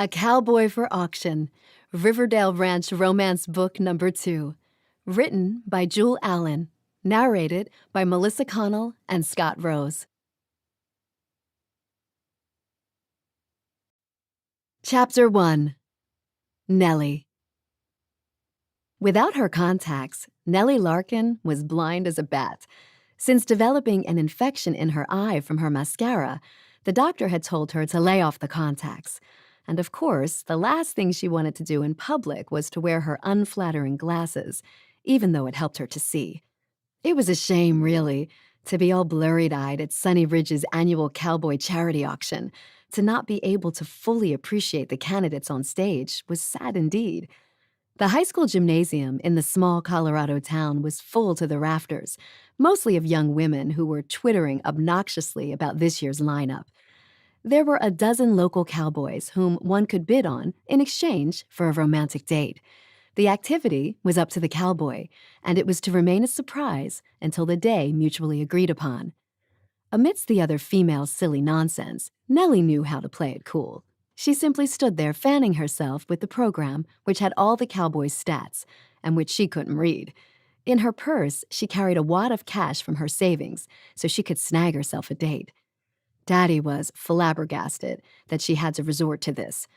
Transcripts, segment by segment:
A Cowboy for Auction, Riverdale Ranch Romance Book Number 2. Written by Jewel Allen. Narrated by Melissa Connell and Scott Rose. Chapter 1. Nellie. Without her contacts, Nellie Larkin was blind as a bat. Since developing an infection in her eye from her mascara, the doctor had told her to lay off the contacts. And of course, the last thing she wanted to do in public was to wear her unflattering glasses, even though it helped her to see. It was a shame, really, to be all blurry-eyed at Sunny Ridge's annual cowboy charity auction. To not be able to fully appreciate the candidates on stage was sad indeed. The high school gymnasium in the small Colorado town was full to the rafters, mostly of young women who were twittering obnoxiously about this year's lineup. There were a dozen local cowboys whom one could bid on in exchange for a romantic date. The activity was up to the cowboy, and it was to remain a surprise until the day mutually agreed upon. Amidst the other females' silly nonsense, Nellie knew how to play it cool. She simply stood there fanning herself with the program, which had all the cowboys' stats, and which she couldn't read. In her purse, she carried a wad of cash from her savings, so she could snag herself a date. Daddy was flabbergasted that she had to resort to this.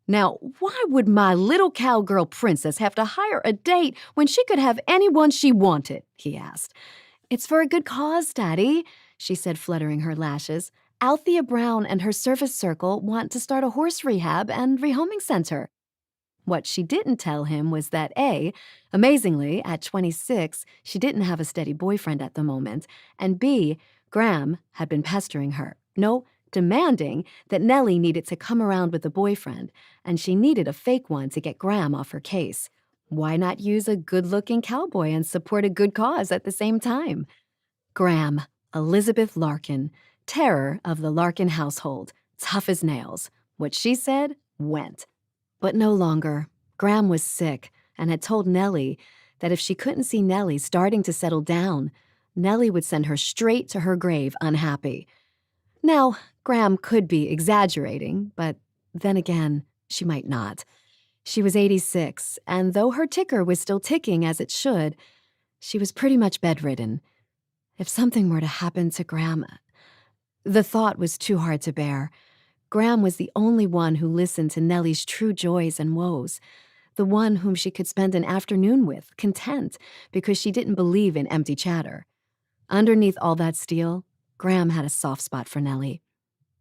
Now, why would my little cowgirl princess have to hire a date when she could have anyone she wanted? He asked. It's for a good cause, Daddy, she said, fluttering her lashes. Althea Brown and her service circle want to start a horse rehab and rehoming center. What she didn't tell him was that A, amazingly, at 26, she didn't have a steady boyfriend at the moment, and B, Graham had been pestering her. No, demanding that Nellie needed to come around with a boyfriend, and she needed a fake one to get Graham off her case. Why not use a good-looking cowboy and support a good cause at the same time? Graham, Elizabeth Larkin, terror of the Larkin household, tough as nails. What she said went. But no longer. Graham was sick and had told Nellie that if she couldn't see Nellie starting to settle down, Nellie would send her straight to her grave unhappy. Now, Graham could be exaggerating, but then again, she might not. She was 86, and though her ticker was still ticking as it should, she was pretty much bedridden. If something were to happen to Graham, the thought was too hard to bear. Graham was the only one who listened to Nellie's true joys and woes, the one whom she could spend an afternoon with, content, because she didn't believe in empty chatter. Underneath all that steel, Graham had a soft spot for Nellie.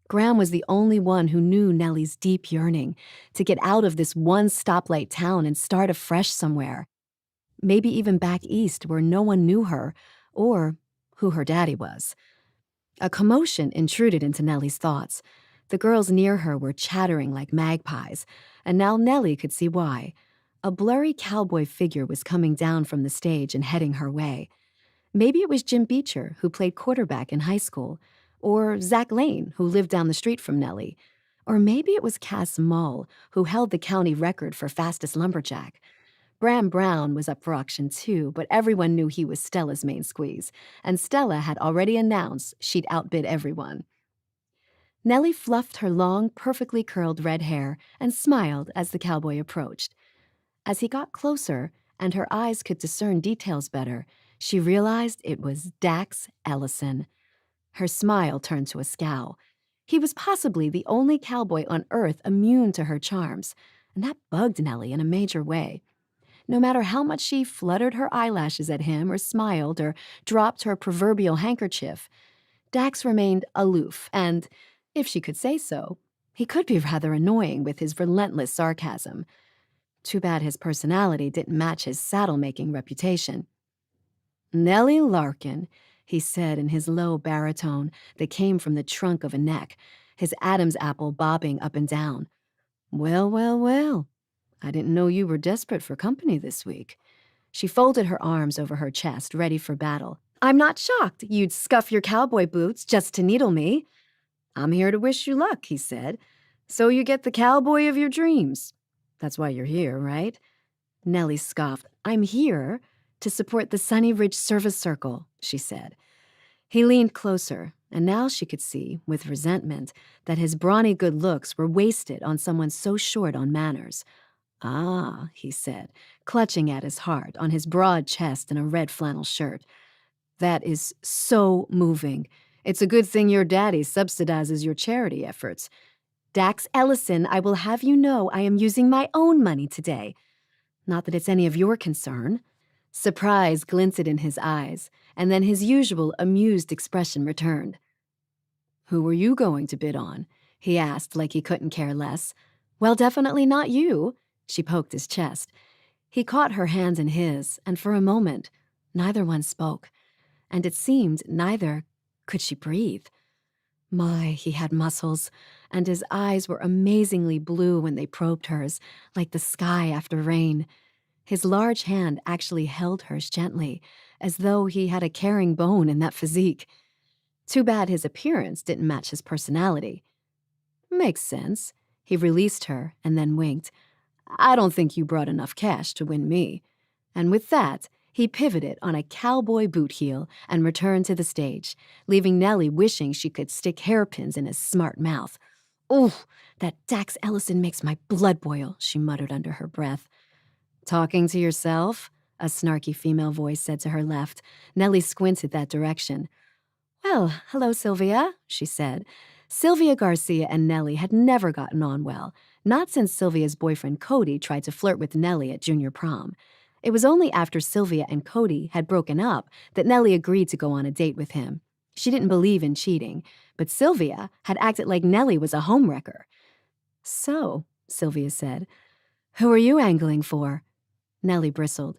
Graham was the only one who knew Nellie's deep yearning to get out of this one stoplight town and start afresh somewhere. Maybe even back east where no one knew her or who her daddy was. A commotion intruded into Nellie's thoughts. The girls near her were chattering like magpies, and now Nellie could see why. A blurry cowboy figure was coming down from the stage and heading her way. Maybe it was Jim Beecher, who played quarterback in high school, or Zach Lane, who lived down the street from Nellie. Or maybe it was Cass Mull, who held the county record for fastest lumberjack. Bram Brown was up for auction too, but everyone knew he was Stella's main squeeze, and Stella had already announced she'd outbid everyone. Nellie fluffed her long, perfectly curled red hair and smiled as the cowboy approached. As he got closer and her eyes could discern details better, she realized it was Dax Ellison. Her smile turned to a scowl. He was possibly the only cowboy on Earth immune to her charms, and that bugged Nellie in a major way. No matter how much she fluttered her eyelashes at him or smiled or dropped her proverbial handkerchief, Dax remained aloof and, if she could say so, he could be rather annoying with his relentless sarcasm. Too bad his personality didn't match his saddle-making reputation. Nellie Larkin, he said in his low baritone that came from the trunk of a neck, his Adam's apple bobbing up and down. Well, well, well. I didn't know you were desperate for company this week. She folded her arms over her chest, ready for battle. I'm not shocked you'd scuff your cowboy boots just to needle me. I'm here to wish you luck, he said, so you get the cowboy of your dreams. That's why you're here, right? Nellie scoffed. I'm here to support the Sunny Ridge Service Circle, she said. He leaned closer, And now she could see, with resentment, that his brawny good looks were wasted on someone so short on manners. "Ah," he said, clutching at his heart on his broad chest in a red flannel shirt. "That is so moving. It's a good thing your daddy subsidizes your charity efforts. Dax Ellison, I will have you know I am using my own money today. Not that it's any of your concern." Surprise glinted in his eyes, and then his usual amused expression returned. "Who were you going to bid on?" he asked like he couldn't care less. "Well, definitely not you." She poked his chest. He caught her hands in his, and for a moment, neither one spoke, and it seemed neither could she breathe. My, he had muscles, and his eyes were amazingly blue when they probed hers, like the sky after rain. His large hand actually held hers gently, as though he had a caring bone in that physique. Too bad his appearance didn't match his personality. "Makes sense." He released her and then winked. "I don't think you brought enough cash to win me." And with that, he pivoted on a cowboy boot heel and returned to the stage, leaving Nellie wishing she could stick hairpins in his smart mouth. "Ooh, that Dax Ellison makes my blood boil," she muttered under her breath. "Talking to yourself?" a snarky female voice said to her left. Nellie squinted that direction. "Well, hello, Sylvia," she said. Sylvia Garcia and Nellie had never gotten on well, not since Sylvia's boyfriend Cody tried to flirt with Nellie at junior prom. It was only after Sylvia and Cody had broken up that Nellie agreed to go on a date with him. She didn't believe in cheating, but Sylvia had acted like Nellie was a homewrecker. "So," Sylvia said, "who are you angling for?" Nellie bristled.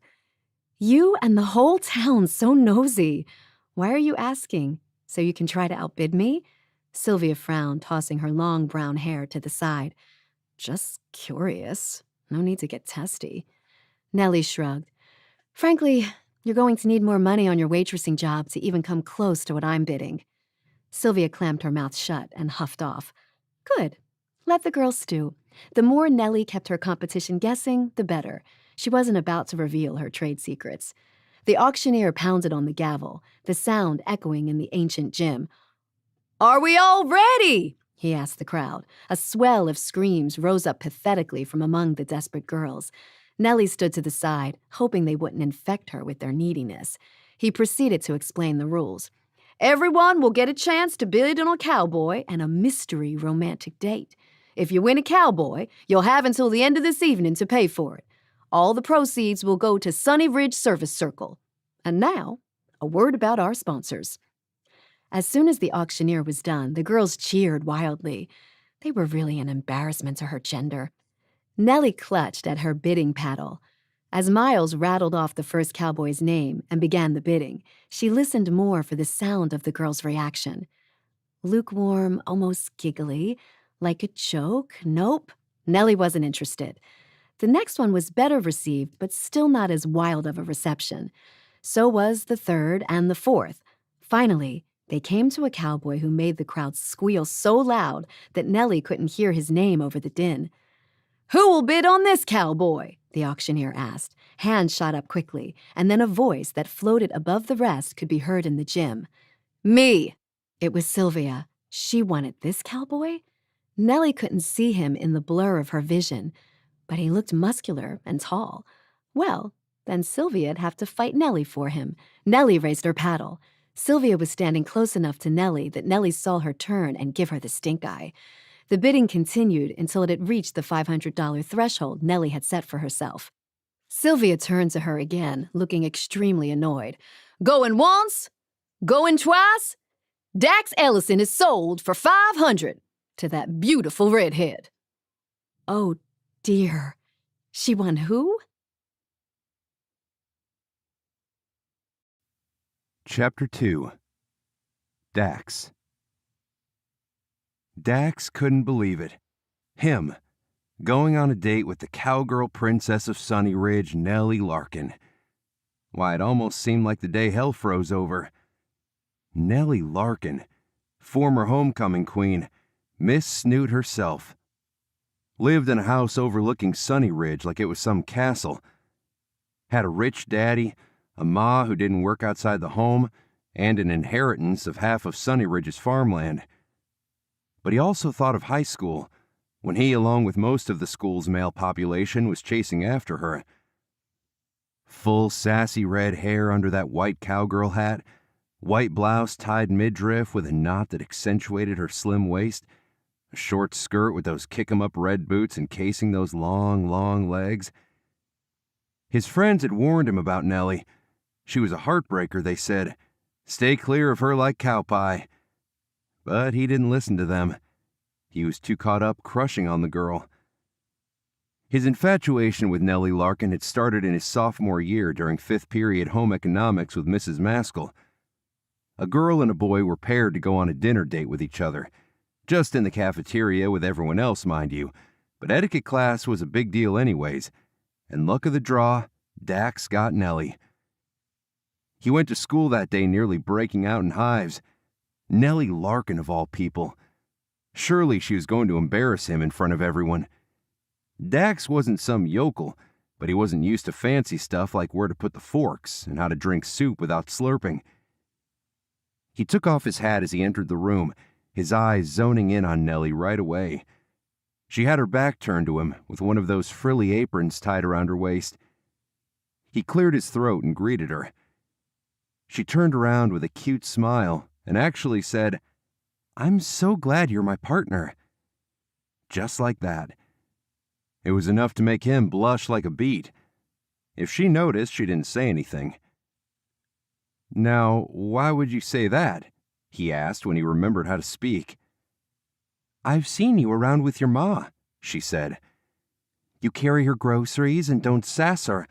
"You and the whole town's so nosy. Why are you asking? So you can try to outbid me?" Sylvia frowned, tossing her long brown hair to the side. "Just curious. No need to get testy." Nellie shrugged. "Frankly, you're going to need more money on your waitressing job to even come close to what I'm bidding." Sylvia clamped her mouth shut and huffed off. "Good. Let the girl stew. The more Nellie kept her competition guessing, the better. She wasn't about to reveal her trade secrets. The auctioneer pounded on the gavel, the sound echoing in the ancient gym. "Are we all ready?" he asked the crowd. A swell of screams rose up pathetically from among the desperate girls. Nellie stood to the side, hoping they wouldn't infect her with their neediness. He proceeded to explain the rules. "Everyone will get a chance to bid on a cowboy and a mystery romantic date. If you win a cowboy, you'll have until the end of this evening to pay for it. All the proceeds will go to Sunny Ridge Service Circle. And now, a word about our sponsors." As soon as the auctioneer was done, the girls cheered wildly. They were really an embarrassment to her gender. Nellie clutched at her bidding paddle. As Miles rattled off the first cowboy's name and began the bidding, she listened more for the sound of the girl's reaction. Lukewarm, almost giggly, like a joke. Nope, Nellie wasn't interested. The next one was better received, but still not as wild of a reception. So was the third and the fourth. Finally, they came to a cowboy who made the crowd squeal so loud that Nellie couldn't hear his name over the din. "Who will bid on this cowboy?" the auctioneer asked. Hands shot up quickly, and then a voice that floated above the rest could be heard in the gym. "Me!" It was Sylvia. She wanted this cowboy? Nellie couldn't see him in the blur of her vision, but he looked muscular and tall. Well, then Sylvia'd have to fight Nellie for him. Nellie raised her paddle. Sylvia was standing close enough to Nellie that Nellie saw her turn and give her the stink eye. The bidding continued until it had reached the $500 threshold Nellie had set for herself. Sylvia turned to her again, looking extremely annoyed. "Going once? Going twice? Dax Ellison is sold for $500 to that beautiful redhead." Oh, dear. She won who? Chapter 2. Dax. Dax couldn't believe it. Him, going on a date with the cowgirl princess of Sunny Ridge, Nellie Larkin. Why, it almost seemed like the day hell froze over. Nellie Larkin, former homecoming queen, Miss Snoot herself. Lived in a house overlooking Sunny Ridge like it was some castle. Had a rich daddy, a ma who didn't work outside the home, and an inheritance of half of Sunny Ridge's farmland. But he also thought of high school, when he, along with most of the school's male population, was chasing after her. Full sassy red hair under that white cowgirl hat, white blouse tied midriff with a knot that accentuated her slim waist, a short skirt with those kick-em-up red boots encasing those long, long legs. His friends had warned him about Nellie. She was a heartbreaker, they said. Stay clear of her like cow pie. But he didn't listen to them. He was too caught up crushing on the girl. His infatuation with Nellie Larkin had started in his sophomore year during fifth period home economics with Mrs. Maskell. A girl and a boy were paired to go on a dinner date with each other. Just in the cafeteria with everyone else, mind you. But etiquette class was a big deal anyways. And luck of the draw, Dax got Nellie. He went to school that day nearly breaking out in hives. Nellie Larkin of all people. Surely she was going to embarrass him in front of everyone. Dax wasn't some yokel, but he wasn't used to fancy stuff like where to put the forks and how to drink soup without slurping. He took off his hat as he entered the room, his eyes zoning in on Nellie right away. She had her back turned to him with one of those frilly aprons tied around her waist. He cleared his throat and greeted her. She turned around with a cute smile and actually said, "I'm so glad you're my partner." Just like that. It was enough to make him blush like a beet. If she noticed, she didn't say anything. "Now, why would you say that?" he asked when he remembered how to speak. "I've seen you around with your ma," she said. "You carry her groceries and don't sass her.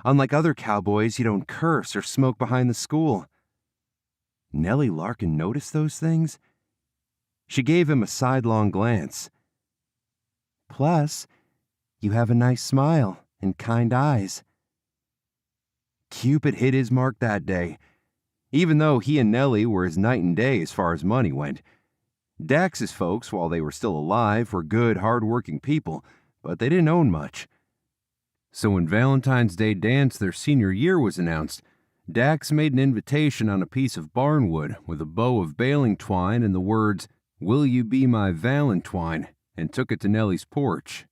Unlike other cowboys, you don't curse or smoke behind the school." Nellie Larkin noticed those things? She gave him a sidelong glance. "Plus, you have a nice smile and kind eyes." Cupid hit his mark that day. Even though he and Nellie were as night and day as far as money went. Dax's folks, while they were still alive, were good, hard-working people, but they didn't own much. So when Valentine's Day dance their senior year was announced, Dax made an invitation on a piece of barnwood with a bow of baling twine and the words, "Will you be my Valentine?" and took it to Nellie's porch.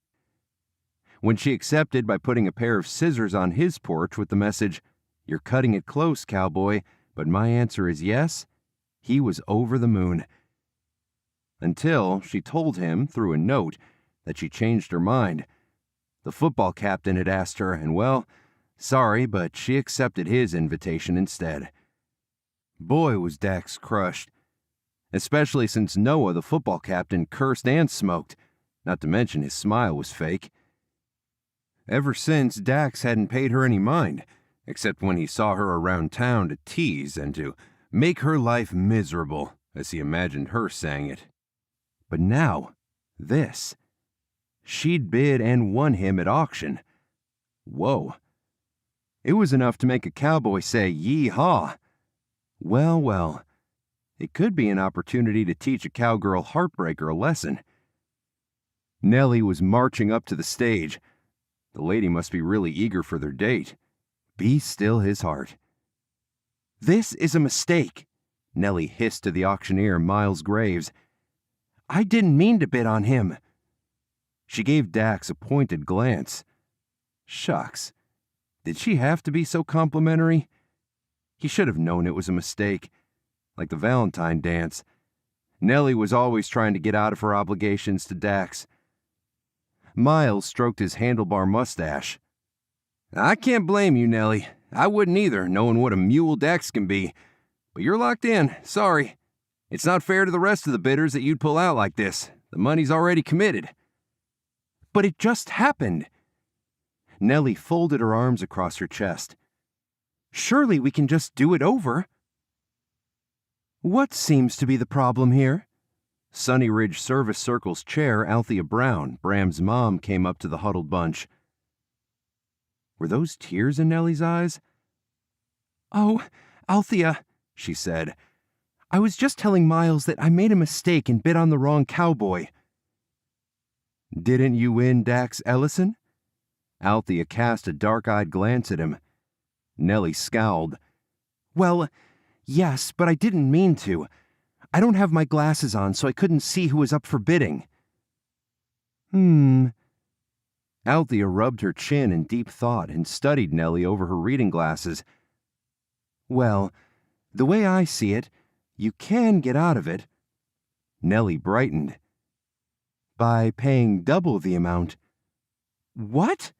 When she accepted by putting a pair of scissors on his porch with the message, "You're cutting it close, cowboy, but my answer is yes," he was over the moon. Until she told him, through a note, that she changed her mind. The football captain had asked her, and well, sorry, but she accepted his invitation instead. Boy, was Dax crushed. Especially since Noah, the football captain, cursed and smoked, not to mention his smile was fake. Ever since, Dax hadn't paid her any mind, except when he saw her around town to tease and to make her life miserable, as he imagined her saying it. But now, this. She'd bid and won him at auction. Whoa. It was enough to make a cowboy say, "Yee-haw." Well, well. It could be an opportunity to teach a cowgirl heartbreaker a lesson. Nellie was marching up to the stage. The lady must be really eager for their date. Be still his heart. "This is a mistake," Nellie hissed to the auctioneer, Miles Graves. "I didn't mean to bid on him." She gave Dax a pointed glance. Shucks. Did she have to be so complimentary? He should have known it was a mistake. Like the Valentine dance. Nellie was always trying to get out of her obligations to Dax. Miles stroked his handlebar mustache. "I can't blame you, Nellie. I wouldn't either, knowing what a mule Dax can be. But you're locked in. Sorry. It's not fair to the rest of the bidders that you'd pull out like this. The money's already committed." "But it just happened." Nellie folded her arms across her chest. "Surely we can just do it over." "What seems to be the problem here?" Sunny Ridge Service Circle's chair, Althea Brown, Bram's mom, came up to the huddled bunch. Were those tears in Nellie's eyes? "Oh, Althea," she said. "I was just telling Miles that I made a mistake and bid on the wrong cowboy." "Didn't you win Dax Ellison?" Althea cast a dark-eyed glance at him. Nellie scowled. "Well, Yes, but I didn't mean to. I don't have my glasses on, so I couldn't see who was up for bidding. Althea rubbed her chin in deep thought and studied Nellie over her reading glasses. Well, the way I see it, you can get out of it. Nellie brightened. By paying double the amount. What?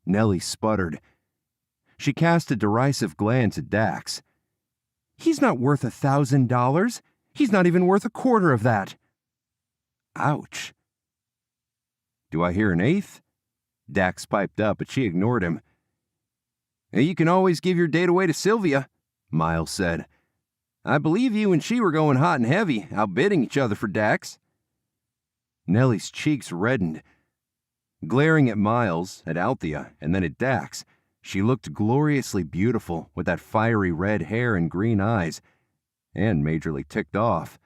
Nellie sputtered. She cast a derisive glance at Dax. He's not worth $1,000. He's not even worth a quarter of that. Ouch. Do I hear an eighth? Dax piped up, but she ignored him. You can always give your date away to Sylvia, Miles said. I believe you and she were going hot and heavy, outbidding each other for Dax. Nellie's cheeks reddened. Glaring at Miles, at Althea, and then at Dax, she looked gloriously beautiful with that fiery red hair and green eyes, and majorly ticked off.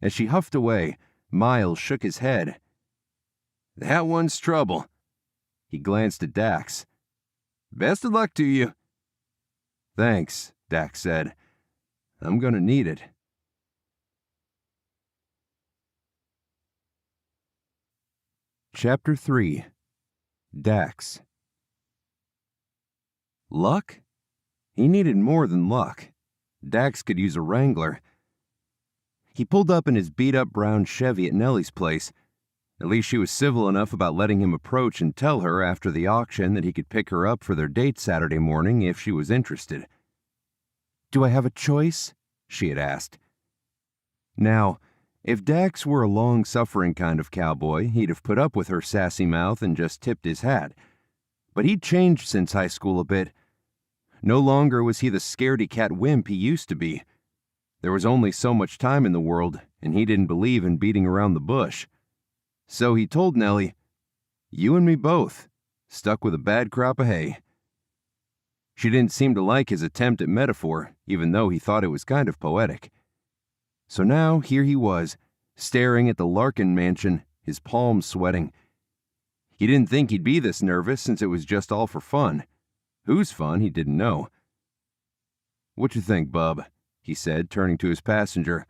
As she huffed away, Miles shook his head. That one's trouble. He glanced at Dax. Best of luck to you. Thanks, Dax said. I'm gonna need it. Chapter 3. Dax. Luck? He needed more than luck. Dax could use a wrangler. He pulled up in his beat-up brown Chevy at Nellie's place. At least she was civil enough about letting him approach and tell her after the auction that he could pick her up for their date Saturday morning if she was interested. Do I have a choice? She had asked. Now, if Dax were a long-suffering kind of cowboy, he'd have put up with her sassy mouth and just tipped his hat. But he'd changed since high school a bit. No longer was he the scaredy-cat wimp he used to be. There was only so much time in the world, and he didn't believe in beating around the bush. So he told Nellie, You and me both, stuck with a bad crop of hay. She didn't seem to like his attempt at metaphor, even though he thought it was kind of poetic. So now here he was, staring at the Larkin mansion, his palms sweating. He didn't think he'd be this nervous since it was just all for fun. Whose fun, he didn't know. What you think, Bub? He said, turning to his passenger.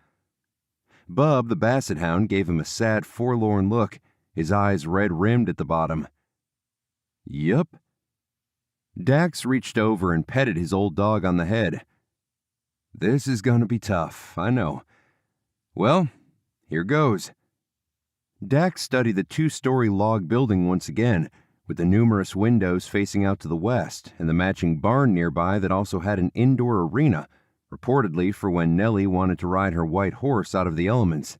Bub, the basset hound, gave him a sad, forlorn look, his eyes red-rimmed at the bottom. Yup. Dax reached over and petted his old dog on the head. This is going to be tough, I know. Well, here goes. Dax studied the 2-story log building once again, with the numerous windows facing out to the west and the matching barn nearby that also had an indoor arena, reportedly for when Nellie wanted to ride her white horse out of the elements.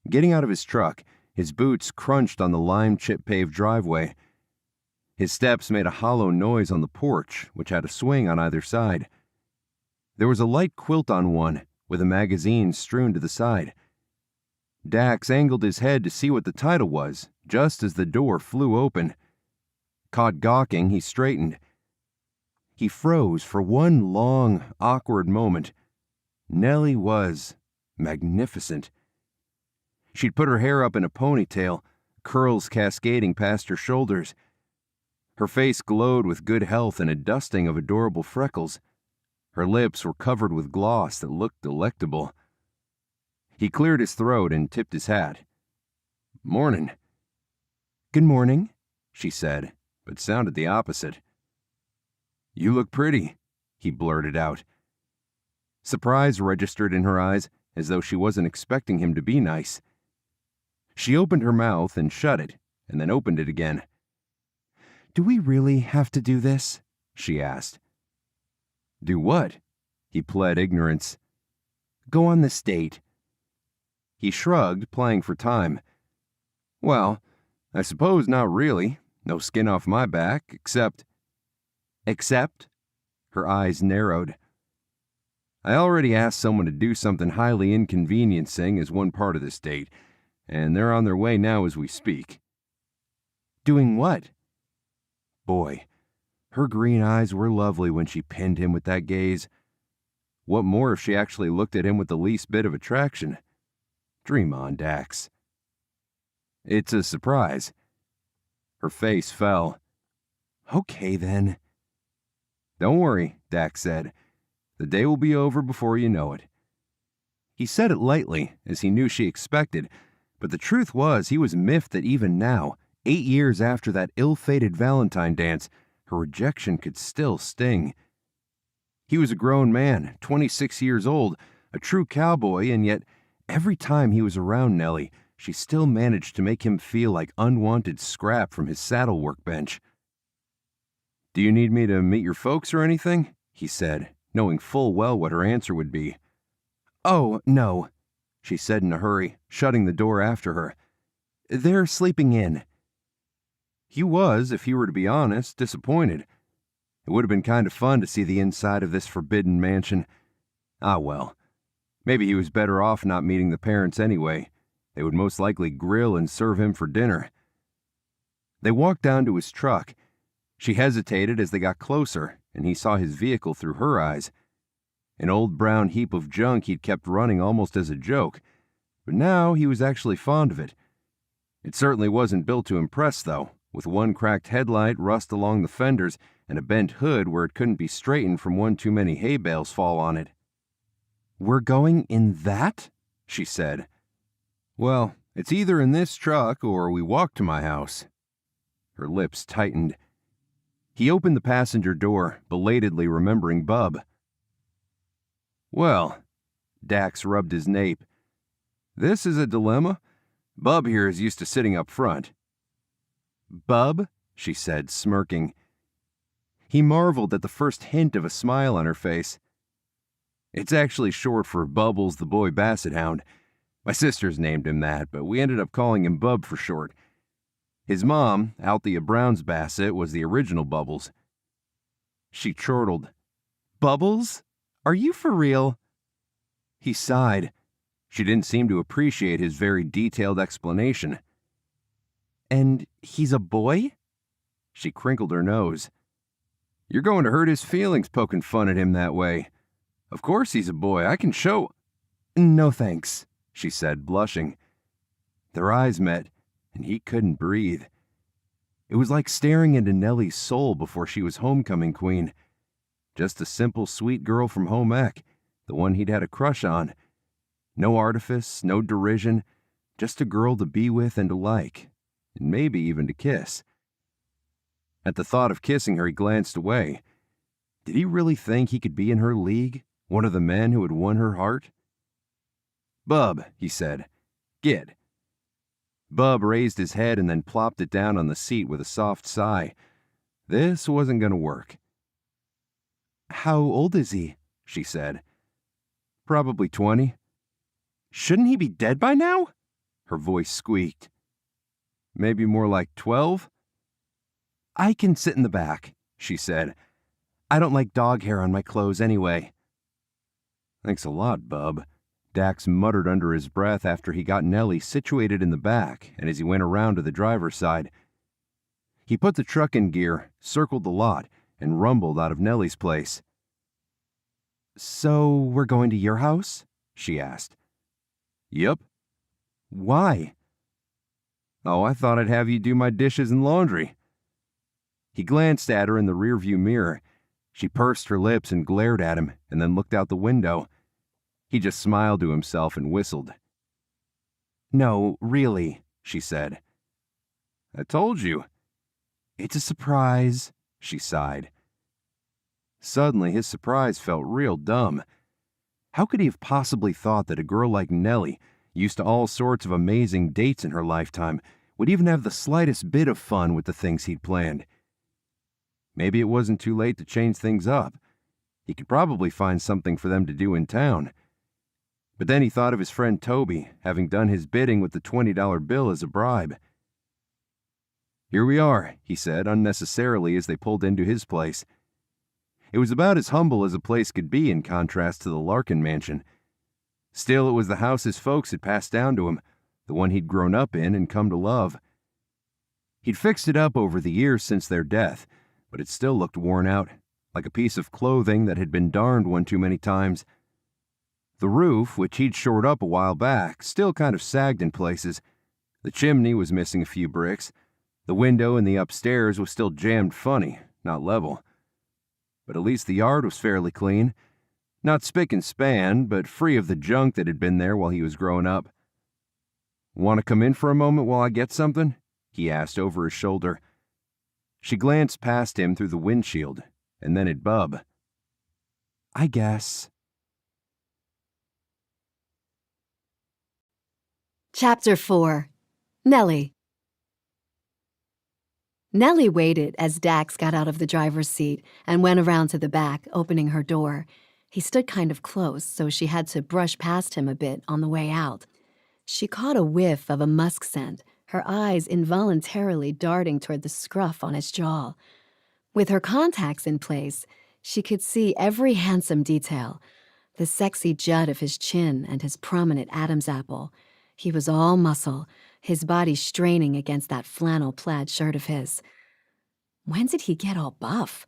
Getting out of his truck, his boots crunched on the lime chip-paved driveway. His steps made a hollow noise on the porch, which had a swing on either side. There was a light quilt on one, with a magazine strewn to the side. Dax angled his head to see what the title was, just as the door flew open. Caught gawking, he straightened. He froze for one long, awkward moment. Nellie was magnificent. She'd put her hair up in a ponytail, curls cascading past her shoulders. Her face glowed with good health and a dusting of adorable freckles. Her lips were covered with gloss that looked delectable. He cleared his throat and tipped his hat. Morning. Good morning, she said, but sounded the opposite. You look pretty, he blurted out. Surprise registered in her eyes, as though she wasn't expecting him to be nice. She opened her mouth and shut it, and then opened it again. Do we really have to do this? She asked. Do what? He pled ignorance. Go on this date. He shrugged, playing for time. Well, I suppose not really. No skin off my back, except... Except? Her eyes narrowed. I already asked someone to do something highly inconveniencing as one part of this date, and they're on their way now as we speak. Doing what? Boy, her green eyes were lovely when she pinned him with that gaze. What more if she actually looked at him with the least bit of attraction? Dream on, Dax. It's a surprise. Her face fell. Okay, then. Don't worry, Dax said. The day will be over before you know it." He said it lightly, as he knew she expected, but the truth was he was miffed that even now, 8 years after that ill-fated Valentine dance, her rejection could still sting. He was a grown man, 26 years old, a true cowboy, and yet every time he was around Nellie, she still managed to make him feel like unwanted scrap from his saddle workbench. "Do you need me to meet your folks or anything?" he said, knowing full well what her answer would be. "Oh, no," she said in a hurry, shutting the door after her. "They're sleeping in." He was, if he were to be honest, disappointed. It would have been kind of fun to see the inside of this forbidden mansion. Ah, well, maybe he was better off not meeting the parents anyway. They would most likely grill and serve him for dinner. They walked down to his truck. She hesitated as they got closer, and he saw his vehicle through her eyes. An old brown heap of junk he'd kept running almost as a joke, but now he was actually fond of it. It certainly wasn't built to impress, though, with one cracked headlight, rust along the fenders, and a bent hood where it couldn't be straightened from one too many hay bales fall on it. "We're going in that?" she said. "Well, it's either in this truck or we walk to my house." Her lips tightened. He opened the passenger door, belatedly remembering Bub. "Well," Dax rubbed his nape, "this is a dilemma. Bub here is used to sitting up front." "Bub?" she said, smirking. He marveled at the first hint of a smile on her face. "It's actually short for Bubbles the boy basset hound. My sisters named him that, but we ended up calling him Bub for short. His mom, Althea Brown's basset, was the original Bubbles." She chortled. "Bubbles? Are you for real?" He sighed. She didn't seem to appreciate his very detailed explanation. "And he's a boy?" She crinkled her nose. "You're going to hurt his feelings poking fun at him that way. Of course he's a boy. I can show—" "No thanks," she said, blushing. Their eyes met, and he couldn't breathe. It was like staring into Nellie's soul before she was homecoming queen. Just a simple, sweet girl from home ec, the one he'd had a crush on. No artifice, no derision, just a girl to be with and to like, and maybe even to kiss. At the thought of kissing her, he glanced away. Did he really think he could be in her league, one of the men who had won her heart? "Bub," he said, "get." Bub raised his head and then plopped it down on the seat with a soft sigh. This wasn't going to work. "How old is he?" she said. "Probably 20. "Shouldn't he be dead by now?" Her voice squeaked. "Maybe more like 12. "I can sit in the back," she said. "I don't like dog hair on my clothes anyway." "Thanks a lot, Bub," Dax muttered under his breath after he got Nellie situated in the back and as he went around to the driver's side. He put the truck in gear, circled the lot, and rumbled out of Nellie's place. "So we're going to your house?" she asked. "Yep." "Why?" "Oh, I thought I'd have you do my dishes and laundry." He glanced at her in the rearview mirror. She pursed her lips and glared at him, and then looked out the window. He just smiled to himself and whistled. "No, really," she said. "I told you." "It's a surprise," she sighed. Suddenly, his surprise felt real dumb. How could he have possibly thought that a girl like Nellie, used to all sorts of amazing dates in her lifetime, would even have the slightest bit of fun with the things he'd planned? Maybe it wasn't too late to change things up. He could probably find something for them to do in town. But then he thought of his friend Toby, having done his bidding with the $20 bill as a bribe. "Here we are," he said unnecessarily as they pulled into his place. It was about as humble as a place could be in contrast to the Larkin mansion. Still, it was the house his folks had passed down to him, the one he'd grown up in and come to love. He'd fixed it up over the years since their death, but it still looked worn out, like a piece of clothing that had been darned one too many times. The roof, which he'd shored up a while back, still kind of sagged in places. The chimney was missing a few bricks. The window in the upstairs was still jammed funny, not level. But at least the yard was fairly clean. Not spick and span, but free of the junk that had been there while he was growing up. "Want to come in for a moment while I get something?" he asked over his shoulder. She glanced past him through the windshield, and then at Bub. "I guess." Chapter 4. Nellie. Nellie waited as Dax got out of the driver's seat and went around to the back, opening her door. He stood kind of close, so she had to brush past him a bit on the way out. She caught a whiff of a musk scent, her eyes involuntarily darting toward the scruff on his jaw. With her contacts in place, she could see every handsome detail. The sexy jut of his chin and his prominent Adam's apple. He was all muscle, his body straining against that flannel plaid shirt of his. When did he get all buff?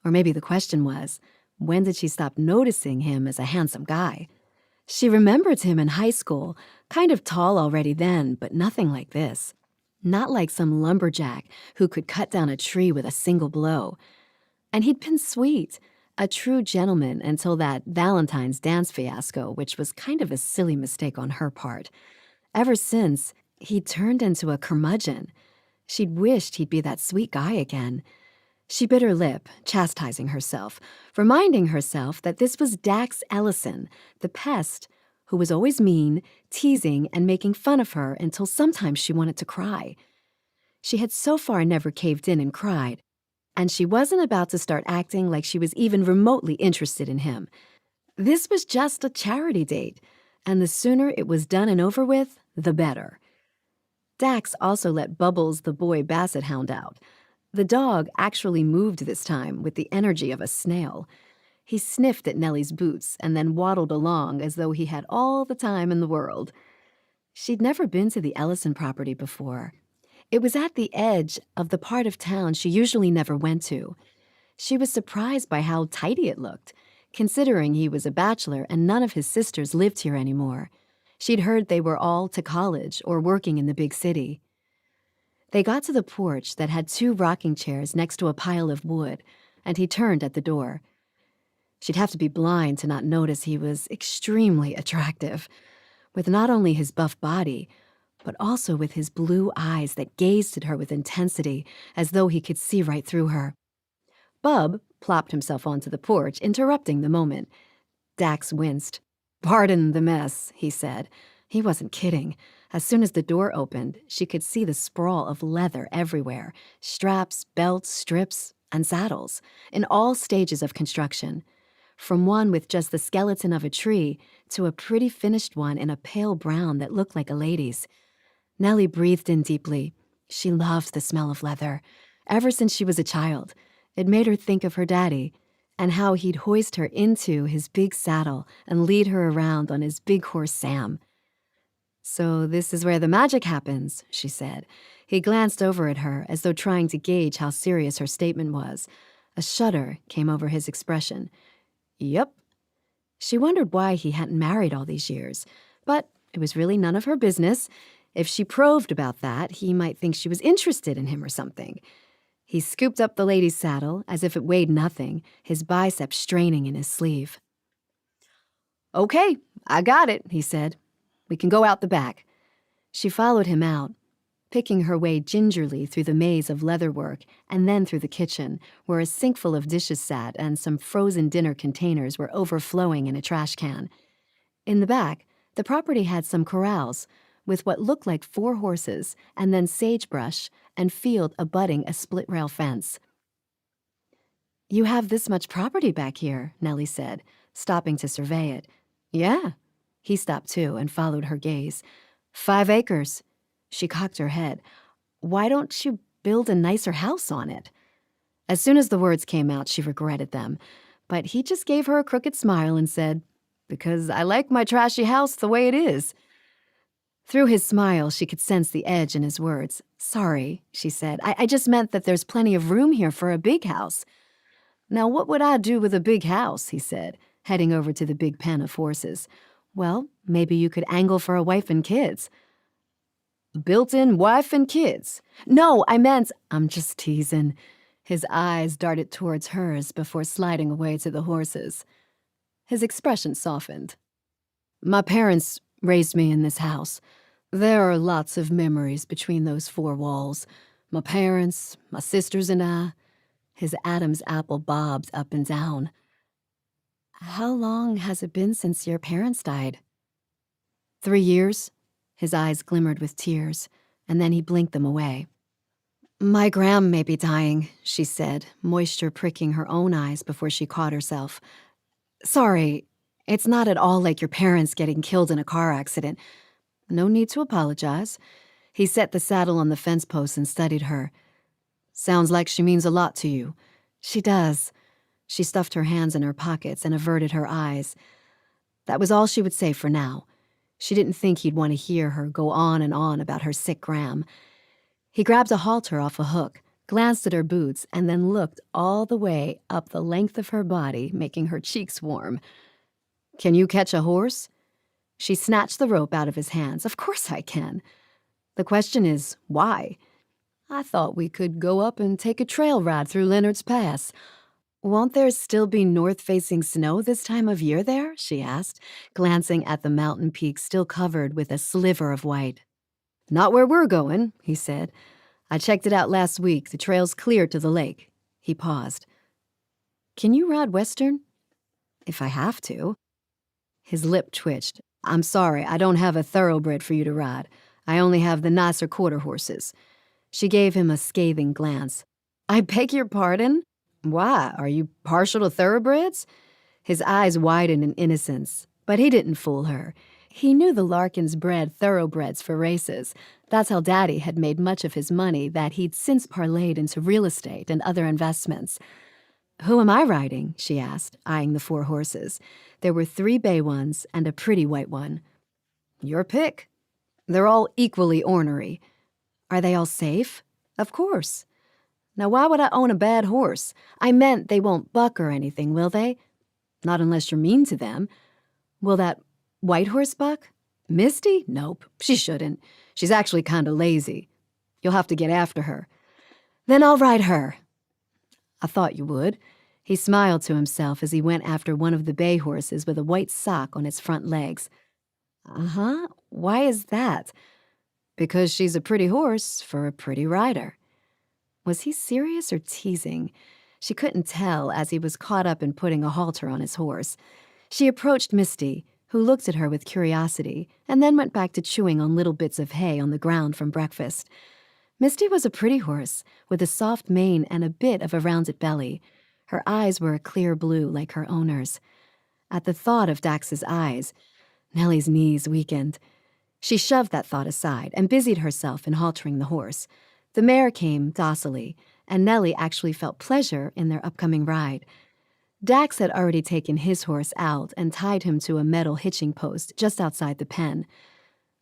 Or maybe the question was, when did she stop noticing him as a handsome guy? She remembered him in high school, kind of tall already then, but nothing like this. Not like some lumberjack who could cut down a tree with a single blow. And he'd been sweet, a true gentleman until that Valentine's dance fiasco, which was kind of a silly mistake on her part. Ever since, he'd turned into a curmudgeon. She'd wished he'd be that sweet guy again. She bit her lip, chastising herself, reminding herself that this was Dax Ellison, the pest, who was always mean, teasing, and making fun of her until sometimes she wanted to cry. She had so far never caved in and cried, and she wasn't about to start acting like she was even remotely interested in him. This was just a charity date, and the sooner it was done and over with, the better. Dax also let Bubbles the boy basset hound out. The dog actually moved this time with the energy of a snail. He sniffed at Nellie's boots and then waddled along as though he had all the time in the world. She'd never been to the Ellison property before. It was at the edge of the part of town she usually never went to. She was surprised by how tidy it looked, considering he was a bachelor and none of his sisters lived here anymore. She'd heard they were all to college or working in the big city. They got to the porch that had 2 rocking chairs next to a pile of wood, and he turned at the door. She'd have to be blind to not notice he was extremely attractive, with not only his buff body, but also with his blue eyes that gazed at her with intensity, as though he could see right through her. Bub plopped himself onto the porch, interrupting the moment. Dax winced. "Pardon the mess," he said. He wasn't kidding. As soon as the door opened, she could see the sprawl of leather everywhere, straps, belts, strips, and saddles, in all stages of construction. From one with just the skeleton of a tree to a pretty finished one in a pale brown that looked like a lady's. Nellie breathed in deeply. She loved the smell of leather. Ever since she was a child, it made her think of her daddy and how he'd hoist her into his big saddle and lead her around on his big horse Sam. "So this is where the magic happens," she said. He glanced over at her as though trying to gauge how serious her statement was. A shudder came over his expression. "Yep." She wondered why he hadn't married all these years, but it was really none of her business. If she probed about that, he might think she was interested in him or something. He scooped up the lady's saddle as if it weighed nothing, his bicep straining in his sleeve. "Okay, I got it," he said. "We can go out the back." She followed him out, picking her way gingerly through the maze of leatherwork and then through the kitchen, where a sink full of dishes sat and some frozen dinner containers were overflowing in a trash can. In the back, the property had some corrals, with what looked like 4 horses, and then sagebrush and field abutting a split-rail fence. "You have this much property back here," Nellie said, stopping to survey it. "Yeah." He stopped too and followed her gaze. 5 acres. She cocked her head. "Why don't you build a nicer house on it?" As soon as the words came out, she regretted them. But he just gave her a crooked smile and said, "Because I like my trashy house the way it is." Through his smile, she could sense the edge in his words. "Sorry," she said. I just meant that there's plenty of room here for a big house." "Now what would I do with a big house?" he said, heading over to the big pen of horses. "Well, maybe you could angle for a wife and kids." "Built-in wife and kids?" "No, I meant—" "I'm just teasing." His eyes darted towards hers before sliding away to the horses. His expression softened. My parents raised me in this house. There are lots of memories between those four walls. My parents, my sisters and I. His Adam's apple bobbed up and down. How long has it been since your parents died? 3 years. His eyes glimmered with tears, and then he blinked them away. My gram may be dying, she said, moisture pricking her own eyes before she caught herself. Sorry, it's not at all like your parents getting killed in a car accident. No need to apologize. He set the saddle on the fence post and studied her. Sounds like she means a lot to you. She does. She stuffed her hands in her pockets and averted her eyes. That was all she would say for now. She didn't think he'd want to hear her go on and on about her sick gram. He grabbed a halter off a hook, glanced at her boots, and then looked all the way up the length of her body, making her cheeks warm. Can you catch a horse? She snatched the rope out of his hands. Of course I can. The question is, why? I thought we could go up and take a trail ride through Leonard's Pass. Won't there still be north-facing snow this time of year there? She asked, glancing at the mountain peak still covered with a sliver of white. Not where we're going, he said. I checked it out last week. The trail's clear to the lake. He paused. Can you ride Western? If I have to. His lip twitched. I'm sorry, I don't have a thoroughbred for you to ride. I only have the nicer quarter horses. She gave him a scathing glance. I beg your pardon? Why, are you partial to thoroughbreds? His eyes widened in innocence, but he didn't fool her. He knew the Larkins bred thoroughbreds for races. That's how Daddy had made much of his money that he'd since parlayed into real estate and other investments. Who am I riding? She asked, eyeing the 4 horses. There were 3 bay ones and a pretty white one. Your pick. They're all equally ornery. Are they all safe? Of course. Now, why would I own a bad horse? I meant they won't buck or anything, will they? Not unless you're mean to them. Will that white horse buck? Misty? Nope, she shouldn't. She's actually kind of lazy. You'll have to get after her. Then I'll ride her. I thought you would. He smiled to himself as he went after one of the bay horses with a white sock on its front legs. Uh-huh. Why is that? Because she's a pretty horse for a pretty rider. Was he serious or teasing? She couldn't tell as he was caught up in putting a halter on his horse. She approached Misty, who looked at her with curiosity, and then went back to chewing on little bits of hay on the ground from breakfast. Misty was a pretty horse, with a soft mane and a bit of a rounded belly. Her eyes were a clear blue like her owner's. At the thought of Dax's eyes, Nellie's knees weakened. She shoved that thought aside and busied herself in haltering the horse. The mare came docilely, and Nellie actually felt pleasure in their upcoming ride. Dax had already taken his horse out and tied him to a metal hitching post just outside the pen.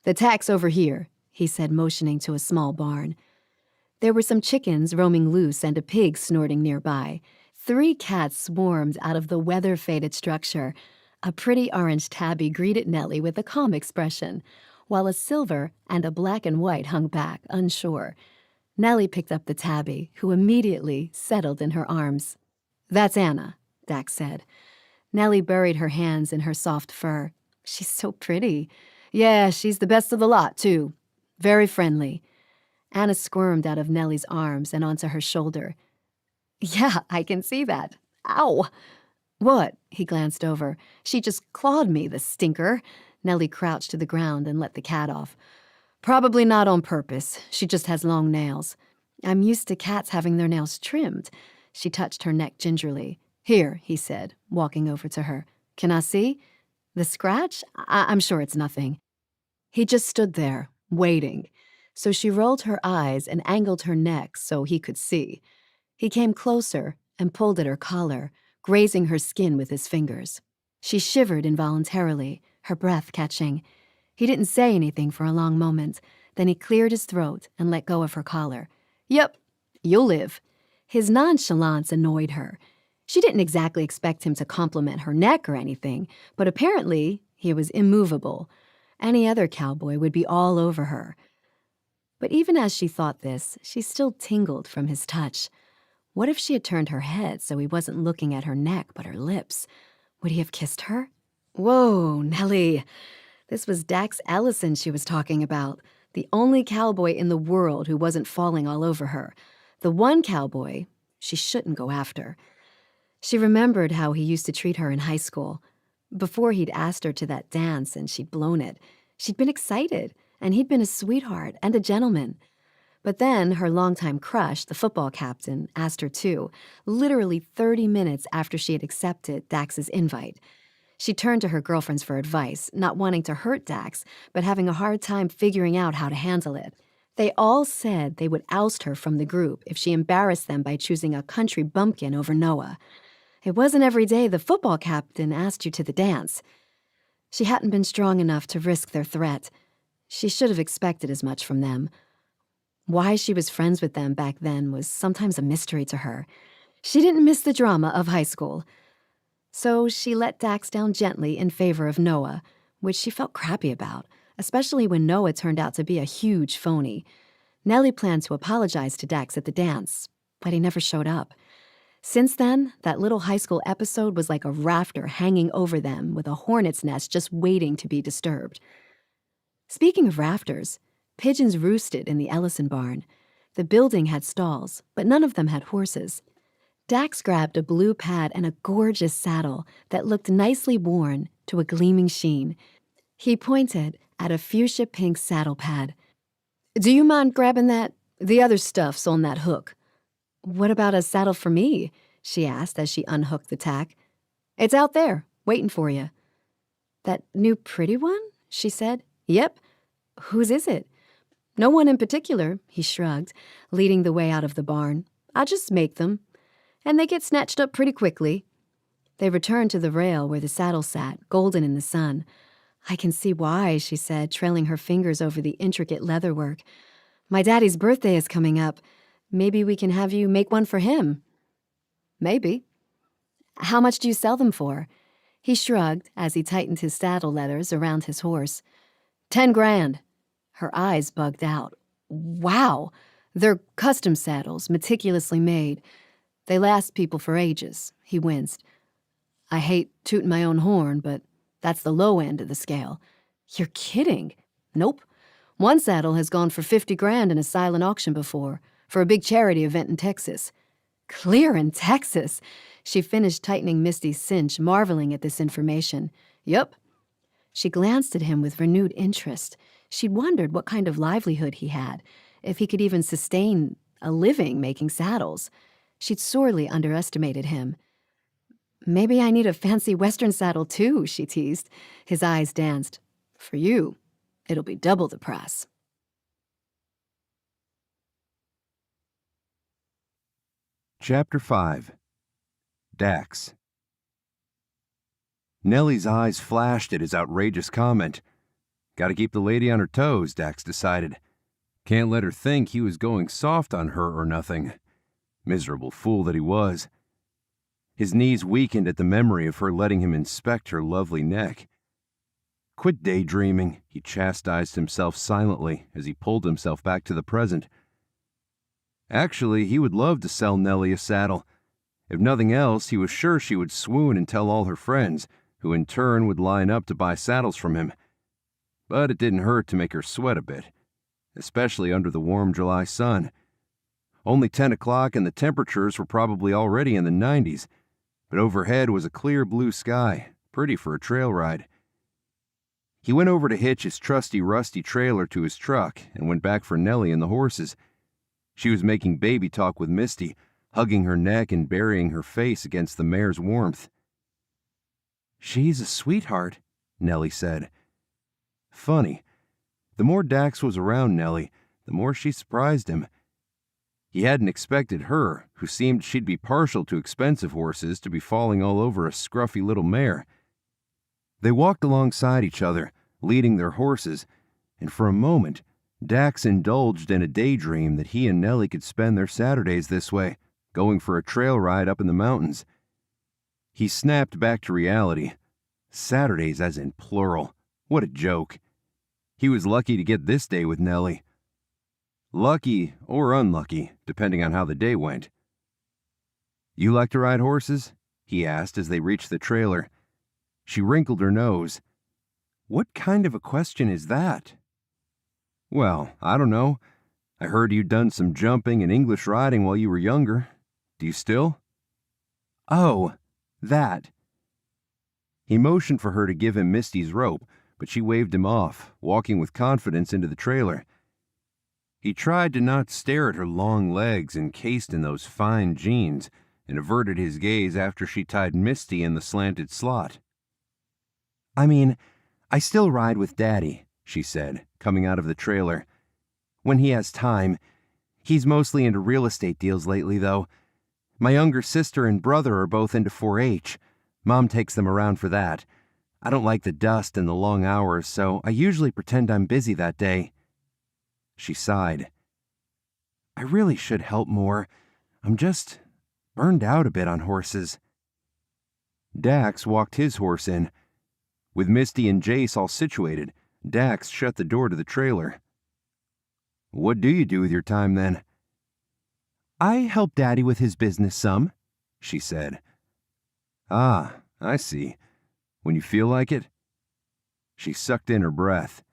The tack's over here, he said, motioning to a small barn. There were some chickens roaming loose and a pig snorting nearby. 3 cats swarmed out of the weather-faded structure. A pretty orange tabby greeted Nellie with a calm expression, while a silver and a black and white hung back, unsure. Nellie picked up the tabby, who immediately settled in her arms. That's Anna, Dax said. Nellie buried her hands in her soft fur. She's so pretty. Yeah, she's the best of the lot, too. Very friendly. Anna squirmed out of Nellie's arms and onto her shoulder. Yeah, I can see that. Ow! What? He glanced over. She just clawed me, the stinker. Nellie crouched to the ground and let the cat off. Probably not on purpose. She just has long nails. I'm used to cats having their nails trimmed. She touched her neck gingerly. Here, he said, walking over to her. Can I see? The scratch? I'm sure it's nothing. He just stood there, waiting. So she rolled her eyes and angled her neck so he could see. He came closer and pulled at her collar, grazing her skin with his fingers. She shivered involuntarily, her breath catching. He didn't say anything for a long moment. Then he cleared his throat and let go of her collar. Yep, you'll live. His nonchalance annoyed her. She didn't exactly expect him to compliment her neck or anything, but apparently he was immovable. Any other cowboy would be all over her. But even as she thought this, she still tingled from his touch. What if she had turned her head so he wasn't looking at her neck but her lips? Would he have kissed her? Whoa, Nellie. This was Dax Ellison she was talking about, the only cowboy in the world who wasn't falling all over her. The one cowboy she shouldn't go after. She remembered how he used to treat her in high school. Before he'd asked her to that dance and she'd blown it, she'd been excited, and he'd been a sweetheart and a gentleman. But then her longtime crush, the football captain, asked her too, literally 30 minutes after she had accepted Dax's invite. She turned to her girlfriends for advice, not wanting to hurt Dax, but having a hard time figuring out how to handle it. They all said they would oust her from the group if she embarrassed them by choosing a country bumpkin over Noah. It wasn't every day the football captain asked you to the dance. She hadn't been strong enough to risk their threat. She should have expected as much from them. Why she was friends with them back then was sometimes a mystery to her. She didn't miss the drama of high school. So she let Dax down gently in favor of Noah, which she felt crappy about, especially when Noah turned out to be a huge phony. Nellie planned to apologize to Dax at the dance, but he never showed up. Since then, that little high school episode was like a rafter hanging over them with a hornet's nest just waiting to be disturbed. Speaking of rafters, pigeons roosted in the Ellison barn. The building had stalls, but none of them had horses. Dax grabbed a blue pad and a gorgeous saddle that looked nicely worn to a gleaming sheen. He pointed at a fuchsia pink saddle pad. "Do you mind grabbing that? The other stuff's on that hook." "What about a saddle for me?" she asked as she unhooked the tack. "It's out there, waiting for you." "That new pretty one?" she said. "Yep." "Whose is it?" "No one in particular," he shrugged, leading the way out of the barn. "I just make them. And they get snatched up pretty quickly." They returned to the rail where the saddle sat, golden in the sun. "I can see why," she said, trailing her fingers over the intricate leatherwork. "My daddy's birthday is coming up. Maybe we can have you make one for him." "Maybe." "How much do you sell them for?" He shrugged as he tightened his saddle leathers around his horse. 10 grand. Her eyes bugged out. "Wow! They're custom saddles, meticulously made. They last people for ages." He winced. "I hate tooting my own horn, but that's the low end of the scale." "You're kidding." "Nope. One saddle has gone for 50 grand in a silent auction before, for a big charity event in Texas." "Clear in Texas." She finished tightening Misty's cinch, marveling at this information. "Yup." She glanced at him with renewed interest. She'd wondered what kind of livelihood he had, if he could even sustain a living making saddles. She'd sorely underestimated him. "Maybe I need a fancy Western saddle too," she teased. His eyes danced. "For you, it'll be double the price." Chapter 5. Dax. Nellie's eyes flashed at his outrageous comment. Gotta keep the lady on her toes, Dax decided. Can't let her think he was going soft on her or nothing. Miserable fool that he was. His knees weakened at the memory of her letting him inspect her lovely neck. Quit daydreaming, he chastised himself silently as he pulled himself back to the present. Actually, he would love to sell Nellie a saddle. If nothing else, he was sure she would swoon and tell all her friends, who in turn would line up to buy saddles from him. But it didn't hurt to make her sweat a bit, especially under the warm July sun. Only 10 o'clock and the temperatures were probably already in the 90s, but overhead was a clear blue sky, pretty for a trail ride. He went over to hitch his trusty rusty trailer to his truck and went back for Nellie and the horses. She was making baby talk with Misty, hugging her neck and burying her face against the mare's warmth. "She's a sweetheart," Nellie said. Funny. The more Dax was around Nellie, the more she surprised him. He hadn't expected her, who seemed she'd be partial to expensive horses, to be falling all over a scruffy little mare. They walked alongside each other, leading their horses, and for a moment, Dax indulged in a daydream that he and Nellie could spend their Saturdays this way, going for a trail ride up in the mountains. He snapped back to reality. Saturdays as in plural. What a joke. He was lucky to get this day with Nellie. Lucky or unlucky, depending on how the day went. "You like to ride horses?" he asked as they reached the trailer. She wrinkled her nose. What kind of a question is that? Well, I don't know. I heard you'd done some jumping and English riding while you were younger. Do you still? Oh, that. He motioned for her to give him Misty's rope, but she waved him off, walking with confidence into the trailer. He tried to not stare at her long legs encased in those fine jeans and averted his gaze after she tied Misty in the slanted slot. I mean, I still ride with Daddy, she said, coming out of the trailer. When he has time. He's mostly into real estate deals lately, though. My younger sister and brother are both into 4-H. Mom takes them around for that. I don't like the dust and the long hours, so I usually pretend I'm busy that day. She sighed. I really should help more. I'm just burned out a bit on horses. Dax walked his horse in. With Misty and Jace all situated, Dax shut the door to the trailer. What do you do with your time, then? I help Daddy with his business some, she said. Ah, I see. When you feel like it? She sucked in her breath.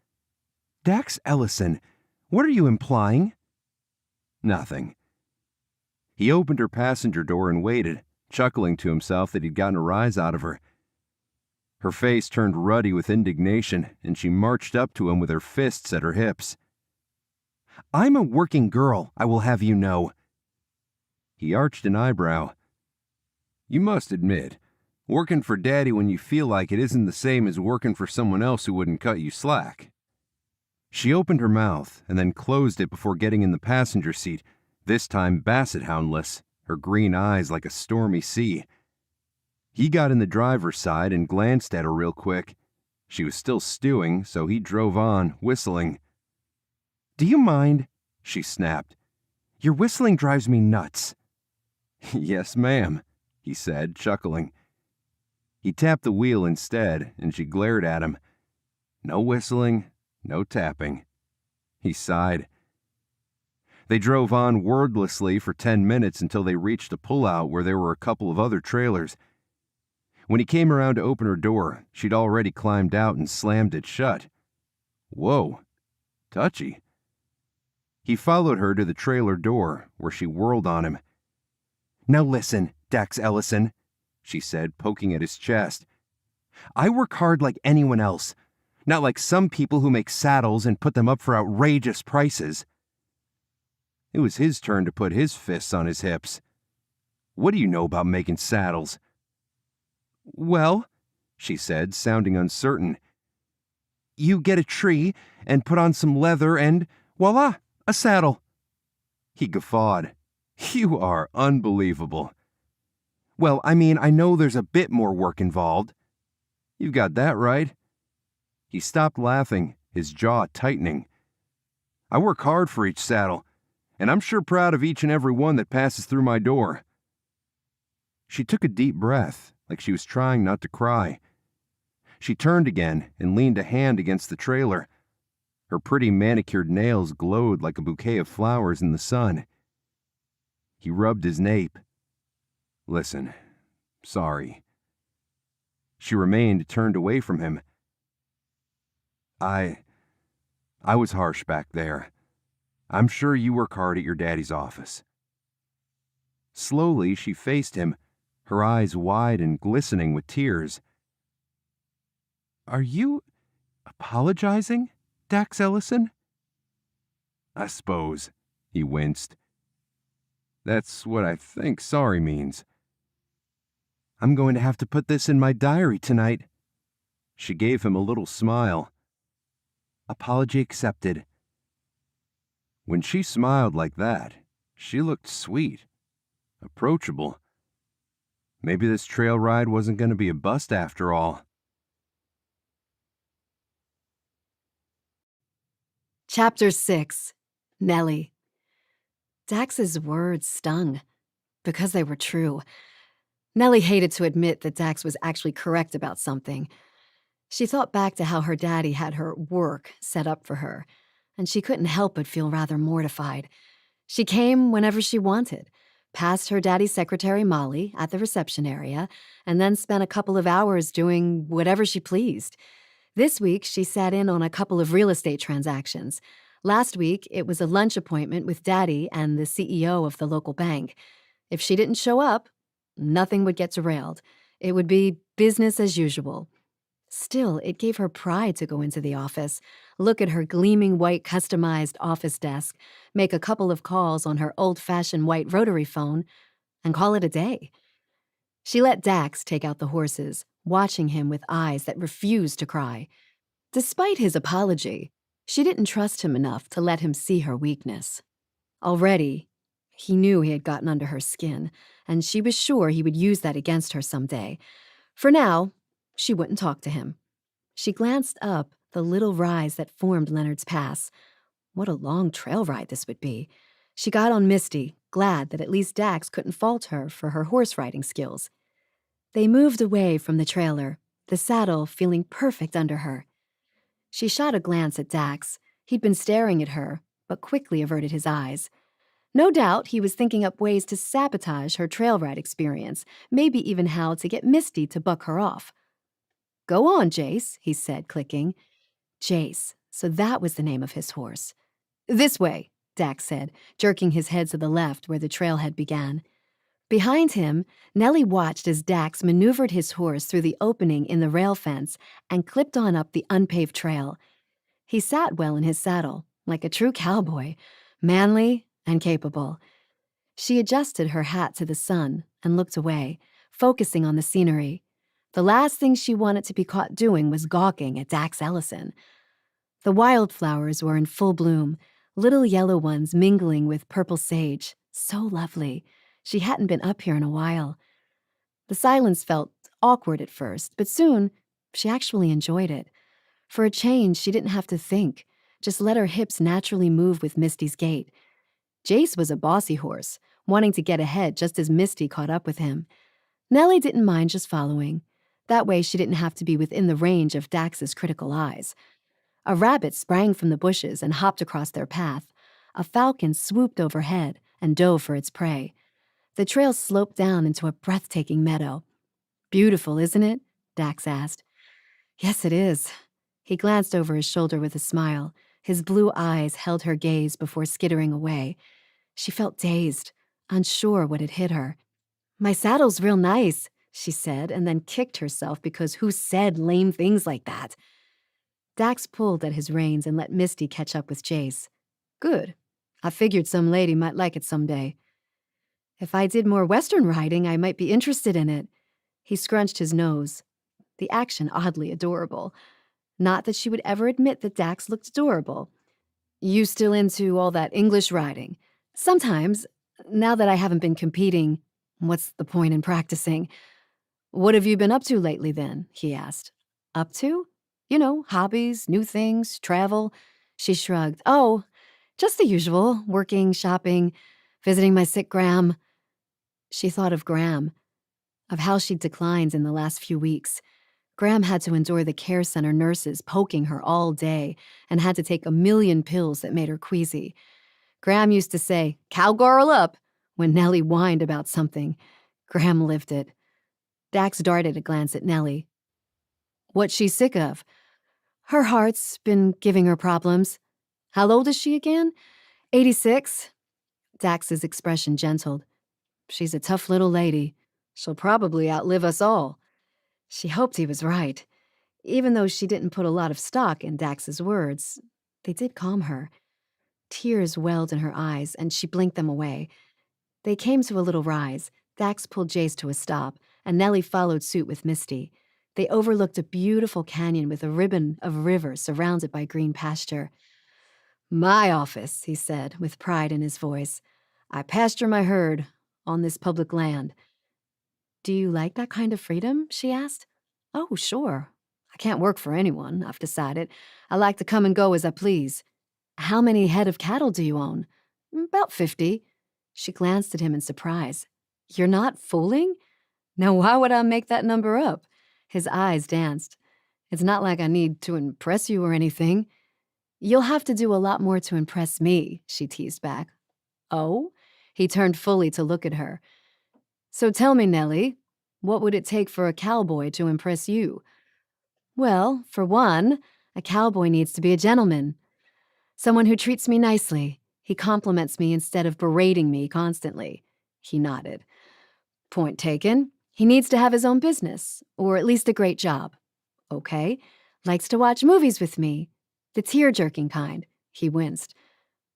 Dax Ellison, what are you implying? Nothing. He opened her passenger door and waited, chuckling to himself that he'd gotten a rise out of her. Her face turned ruddy with indignation, and she marched up to him with her fists at her hips. I'm a working girl, I will have you know. He arched an eyebrow. You must admit, working for Daddy when you feel like it isn't the same as working for someone else who wouldn't cut you slack. She opened her mouth and then closed it before getting in the passenger seat, this time basset-houndless, her green eyes like a stormy sea. He got in the driver's side and glanced at her real quick. She was still stewing, so he drove on, whistling. Do you mind? She snapped. Your whistling drives me nuts. Yes, ma'am, he said, chuckling. He tapped the wheel instead, and she glared at him. No whistling, no tapping. He sighed. They drove on wordlessly for 10 minutes until they reached a pullout where there were a couple of other trailers. When he came around to open her door, she'd already climbed out and slammed it shut. Whoa, touchy. He followed her to the trailer door, where she whirled on him. Now listen, Dax Ellison, she said, poking at his chest. I work hard like anyone else, not like some people who make saddles and put them up for outrageous prices. It was his turn to put his fists on his hips. What do you know about making saddles? Well, she said, sounding uncertain. You get a tree and put on some leather and voila! A saddle. He guffawed. You are unbelievable. Well, I mean, I know there's a bit more work involved. You've got that right. He stopped laughing, his jaw tightening. I work hard for each saddle, and I'm sure proud of each and every one that passes through my door. She took a deep breath, like she was trying not to cry. She turned again and leaned a hand against the trailer. Her pretty manicured nails glowed like a bouquet of flowers in the sun. He rubbed his nape. Listen, sorry. She remained turned away from him. I was harsh back there. I'm sure you work hard at your daddy's office. Slowly, she faced him, her eyes wide and glistening with tears. Are you apologizing, Dax Ellison? I suppose, he winced. That's what I think sorry means. I'm going to have to put this in my diary tonight. She gave him a little smile. Apology accepted. When she smiled like that, she looked sweet, approachable. Maybe this trail ride wasn't going to be a bust after all. Chapter 6. Nellie. Dax's words stung, because they were true. Nellie hated to admit that Dax was actually correct about something. She thought back to how her daddy had her work set up for her, and she couldn't help but feel rather mortified. She came whenever she wanted, past her daddy's secretary, Molly, at the reception area, and then spent a couple of hours doing whatever she pleased. This week, she sat in on a couple of real estate transactions. Last week, it was a lunch appointment with Daddy and the CEO of the local bank. If she didn't show up, nothing would get derailed. It would be business as usual. Still, it gave her pride to go into the office, look at her gleaming white customized office desk, make a couple of calls on her old-fashioned white rotary phone, and call it a day. She let Dax take out the horses, watching him with eyes that refused to cry. Despite his apology, she didn't trust him enough to let him see her weakness. Already, he knew he had gotten under her skin, and she was sure he would use that against her someday. For now, she wouldn't talk to him. She glanced up the little rise that formed Leonard's Pass. What a long trail ride this would be. She got on Misty, glad that at least Dax couldn't fault her for her horse riding skills. They moved away from the trailer, the saddle feeling perfect under her. She shot a glance at Dax. He'd been staring at her, but quickly averted his eyes. No doubt he was thinking up ways to sabotage her trail ride experience, maybe even how to get Misty to buck her off. "Go on, Jace," he said, clicking. Jace, so that was the name of his horse. "This way," Dax said, jerking his head to the left where the trailhead began. Behind him, Nellie watched as Dax maneuvered his horse through the opening in the rail fence and clipped on up the unpaved trail. He sat well in his saddle, like a true cowboy, manly and capable. She adjusted her hat to the sun and looked away, focusing on the scenery. The last thing she wanted to be caught doing was gawking at Dax Ellison. The wildflowers were in full bloom, little yellow ones mingling with purple sage. So lovely. She hadn't been up here in a while. The silence felt awkward at first, but soon she actually enjoyed it. For a change, she didn't have to think, just let her hips naturally move with Misty's gait. Jace was a bossy horse, wanting to get ahead just as Misty caught up with him. Nellie didn't mind just following. That way she didn't have to be within the range of Dax's critical eyes. A rabbit sprang from the bushes and hopped across their path. A falcon swooped overhead and dove for its prey. The trail sloped down into a breathtaking meadow. "Beautiful, isn't it?" Dax asked. "Yes, it is." He glanced over his shoulder with a smile. His blue eyes held her gaze before skittering away. She felt dazed, unsure what had hit her. "My saddle's real nice," she said, and then kicked herself because who said lame things like that? Dax pulled at his reins and let Misty catch up with Jace. "Good. I figured some lady might like it someday. If I did more Western riding, I might be interested in it." He scrunched his nose, the action oddly adorable. Not that she would ever admit that Dax looked adorable. "You still into all that English riding?" "Sometimes. Now that I haven't been competing, what's the point in practicing?" "What have you been up to lately, then?" he asked. "Up to? You know, hobbies, new things, travel." She shrugged. "Oh, just the usual, working, shopping, visiting my sick Gram." She thought of Gram, of how she'd declined in the last few weeks. Gram had to endure the care center nurses poking her all day and had to take 1,000,000 pills that made her queasy. Gram used to say, "Cowgirl up," when Nellie whined about something. Gram lived it. Dax darted a glance at Nellie. "What's she sick of?" "Her heart's been giving her problems." "How old is she again?" 86. Dax's expression gentled. "She's a tough little lady. She'll probably outlive us all." She hoped he was right. Even though she didn't put a lot of stock in Dax's words, they did calm her. Tears welled in her eyes, and she blinked them away. They came to a little rise. Dax pulled Jace to a stop, and Nellie followed suit with Misty. They overlooked a beautiful canyon with a ribbon of river surrounded by green pasture. "My office," he said, with pride in his voice. "I pasture my herd on this public land." "Do you like that kind of freedom?" she asked. "Oh, sure. I can't work for anyone, I've decided. I like to come and go as I please." "How many head of cattle do you own?" "About 50. She glanced at him in surprise. "You're not fooling?" "Now why would I make that number up?" His eyes danced. "It's not like I need to impress you or anything." "You'll have to do a lot more to impress me," she teased back. "Oh?" He turned fully to look at her. "So tell me, Nellie, what would it take for a cowboy to impress you?" "Well, for one, a cowboy needs to be a gentleman. Someone who treats me nicely. He compliments me instead of berating me constantly." He nodded. "Point taken. He needs to have his own business, or at least a great job." "Okay. Likes to watch movies with me. The tear-jerking kind." He winced.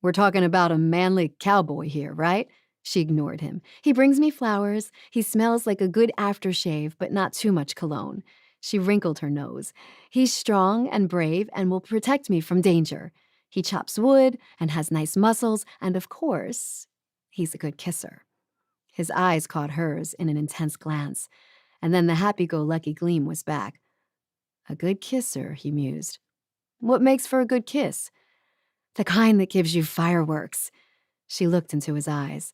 "We're talking about a manly cowboy here, right?" She ignored him. "He brings me flowers. He smells like a good aftershave, but not too much cologne." She wrinkled her nose. "He's strong and brave and will protect me from danger. He chops wood and has nice muscles, and of course, he's a good kisser." His eyes caught hers in an intense glance, and then the happy-go-lucky gleam was back. "A good kisser," he mused. "What makes for a good kiss?" "The kind that gives you fireworks." She looked into his eyes.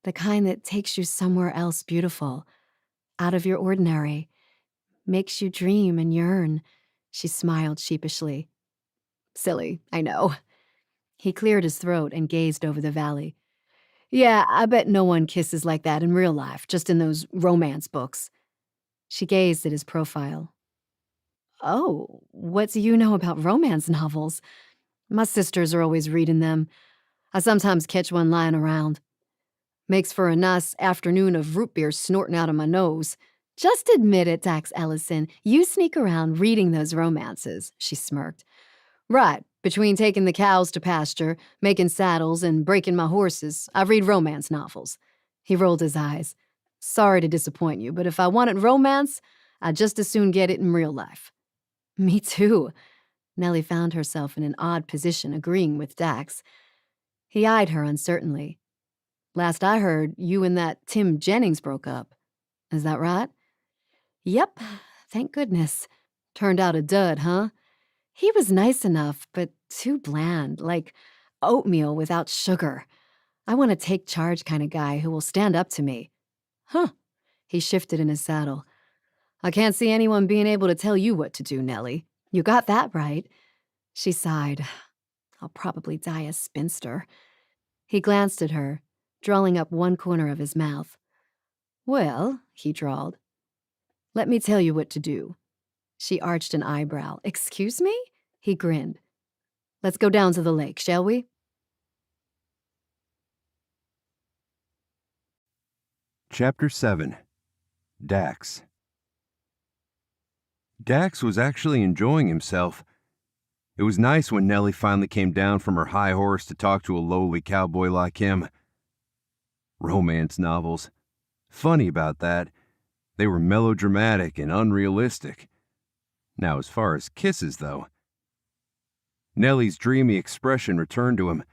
"The kind that takes you somewhere else beautiful, out of your ordinary, makes you dream and yearn." She smiled sheepishly. "Silly, I know." He cleared his throat and gazed over the valley. "Yeah, I bet no one kisses like that in real life, just in those romance books." She gazed at his profile. "Oh, what do you know about romance novels?" "My sisters are always reading them. I sometimes catch one lying around. Makes for a nice afternoon of root beer snorting out of my nose." "Just admit it, Dax Ellison. You sneak around reading those romances," she smirked. "Right. Between taking the cows to pasture, making saddles, and breaking my horses, I read romance novels." He rolled his eyes. "Sorry to disappoint you, but if I wanted romance, I'd just as soon get it in real life." "Me too." Nellie found herself in an odd position, agreeing with Dax. He eyed her uncertainly. "Last I heard, you and that Tim Jennings broke up. Is that right?" "Yep, thank goodness. Turned out a dud, huh?" "He was nice enough, but too bland, like oatmeal without sugar. I want a take charge kind of guy who will stand up to me." "Huh." He shifted in his saddle. "I can't see anyone being able to tell you what to do, Nellie." "You got that right." She sighed. "I'll probably die a spinster." He glanced at her, drawing up one corner of his mouth. "Well," he drawled, "let me tell you what to do." She arched an eyebrow. "Excuse me?" He grinned. "Let's go down to the lake, shall we?" Chapter 7. Dax. Dax was actually enjoying himself. It was nice when Nellie finally came down from her high horse to talk to a lowly cowboy like him. Romance novels. Funny about that, they were melodramatic and unrealistic. Now, as far as kisses, though, Nellie's dreamy expression returned to him,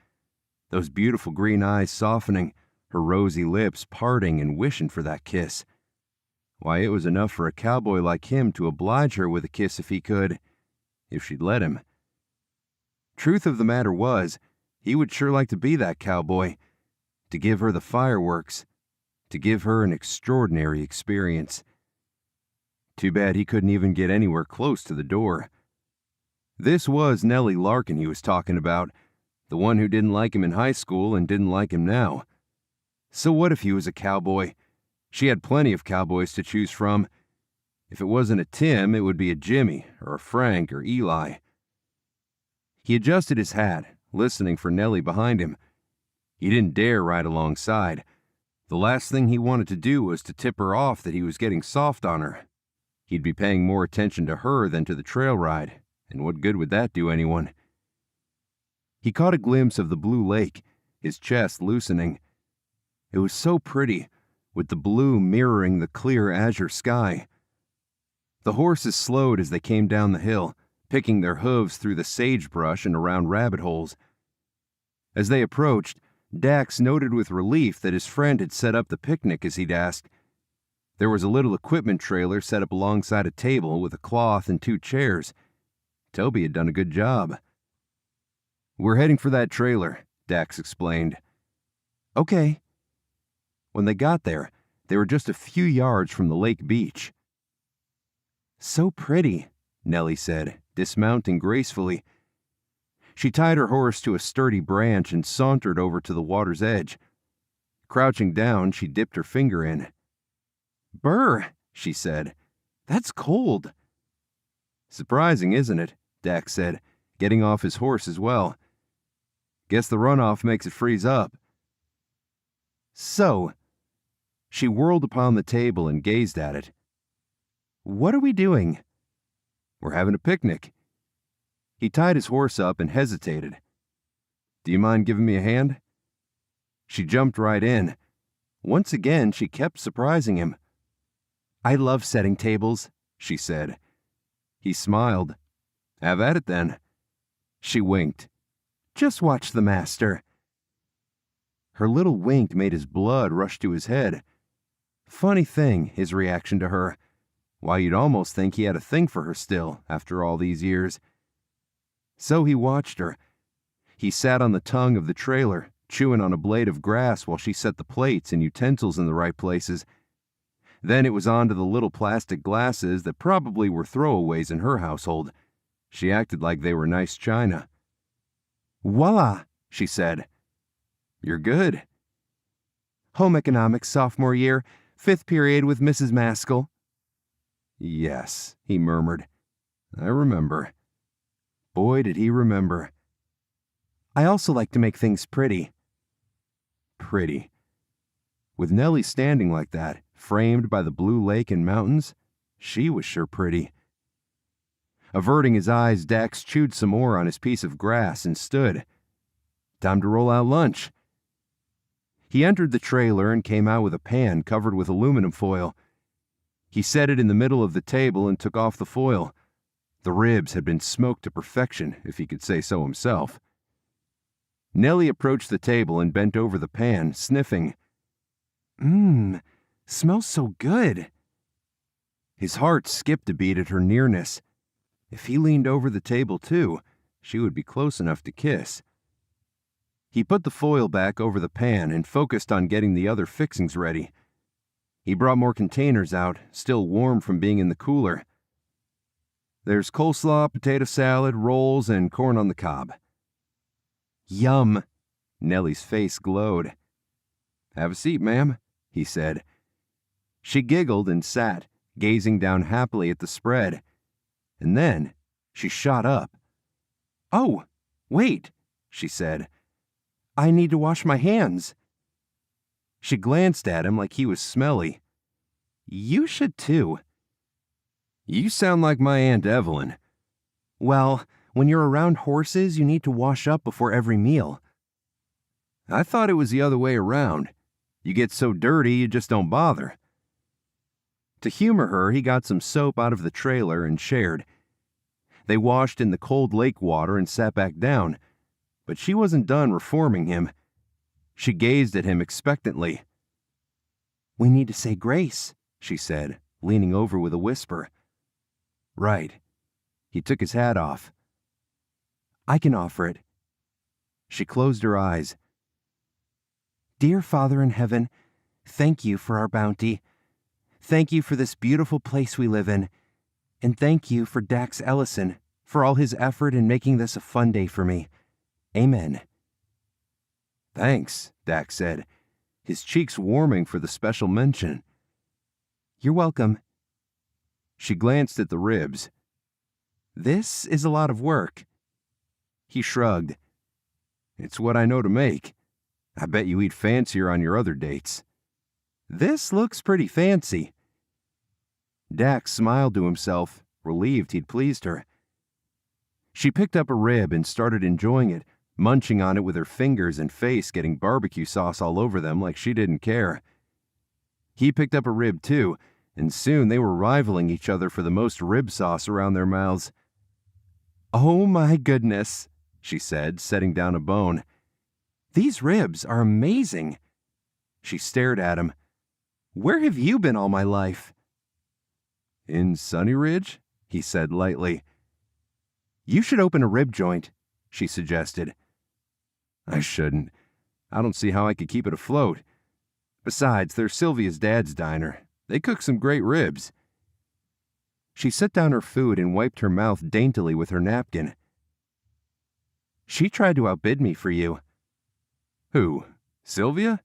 those beautiful green eyes softening, her rosy lips parting and wishing for that kiss. Why, it was enough for a cowboy like him to oblige her with a kiss if he could, if she'd let him. Truth of the matter was, he would sure like to be that cowboy, to give her the fireworks, to give her an extraordinary experience. Too bad he couldn't even get anywhere close to the door. This was Nellie Larkin he was talking about, the one who didn't like him in high school and didn't like him now. So what if he was a cowboy? She had plenty of cowboys to choose from. If it wasn't a Tim, it would be a Jimmy, or a Frank, or Eli. He adjusted his hat, listening for Nellie behind him. He didn't dare ride alongside. The last thing he wanted to do was to tip her off that he was getting soft on her. He'd be paying more attention to her than to the trail ride, and what good would that do anyone? He caught a glimpse of the blue lake, his chest loosening. It was so pretty, with the blue mirroring the clear azure sky. The horses slowed as they came down the hill, picking their hooves through the sagebrush and around rabbit holes. As they approached, Dax noted with relief that his friend had set up the picnic as he'd asked. There was a little equipment trailer set up alongside a table with a cloth and 2 chairs. Toby had done a good job. "We're heading for that trailer," Dax explained. "Okay." When they got there, they were just a few yards from the lake beach. "So pretty," Nellie said, dismounting gracefully. She tied her horse to a sturdy branch and sauntered over to the water's edge. Crouching down, she dipped her finger in. "Brr," she said. "That's cold." "Surprising, isn't it?" Dax said, getting off his horse as well. "Guess the runoff makes it freeze up." "So," she whirled upon the table and gazed at it. "What are we doing?" "We're having a picnic." He tied his horse up and hesitated. "Do you mind giving me a hand?" She jumped right in. Once again, she kept surprising him. "I love setting tables," she said. He smiled. "Have at it then." She winked. "Just watch the master." Her little wink made his blood rush to his head. Funny thing, his reaction to her. Why, you'd almost think he had a thing for her still, after all these years. So he watched her. He sat on the tongue of the trailer, chewing on a blade of grass while she set the plates and utensils in the right places. Then it was on to the little plastic glasses that probably were throwaways in her household. She acted like they were nice china. "Voila," she said. "You're good." "Home economics sophomore year, 5th period with Mrs. Maskell." "Yes," he murmured. "I remember." Boy, did he remember. "I also like to make things pretty." Pretty. With Nellie standing like that, framed by the blue lake and mountains, she was sure pretty. Averting his eyes, Dax chewed some more on his piece of grass and stood. Time to roll out lunch. He entered the trailer and came out with a pan covered with aluminum foil. He set it in the middle of the table and took off the foil. The ribs had been smoked to perfection, if he could say so himself. Nellie approached the table and bent over the pan, sniffing. Smells so good." His heart skipped a beat at her nearness. If he leaned over the table too, she would be close enough to kiss. He put the foil back over the pan and focused on getting the other fixings ready. He brought more containers out, still warm from being in the cooler. "There's coleslaw, potato salad, rolls, and corn on the cob." "Yum." Nellie's face glowed. "Have a seat, ma'am," he said. She giggled and sat, gazing down happily at the spread. And then she shot up. "Oh, wait," she said. "I need to wash my hands." She glanced at him like he was smelly. "You should too." "You sound like my Aunt Evelyn." "Well, when you're around horses, you need to wash up before every meal." "I thought it was the other way around. You get so dirty, you just don't bother." To humor her, he got some soap out of the trailer and shared. They washed in the cold lake water and sat back down, but she wasn't done reforming him. She gazed at him expectantly. "We need to say grace," she said, leaning over with a whisper. "Right." He took his hat off. "I can offer it." She closed her eyes. "Dear Father in heaven, thank you for our bounty. Thank you for this beautiful place we live in. And thank you for Dax Ellison, for all his effort in making this a fun day for me. Amen." "Thanks," Dax said, his cheeks warming for the special mention. "You're welcome." She glanced at the ribs. "This is a lot of work." He shrugged. "It's what I know to make. I bet you eat fancier on your other dates." "This looks pretty fancy." Dax smiled to himself, relieved he'd pleased her. She picked up a rib and started enjoying it, munching on it with her fingers and face getting barbecue sauce all over them like she didn't care. He picked up a rib too, and soon they were rivaling each other for the most rib sauce around their mouths. "Oh my goodness," she said, setting down a bone. "These ribs are amazing." She stared at him. "Where have you been all my life?" "In Sunny Ridge," he said lightly. "You should open a rib joint," she suggested. "I shouldn't. I don't see how I could keep it afloat. Besides, there's Sylvia's dad's diner. They cook some great ribs." She set down her food and wiped her mouth daintily with her napkin. "She tried to outbid me for you." "Who? Sylvia?"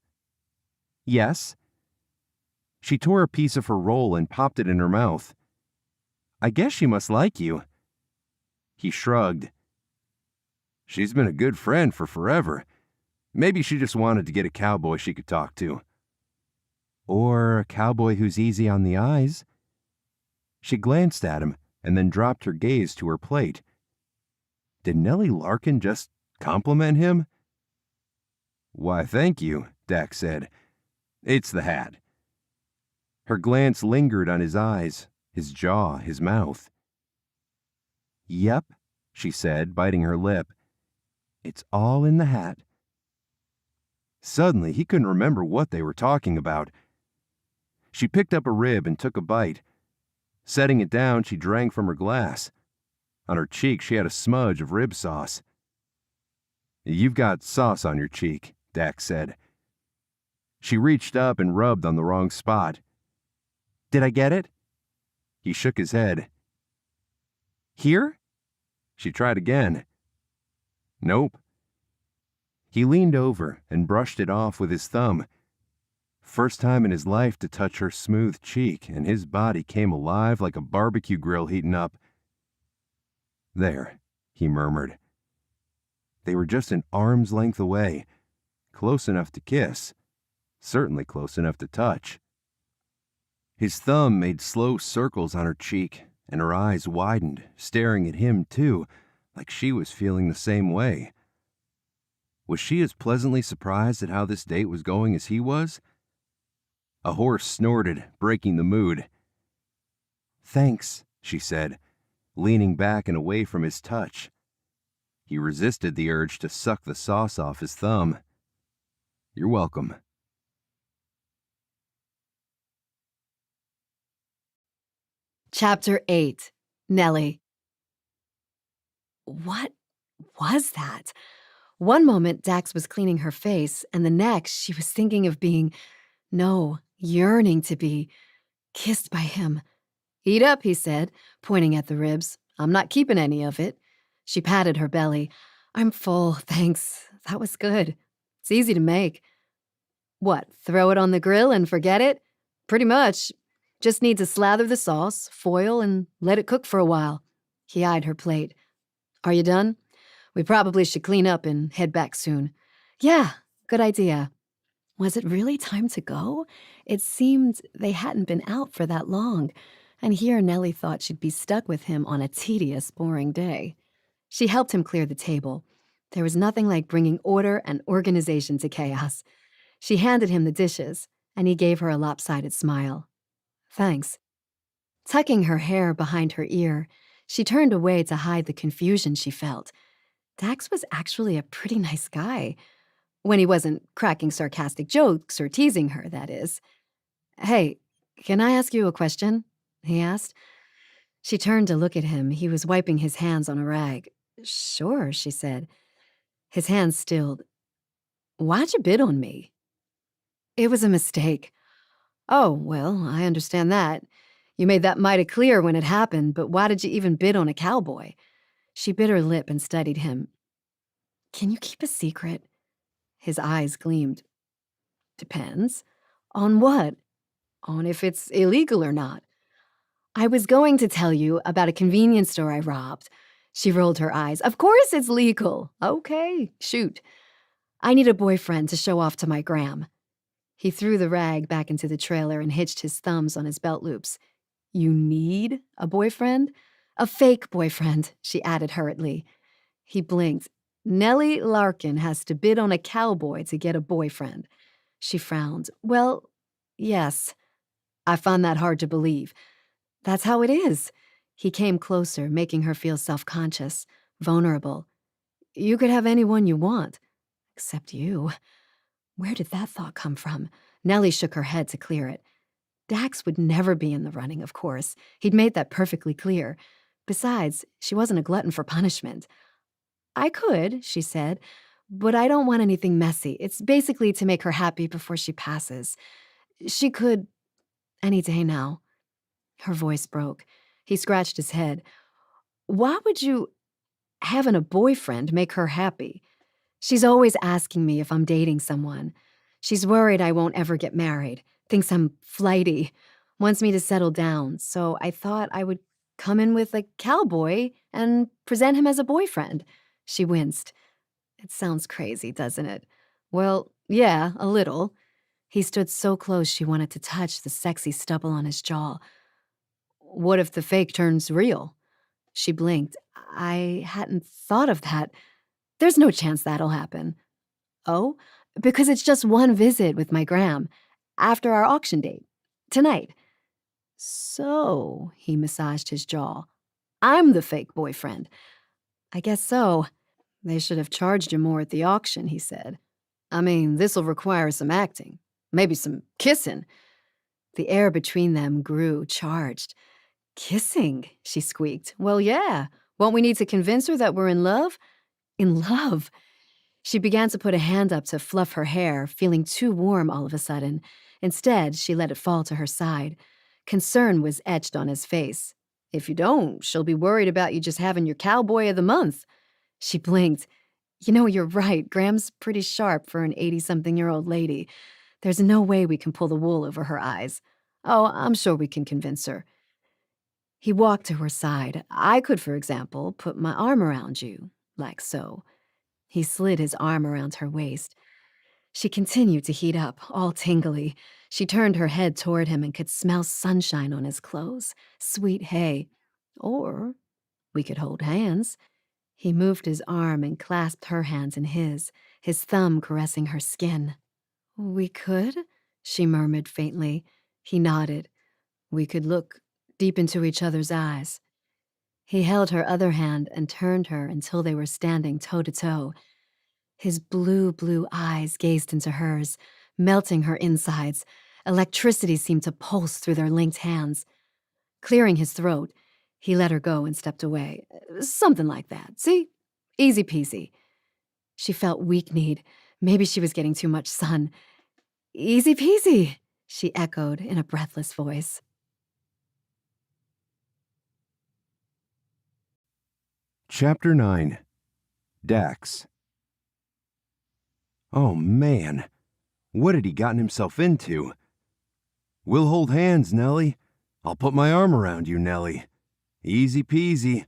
Yes. She tore a piece of her roll and popped it in her mouth. I guess she must like you. He shrugged. She's been a good friend for forever. Maybe she just wanted to get a cowboy she could talk to. Or a cowboy who's easy on the eyes. She glanced at him and then dropped her gaze to her plate. Did Nellie Larkin just compliment him? Why, thank you, Dax said. It's the hat. Her glance lingered on his eyes, his jaw, his mouth. Yep, she said, biting her lip. It's all in the hat. Suddenly, he couldn't remember what they were talking about. She picked up a rib and took a bite. Setting it down, she drank from her glass. On her cheek, she had a smudge of rib sauce. You've got sauce on your cheek, Dax said. She reached up and rubbed on the wrong spot. Did I get it? He shook his head. Here? She tried again. Nope. He leaned over and brushed it off with his thumb. First time in his life to touch her smooth cheek, and his body came alive like a barbecue grill heating up. There, he murmured. They were just an arm's length away, close enough to kiss, certainly close enough to touch. His thumb made slow circles on her cheek, and her eyes widened, staring at him too, like she was feeling the same way. Was she as pleasantly surprised at how this date was going as he was? A horse snorted, breaking the mood. Thanks, she said, leaning back and away from his touch. He resisted the urge to suck the sauce off his thumb. You're welcome. Chapter 8. Nellie. What was that? One moment, Dax was cleaning her face, and the next, she was thinking of being, no, yearning to be, kissed by him. Eat up, he said, pointing at the ribs. I'm not keeping any of it. She patted her belly. I'm full, thanks. That was good. It's easy to make. What, throw it on the grill and forget it? Pretty much. Just need to slather the sauce, foil, and let it cook for a while. He eyed her plate. Are you done? We probably should clean up and head back soon. Yeah, good idea. Was it really time to go? It seemed they hadn't been out for that long, and here Nellie thought she'd be stuck with him on a tedious, boring day. She helped him clear the table. There was nothing like bringing order and organization to chaos. She handed him the dishes, and he gave her a lopsided smile. Thanks. Tucking her hair behind her ear, she turned away to hide the confusion she felt. Dax was actually a pretty nice guy. When he wasn't cracking sarcastic jokes or teasing her, that is. Hey, can I ask you a question? He asked. She turned to look at him. He was wiping his hands on a rag. Sure, she said. His hands stilled. Why'd you bid on me? It was a mistake. Oh, well, I understand that. You made that mighty clear when it happened, but why did you even bid on a cowboy? She bit her lip and studied him. Can you keep a secret? His eyes gleamed. Depends. On what? On if it's illegal or not. I was going to tell you about a convenience store I robbed. She rolled her eyes. Of course it's legal. Okay, shoot. I need a boyfriend to show off to my gram. He threw the rag back into the trailer and hitched his thumbs on his belt loops. You need a boyfriend? A fake boyfriend, she added hurriedly. He blinked. Nellie Larkin has to bid on a cowboy to get a boyfriend. She frowned. Well, yes. I found that hard to believe. That's how it is. He came closer, making her feel self-conscious, vulnerable. You could have anyone you want. Except you. Where did that thought come from? Nellie shook her head to clear it. Dax would never be in the running, of course. He'd made that perfectly clear. Besides, she wasn't a glutton for punishment. I could, she said, but I don't want anything messy. It's basically to make her happy before she passes. She could any day now. Her voice broke. He scratched his head. Why would you, having a boyfriend, make her happy? She's always asking me if I'm dating someone. She's worried I won't ever get married, thinks I'm flighty, wants me to settle down, so I thought I would come in with a cowboy and present him as a boyfriend." She winced. "It sounds crazy, doesn't it?" "Well, yeah, a little." He stood so close she wanted to touch the sexy stubble on his jaw. "What if the fake turns real?" She blinked. "I hadn't thought of that. There's no chance that'll happen." "Oh? Because it's just one visit with my gram. After our auction date. Tonight." "So," he massaged his jaw, "I'm the fake boyfriend." "I guess so. They should have charged you more at the auction," he said. "I mean, this'll require some acting. Maybe some kissing." The air between them grew charged. "Kissing?" she squeaked. "Well, yeah. Won't we need to convince her that we're in love?" "In love?" She began to put a hand up to fluff her hair, feeling too warm all of a sudden. Instead, she let it fall to her side. Concern was etched on his face. "If you don't, she'll be worried about you just having your cowboy of the month." She blinked. "You know, you're right. Graham's pretty sharp for an 80-something-year-old lady. There's no way we can pull the wool over her eyes. Oh, I'm sure we can convince her." He walked to her side. "I could, for example, put my arm around you, like so." He slid his arm around her waist. She continued to heat up, all tingly. She turned her head toward him and could smell sunshine on his clothes, sweet hay. "Or we could hold hands." He moved his arm and clasped her hands in his thumb caressing her skin. "We could?" she murmured faintly. He nodded. "We could look deep into each other's eyes." He held her other hand and turned her until they were standing toe to toe. His blue eyes gazed into hers, melting her insides. Electricity seemed to pulse through their linked hands. Clearing his throat, he let her go and stepped away. "Something like that, see? Easy peasy." She felt weak-kneed. Maybe she was getting too much sun. "Easy peasy," she echoed in a breathless voice. Chapter 9. Dax. Oh, man. What had he gotten himself into? "We'll hold hands, Nellie. I'll put my arm around you, Nellie. Easy peasy."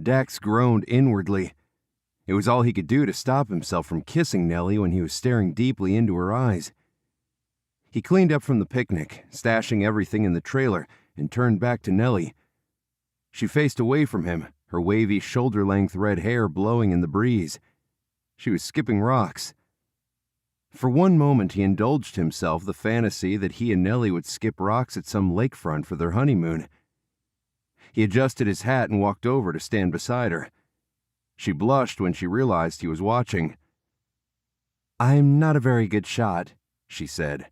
Dax groaned inwardly. It was all he could do to stop himself from kissing Nellie when he was staring deeply into her eyes. He cleaned up from the picnic, stashing everything in the trailer, and turned back to Nellie. She faced away from him, her wavy, shoulder-length red hair blowing in the breeze. She was skipping rocks. For one moment he indulged himself the fantasy that he and Nellie would skip rocks at some lakefront for their honeymoon. He adjusted his hat and walked over to stand beside her. She blushed when she realized he was watching. "I'm not a very good shot," she said.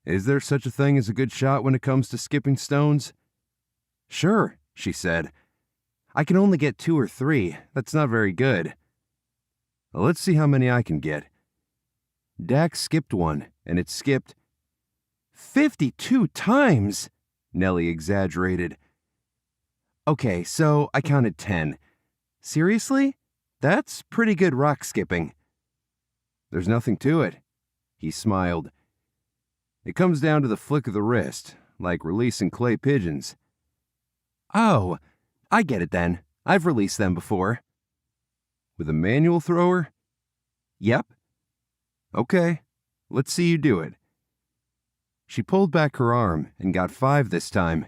"Is there such a thing as a good shot when it comes to skipping stones?" "Sure," she said. "I can only get 2 or 3. That's not very good." "Let's see how many I can get." Dax skipped one, and it skipped 52 times, Nellie exaggerated. "Okay, so I counted 10. Seriously? That's pretty good rock skipping." "There's nothing to it." He smiled. "It comes down to the flick of the wrist, like releasing clay pigeons." "Oh, I get it then. I've released them before." "With a manual thrower?" "Yep." "Okay, let's see you do it." She pulled back her arm and got 5 this time.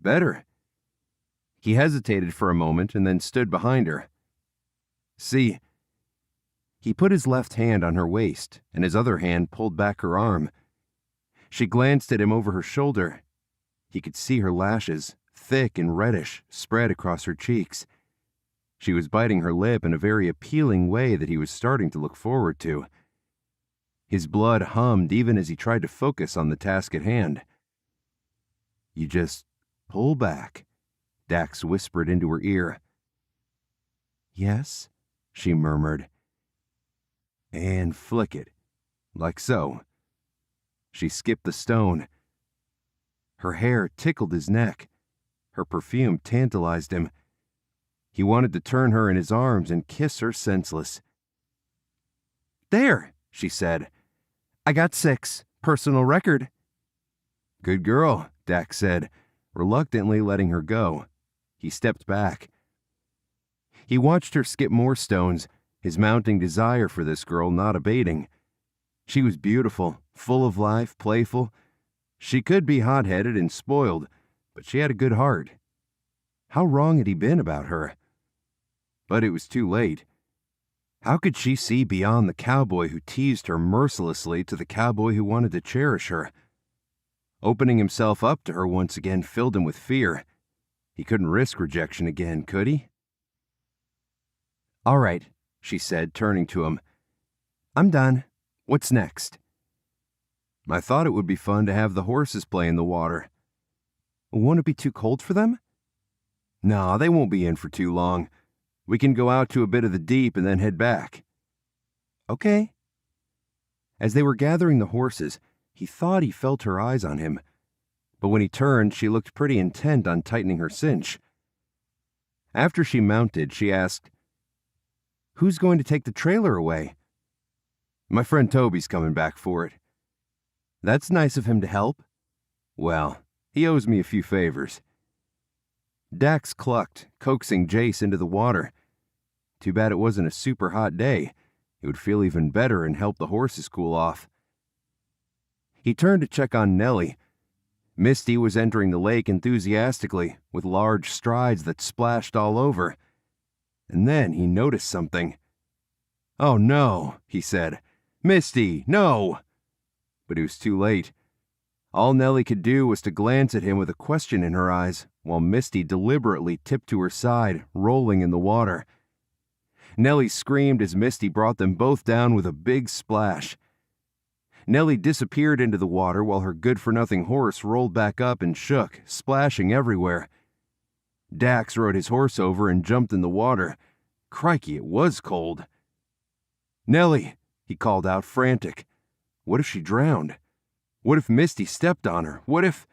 "Better." He hesitated for a moment and then stood behind her. "See." He put his left hand on her waist and his other hand pulled back her arm. She glanced at him over her shoulder. He could see her lashes, thick and reddish, spread across her cheeks. She was biting her lip in a very appealing way that he was starting to look forward to. His blood hummed even as he tried to focus on the task at hand. "You just pull back," Dax whispered into her ear. "Yes," she murmured. "And flick it, like so." She skipped the stone. Her hair tickled his neck. Her perfume tantalized him. He wanted to turn her in his arms and kiss her senseless. "There," she said. "I got 6. Personal record." "Good girl," Dax said, reluctantly letting her go. He stepped back. He watched her skip more stones, his mounting desire for this girl not abating. She was beautiful, full of life, playful. She could be hot-headed and spoiled, but she had a good heart. How wrong had he been about her? But it was too late. How could she see beyond the cowboy who teased her mercilessly to the cowboy who wanted to cherish her? Opening himself up to her once again filled him with fear. He couldn't risk rejection again, could he? "All right," she said, turning to him. "I'm done. What's next?" "I thought it would be fun to have the horses play in the water." "Won't it be too cold for them?" "No, they won't be in for too long. We can go out to a bit of the deep and then head back." "Okay." As they were gathering the horses, he thought he felt her eyes on him, but when he turned, she looked pretty intent on tightening her cinch. After she mounted, she asked, "Who's going to take the trailer away?" "My friend Toby's coming back for it." "That's nice of him to help." "Well, he owes me a few favors." Dax clucked, coaxing Jace into the water. Too bad it wasn't a super hot day. It would feel even better and help the horses cool off. He turned to check on Nellie. Misty was entering the lake enthusiastically, with large strides that splashed all over. And then he noticed something. "Oh no," he said. "Misty, no!" But it was too late. All Nellie could do was to glance at him with a question in her eyes, while Misty deliberately tipped to her side, rolling in the water. Nellie screamed as Misty brought them both down with a big splash. Nellie disappeared into the water while her good-for-nothing horse rolled back up and shook, splashing everywhere. Dax rode his horse over and jumped in the water. Crikey, it was cold. "Nellie," he called out, frantic. What if she drowned? What if Misty stepped on her? What if...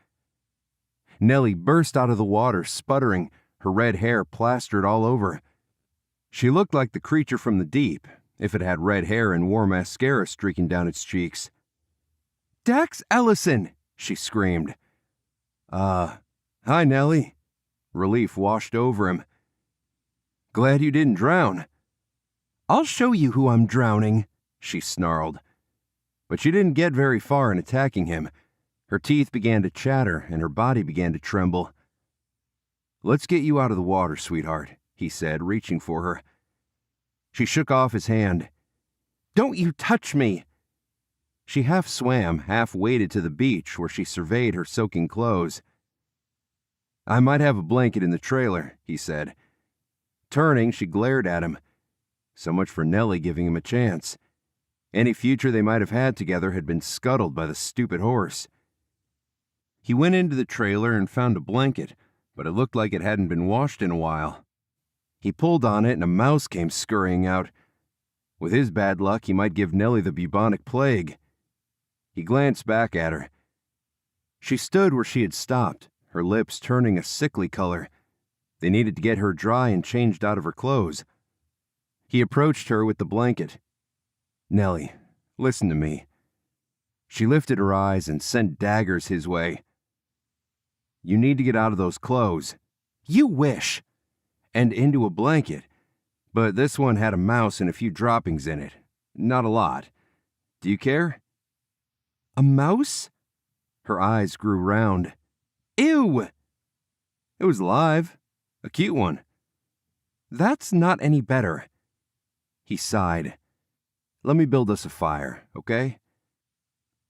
Nellie burst out of the water, sputtering, her red hair plastered all over. She looked like the creature from the deep, if it had red hair and wore mascara streaking down its cheeks. "Dax Ellison!" she screamed. Hi, Nellie." Relief washed over him. "Glad you didn't drown." "I'll show you who I'm drowning," she snarled. But she didn't get very far in attacking him. Her teeth began to chatter and her body began to tremble. "Let's get you out of the water, sweetheart," he said, reaching for her. She shook off his hand. "Don't you touch me!" She half swam, half waded to the beach where she surveyed her soaking clothes. "I might have a blanket in the trailer," he said. Turning, she glared at him. So much for Nellie giving him a chance. Any future they might have had together had been scuttled by the stupid horse. He went into the trailer and found a blanket, but it looked like it hadn't been washed in a while. He pulled on it and a mouse came scurrying out. With his bad luck, he might give Nellie the bubonic plague. He glanced back at her. She stood where she had stopped, her lips turning a sickly color. They needed to get her dry and changed out of her clothes. He approached her with the blanket. "Nellie, listen to me." She lifted her eyes and sent daggers his way. "You need to get out of those clothes." "You wish." "And into a blanket. But this one had a mouse and a few droppings in it. Not a lot. Do you care?" "A mouse?" Her eyes grew round. "Ew!" "It was live. A cute one." "That's not any better." He sighed. "Let me build us a fire, okay?"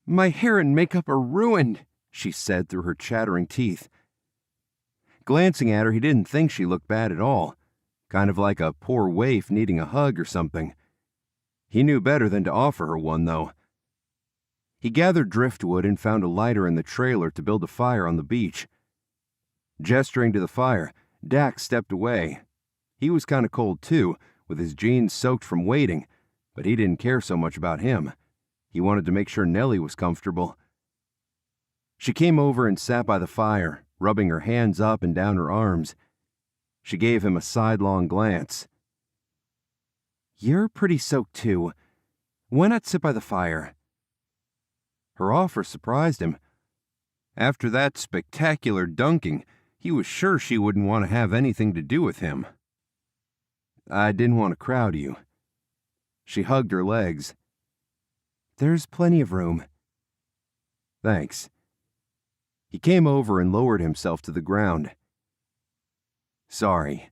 "My hair and makeup are ruined," she said through her chattering teeth. Glancing at her, he didn't think she looked bad at all. Kind of like a poor waif needing a hug or something. He knew better than to offer her one, though. He gathered driftwood and found a lighter in the trailer to build a fire on the beach. Gesturing to the fire, Dax stepped away. He was kind of cold, too, with his jeans soaked from wading, but he didn't care so much about him. He wanted to make sure Nellie was comfortable. She came over and sat by the fire, rubbing her hands up and down her arms. She gave him a sidelong glance. "You're pretty soaked, too. Why not sit by the fire? Her offer surprised him. After that spectacular dunking, he was sure she wouldn't want to have anything to do with him. I didn't want to crowd you. She hugged her legs. There's plenty of room. Thanks. He came over and lowered himself to the ground. Sorry,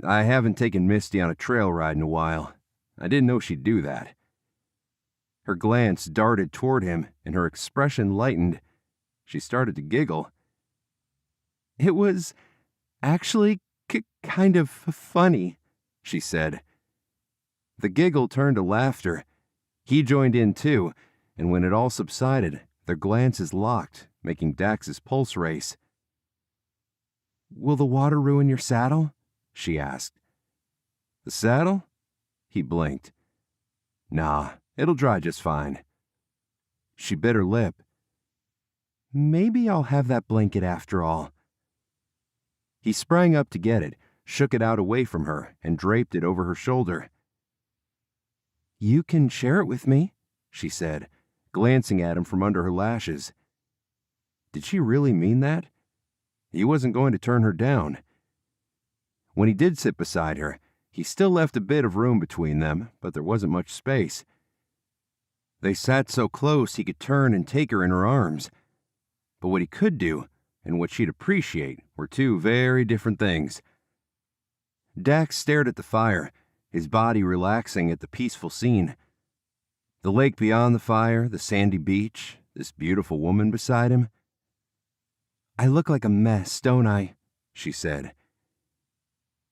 I haven't taken Misty on a trail ride in a while. I didn't know she'd do that. Her glance darted toward him, and her expression lightened. She started to giggle. It was actually kind of funny, she said. The giggle turned to laughter. He joined in too, and when it all subsided, their glances locked, making Dax's pulse race. Will the water ruin your saddle? She asked. The saddle? He blinked. Nah, it'll dry just fine. She bit her lip. Maybe I'll have that blanket after all. He sprang up to get it, shook it out away from her, and draped it over her shoulder. You can share it with me, she said, glancing at him from under her lashes. Did she really mean that? He wasn't going to turn her down. When he did sit beside her, he still left a bit of room between them, but there wasn't much space. They sat so close he could turn and take her in her arms. But what he could do, and what she'd appreciate, were two very different things. Dax stared at the fire, his body relaxing at the peaceful scene. The lake beyond the fire, the sandy beach, this beautiful woman beside him. I look like a mess, don't I? She said.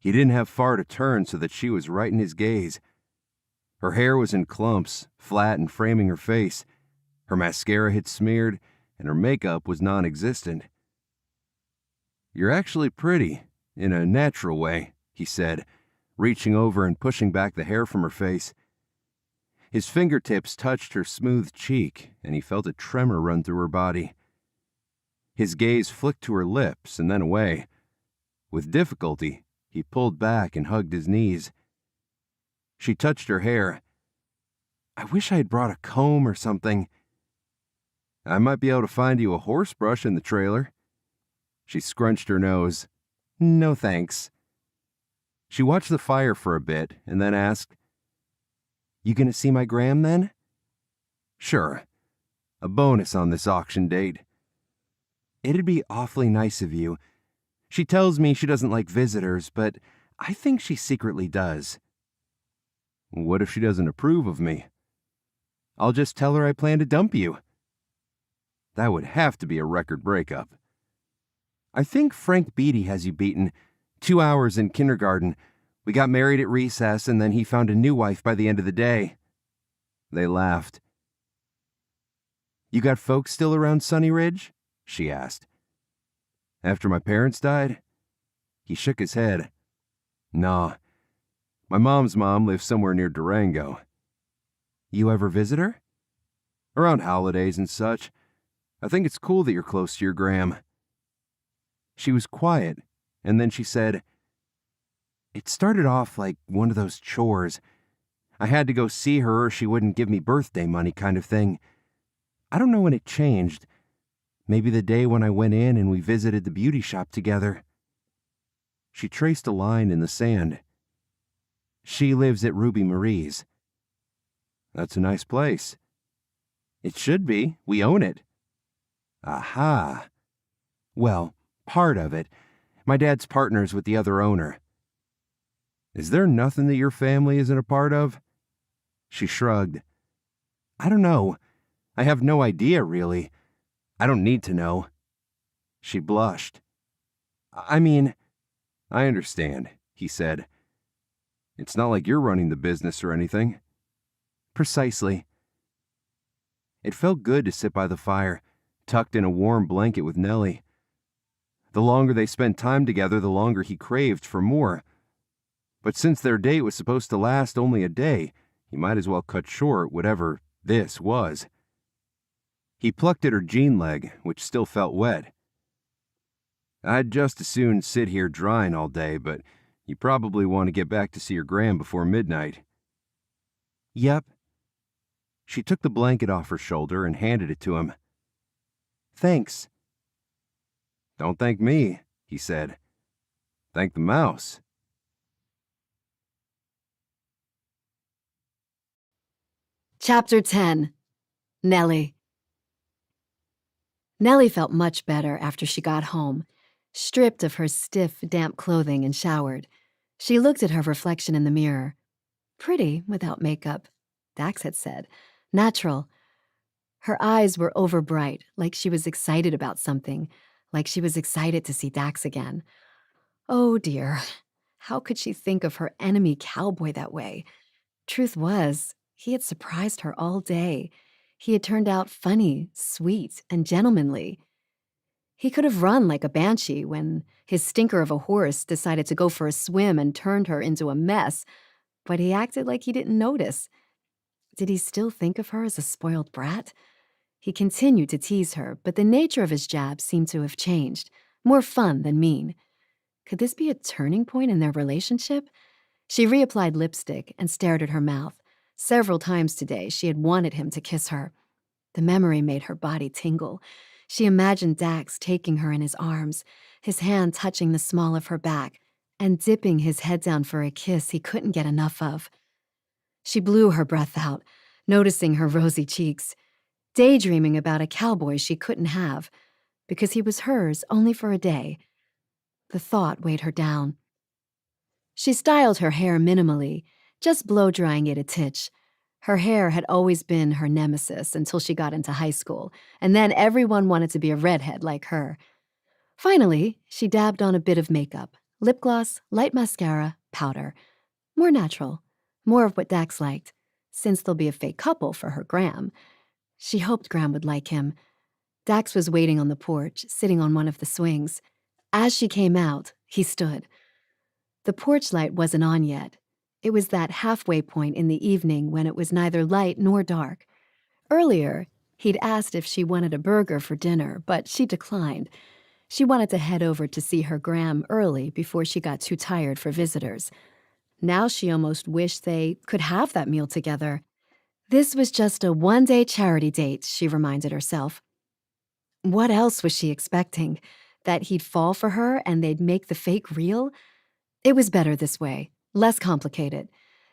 He didn't have far to turn so that she was right in his gaze. Her hair was in clumps, flat and framing her face. Her mascara had smeared, and her makeup was non-existent. You're actually pretty, in a natural way, he said, reaching over and pushing back the hair from her face. His fingertips touched her smooth cheek, and he felt a tremor run through her body. His gaze flicked to her lips and then away. With difficulty, he pulled back and hugged his knees. She touched her hair. I wish I had brought a comb or something. I might be able to find you a horse brush in the trailer. She scrunched her nose. No thanks. She watched the fire for a bit and then asked, You gonna see my gram then? Sure. A bonus on this auction date. It'd be awfully nice of you. She tells me she doesn't like visitors, but I think she secretly does. What if she doesn't approve of me? I'll just tell her I plan to dump you. That would have to be a record breakup. I think Frank Beatty has you beaten. 2 hours in kindergarten. We got married at recess, and then he found a new wife by the end of the day. They laughed. You got folks still around Sunny Ridge? She asked. After my parents died? He shook his head. Nah. My mom's mom lives somewhere near Durango. You ever visit her? Around holidays and such. I think it's cool that you're close to your gram. She was quiet, and then she said, It started off like one of those chores. I had to go see her or she wouldn't give me birthday money kind of thing. I don't know when it changed. Maybe the day when I went in and we visited the beauty shop together. She traced a line in the sand. She lives at Ruby Marie's. That's a nice place. It should be. We own it. Aha. Well, part of it. My dad's partners with the other owner. Is there nothing that your family isn't a part of? She shrugged. I don't know. I have no idea, really. I don't need to know. She blushed. I mean, I understand, he said. It's not like you're running the business or anything. Precisely. It felt good to sit by the fire, tucked in a warm blanket with Nellie. The longer they spent time together, the longer he craved for more. But since their date was supposed to last only a day, he might as well cut short whatever this was. He plucked at her jean leg, which still felt wet. I'd just as soon sit here drying all day, but you probably want to get back to see your gram before midnight. Yep. She took the blanket off her shoulder and handed it to him. "Thanks." "Don't thank me," he said. "Thank the mouse." Chapter 10. Nellie. Nellie felt much better after she got home. Stripped of her stiff, damp clothing and showered, she looked at her reflection in the mirror. Pretty without makeup, Dax had said. Natural. Her eyes were overbright, like she was excited about something, like she was excited to see Dax again. Oh dear, how could she think of her enemy cowboy that way? Truth was, he had surprised her all day. He had turned out funny, sweet, and gentlemanly. He could have run like a banshee when his stinker of a horse decided to go for a swim and turned her into a mess, but he acted like he didn't notice. Did he still think of her as a spoiled brat? He continued to tease her, but the nature of his jabs seemed to have changed, more fun than mean. Could this be a turning point in their relationship? She reapplied lipstick and stared at her mouth. Several times today, she had wanted him to kiss her. The memory made her body tingle. She imagined Dax taking her in his arms, his hand touching the small of her back, and dipping his head down for a kiss he couldn't get enough of. She blew her breath out, noticing her rosy cheeks, daydreaming about a cowboy she couldn't have, because he was hers only for a day. The thought weighed her down. She styled her hair minimally, just blow-drying it a titch. Her hair had always been her nemesis until she got into high school, and then everyone wanted to be a redhead like her. Finally, she dabbed on a bit of makeup, lip gloss, light mascara, powder. More natural, more of what Dax liked, since they'll be a fake couple for her Graham. She hoped Graham would like him. Dax was waiting on the porch, sitting on one of the swings. As she came out, he stood. The porch light wasn't on yet. It was that halfway point in the evening when it was neither light nor dark. Earlier, he'd asked if she wanted a burger for dinner, but she declined. She wanted to head over to see her Graham early before she got too tired for visitors. Now she almost wished they could have that meal together. This was just a one-day charity date, she reminded herself. What else was she expecting? That he'd fall for her and they'd make the fake real? It was better this way, less complicated.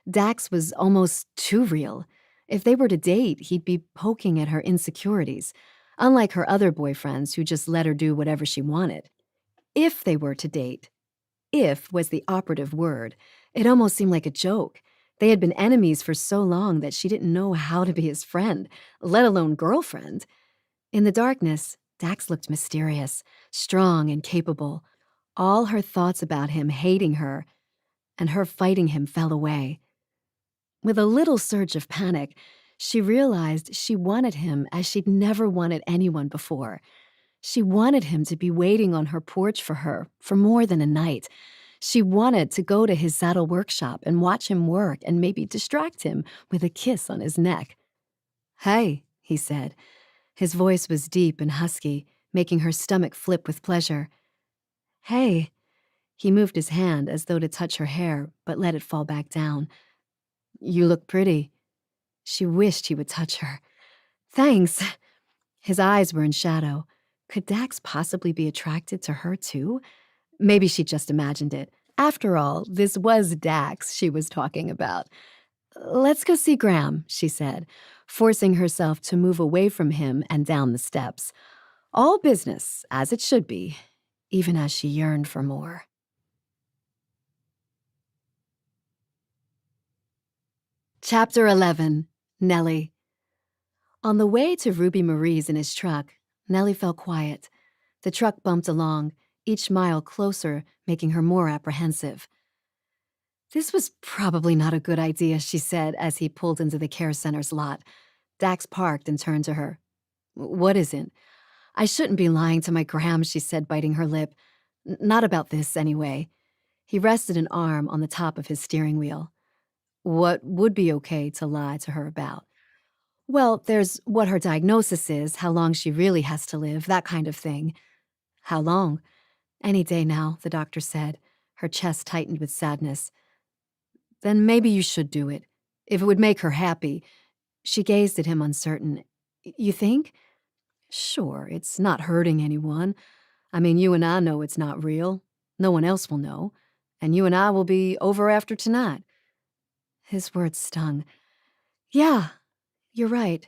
Dax was almost too real. If they were to date, he'd be poking at her insecurities, unlike her other boyfriends who just let her do whatever she wanted. If they were to date, if was the operative word. It almost seemed like a joke. They had been enemies for so long that she didn't know how to be his friend, let alone girlfriend. In the darkness, Dax looked mysterious, strong and capable. All her thoughts about him hating her and her fighting him fell away. With a little surge of panic, she realized she wanted him as she'd never wanted anyone before. She wanted him to be waiting on her porch for her for more than a night. She wanted to go to his saddle workshop and watch him work and maybe distract him with a kiss on his neck. "Hey," he said. His voice was deep and husky, making her stomach flip with pleasure. "Hey." He moved his hand as though to touch her hair, but let it fall back down. "You look pretty." She wished he would touch her. "Thanks." His eyes were in shadow. Could Dax possibly be attracted to her too? Maybe she just imagined it. After all, this was Dax she was talking about. "Let's go see Graham," she said, forcing herself to move away from him and down the steps. All business, as it should be, even as she yearned for more. Chapter 11. Nellie. On the way to Ruby Marie's in his truck, Nellie felt quiet. The truck bumped along, each mile closer, making her more apprehensive. "This was probably not a good idea," she said as he pulled into the care center's lot. Dax parked and turned to her. "What isn't?" "I shouldn't be lying to my Graham," she said, biting her lip. Not about this, anyway." He rested an arm on the top of his steering wheel. "What would be okay to lie to her about?" "Well, there's what her diagnosis is, how long she really has to live, that kind of thing." "How long?" "Any day now," the doctor said. Her chest tightened with sadness. "Then maybe you should do it, if it would make her happy. She gazed at him uncertain. You think? Sure, it's not hurting anyone. I mean, you and I know it's not real. No one else will know. And you and I will be over after tonight. His words stung. Yeah, you're right.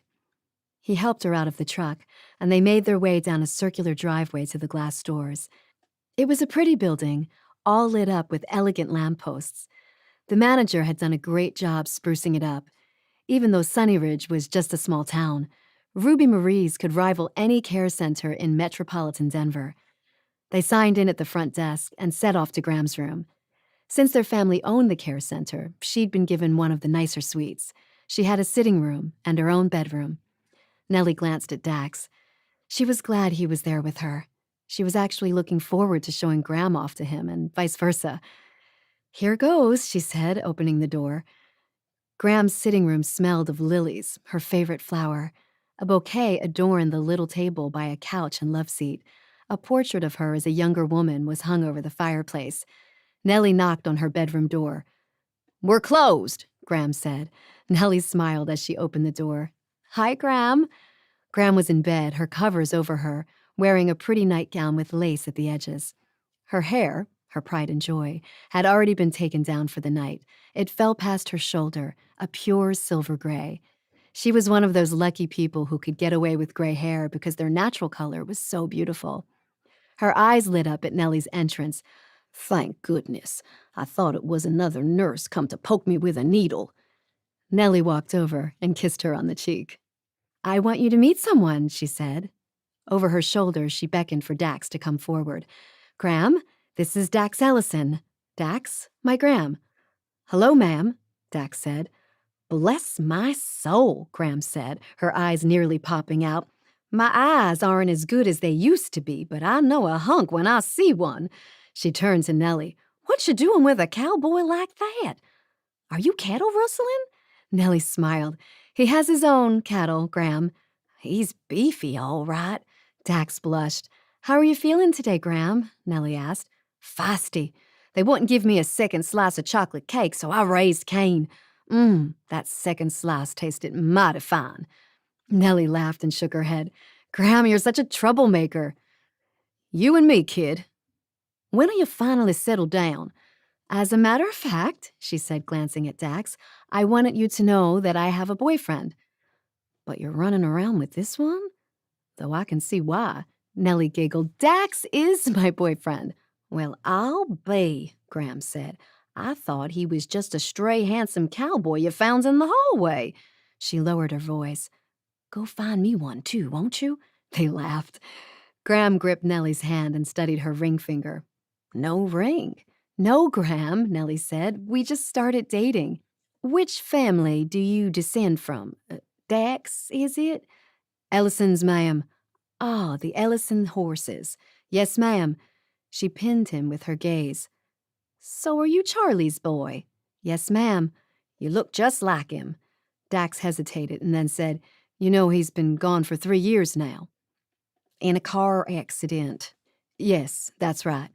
He helped her out of the truck, and they made their way down a circular driveway to the glass doors. It was a pretty building, all lit up with elegant lampposts. The manager had done a great job sprucing it up. Even though Sunny Ridge was just a small town, Ruby Marie's could rival any care center in metropolitan Denver. They signed in at the front desk and set off to Graham's room. Since their family owned the care center, she'd been given one of the nicer suites. She had a sitting room and her own bedroom. Nellie glanced at Dax. She was glad he was there with her. She was actually looking forward to showing Graham off to him, and vice versa. Here goes, she said, opening the door. Graham's sitting room smelled of lilies, her favorite flower. A bouquet adorned the little table by a couch and love seat. A portrait of her as a younger woman was hung over the fireplace. Nellie knocked on her bedroom door. We're closed, Graham said. Nellie smiled as she opened the door. Hi, Graham. Graham was in bed, her covers over her, wearing a pretty nightgown with lace at the edges. Her hair, her pride and joy, had already been taken down for the night. It fell past her shoulder, a pure silver gray. She was one of those lucky people who could get away with gray hair because their natural color was so beautiful. Her eyes lit up at Nellie's entrance. Thank goodness. I thought it was another nurse come to poke me with a needle. Nellie walked over and kissed her on the cheek. I want you to meet someone, she said. Over her shoulder, she beckoned for Dax to come forward. Graham, this is Dax Ellison. Dax, my Graham. Hello, ma'am, Dax said. Bless my soul, Graham said, her eyes nearly popping out. My eyes aren't as good as they used to be, but I know a hunk when I see one. She turned to Nellie. What you doing with a cowboy like that? Are you cattle rustling? Nellie smiled. He has his own cattle, Graham. He's beefy, all right. Dax blushed. How are you feeling today, Graham? Nellie asked. Feisty. They wouldn't give me a second slice of chocolate cake, so I raised Cain. That second slice tasted mighty fine. Nellie laughed and shook her head. Graham, you're such a troublemaker. You and me, kid. When are you finally settled down? As a matter of fact, she said, glancing at Dax, I wanted you to know that I have a boyfriend. But you're running around with this one? Though I can see why. Nellie giggled. Dax is my boyfriend. Well, I'll be, Graham said. I thought he was just a stray handsome cowboy you found in the hallway. She lowered her voice. Go find me one too, won't you? They laughed. Graham gripped Nellie's hand and studied her ring finger. No ring. No, Graham, Nellie said. We just started dating. Which family do you descend from? Dax, is it? Ellison's, ma'am. Ah, the Ellison horses. Yes, ma'am. She pinned him with her gaze. So are you Charlie's boy? Yes, ma'am. You look just like him. Dax hesitated and then said, You know he's been gone for 3 years now. In a car accident. Yes, that's right.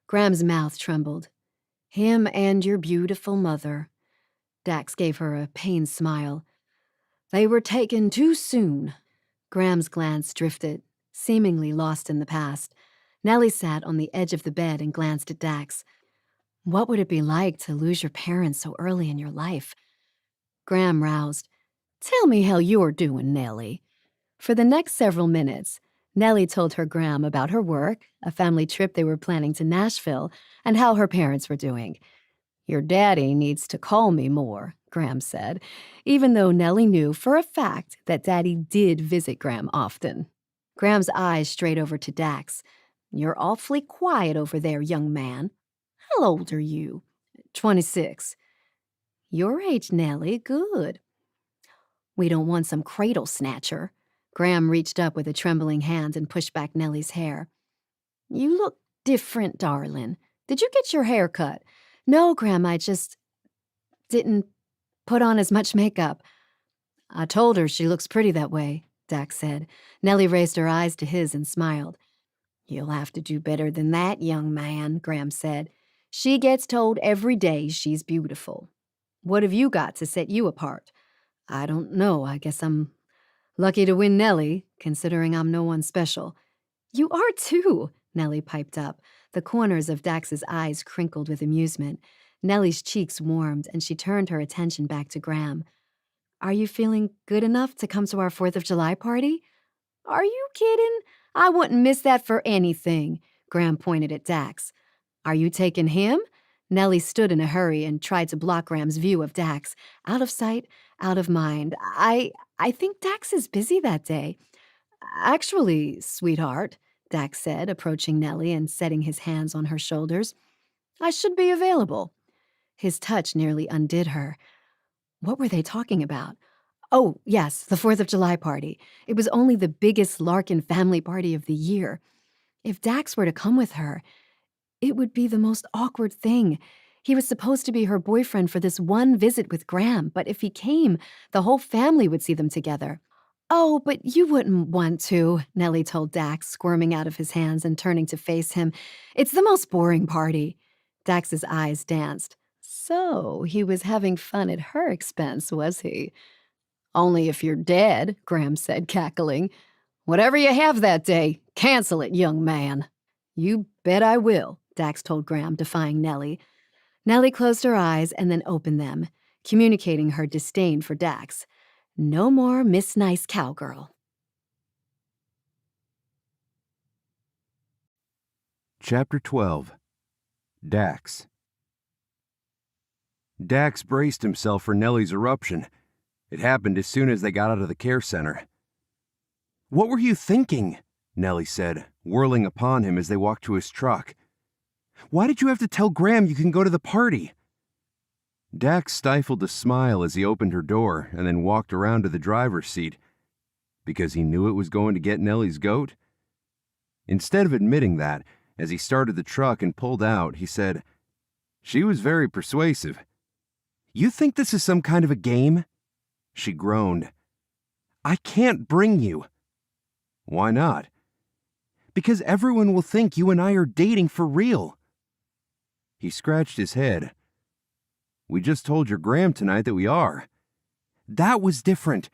Graham's mouth trembled. Him and your beautiful mother. Dax gave her a pained smile. They were taken too soon. Graham's glance drifted, seemingly lost in the past. Nellie sat on the edge of the bed and glanced at Dax. What would it be like to lose your parents so early in your life? Graham roused. Tell me how you're doing, Nellie. For the next several minutes, Nellie told her Graham about her work, a family trip they were planning to Nashville, and how her parents were doing. Your daddy needs to call me more, Graham said, even though Nellie knew for a fact that Daddy did visit Graham often. Graham's eyes strayed over to Dax. You're awfully quiet over there, young man. How old are you? 26. Your age, Nellie. Good. We don't want some cradle snatcher. Graham reached up with a trembling hand and pushed back Nellie's hair. You look different, darling. Did you get your hair cut? No, Graham, I just didn't put on as much makeup. I told her she looks pretty that way, Dax said. Nellie raised her eyes to his and smiled. You'll have to do better than that, young man, Graham said. She gets told every day she's beautiful. What have you got to set you apart? I don't know. I guess I'm lucky to win Nellie, considering I'm no one special. You are too, Nellie piped up. The corners of Dax's eyes crinkled with amusement. Nellie's cheeks warmed, and she turned her attention back to Graham. Are you feeling good enough to come to our 4th of July party? Are you kidding? I wouldn't miss that for anything, Graham pointed at Dax. Are you taking him? Nellie stood in a hurry and tried to block Graham's view of Dax. Out of sight, out of mind. I think Dax is busy that day. Actually, sweetheart, Dax said, approaching Nellie and setting his hands on her shoulders, I should be available. His touch nearly undid her. What were they talking about? Oh, yes, the 4th of July party. It was only the biggest Larkin family party of the year. If Dax were to come with her, it would be the most awkward thing. He was supposed to be her boyfriend for this one visit with Graham, but if he came, the whole family would see them together. Oh, but you wouldn't want to, Nellie told Dax, squirming out of his hands and turning to face him. It's the most boring party. Dax's eyes danced. So he was having fun at her expense, was he? Only if you're dead, Graham said, cackling. Whatever you have that day, cancel it, young man. You bet I will, Dax told Graham, defying Nellie. Nellie closed her eyes and then opened them, communicating her disdain for Dax. No more Miss Nice Cowgirl. Chapter 12. Dax. Dax braced himself for Nellie's eruption. It happened as soon as they got out of the care center. What were you thinking? Nellie said, whirling upon him as they walked to his truck. Why did you have to tell Graham you can go to the party? Dax stifled a smile as he opened her door and then walked around to the driver's seat. Because he knew it was going to get Nellie's goat? Instead of admitting that, as he started the truck and pulled out, he said, She was very persuasive. You think this is some kind of a game? She groaned. I can't bring you. Why not? Because everyone will think you and I are dating for real. He scratched his head. We just told your Graham tonight that we are. That was different.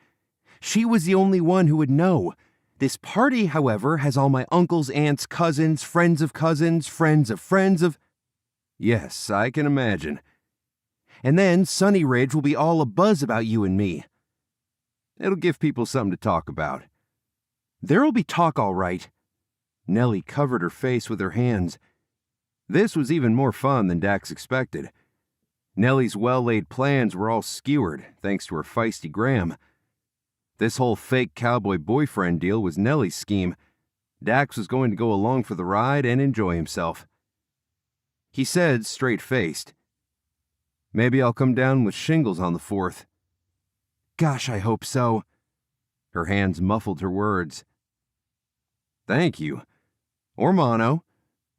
She was the only one who would know. This party, however, has all my uncles, aunts, cousins, friends of cousins, friends of friends of... Yes, I can imagine. And then Sunny Ridge will be all abuzz about you and me. It'll give people something to talk about. There'll be talk, all right. Nellie covered her face with her hands. This was even more fun than Dax expected. Nellie's well-laid plans were all skewered, thanks to her feisty Graham. This whole fake cowboy boyfriend deal was Nellie's scheme. Dax was going to go along for the ride and enjoy himself. He said, straight-faced, Maybe I'll come down with shingles on the 4th. Gosh, I hope so. Her hands muffled her words. Thank you. Or mono.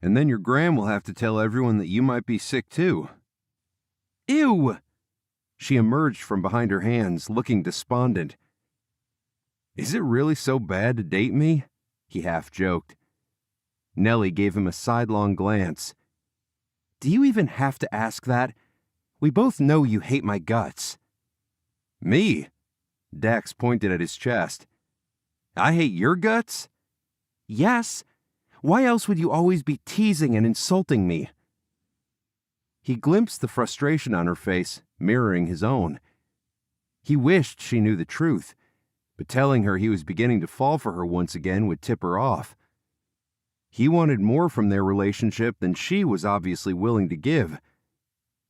And then your Graham will have to tell everyone that you might be sick too. Ew! She emerged from behind her hands, looking despondent. Is it really so bad to date me? He half joked. Nellie gave him a sidelong glance. Do you even have to ask that? We both know you hate my guts. Me? Dax pointed at his chest. I hate your guts? Yes. Why else would you always be teasing and insulting me? He glimpsed the frustration on her face, mirroring his own. He wished she knew the truth, but telling her he was beginning to fall for her once again would tip her off. He wanted more from their relationship than she was obviously willing to give.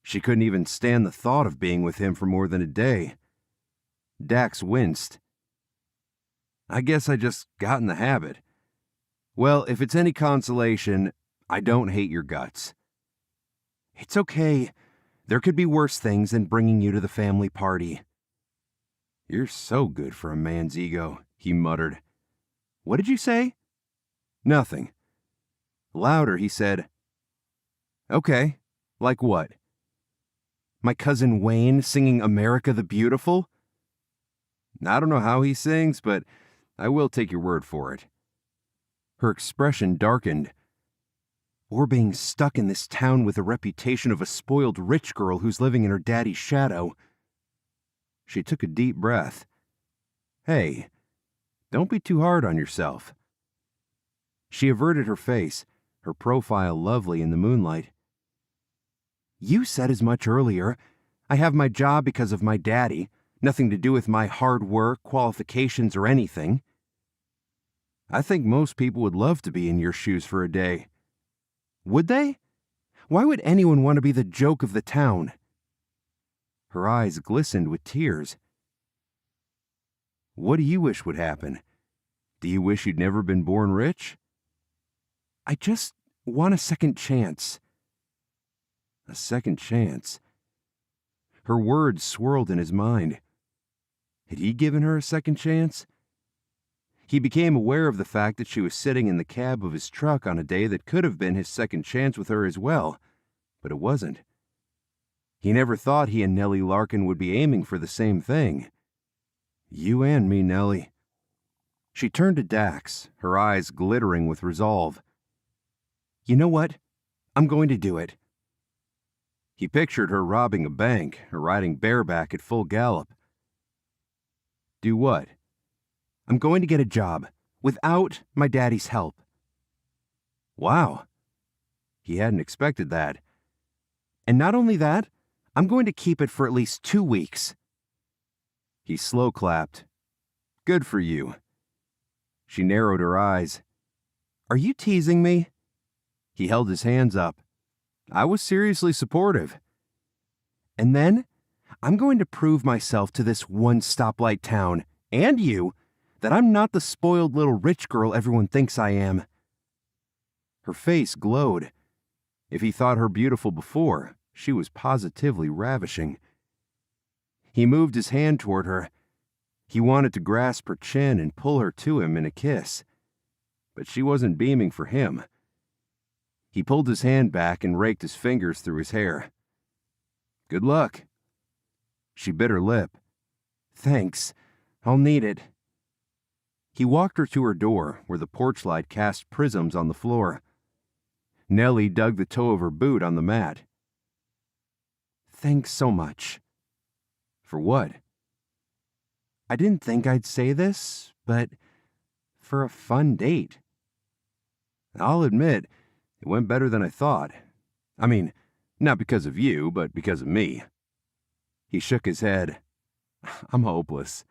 She couldn't even stand the thought of being with him for more than a day. Dax winced. I guess I just got in the habit. Well, if it's any consolation, I don't hate your guts. It's okay. There could be worse things than bringing you to the family party. You're so good for a man's ego, he muttered. What did you say? Nothing. Louder, he said. Okay, like what? My cousin Wayne singing America the Beautiful? I don't know how he sings, but I will take your word for it. Her expression darkened. Or being stuck in this town with the reputation of a spoiled rich girl who's living in her daddy's shadow. She took a deep breath. Hey, don't be too hard on yourself. She averted her face, her profile lovely in the moonlight. You said as much earlier. I have my job because of my daddy, nothing to do with my hard work, qualifications, or anything. I think most people would love to be in your shoes for a day. Would they? Why would anyone want to be the joke of the town? Her eyes glistened with tears. What do you wish would happen? Do you wish you'd never been born rich? I just want a second chance. A second chance. Her words swirled in his mind. Had he given her a second chance? He became aware of the fact that she was sitting in the cab of his truck on a day that could have been his second chance with her as well, but it wasn't. He never thought he and Nellie Larkin would be aiming for the same thing. You and me, Nellie. She turned to Dax, her eyes glittering with resolve. You know what? I'm going to do it. He pictured her robbing a bank or riding bareback at full gallop. Do what? I'm going to get a job, without my daddy's help. Wow. He hadn't expected that. And not only that, I'm going to keep it for at least 2 weeks. He slow clapped. Good for you. She narrowed her eyes. Are you teasing me? He held his hands up. I was seriously supportive. And then, I'm going to prove myself to this one stoplight town, and you, that I'm not the spoiled little rich girl everyone thinks I am. Her face glowed. If he thought her beautiful before, she was positively ravishing. He moved his hand toward her. He wanted to grasp her chin and pull her to him in a kiss. But she wasn't beaming for him. He pulled his hand back and raked his fingers through his hair. Good luck. She bit her lip. Thanks. I'll need it. He walked her to her door, where the porch light cast prisms on the floor. Nellie dug the toe of her boot on the mat. Thanks so much. For what? I didn't think I'd say this, but for a fun date. I'll admit, it went better than I thought. I mean, not because of you, but because of me. He shook his head. I'm hopeless.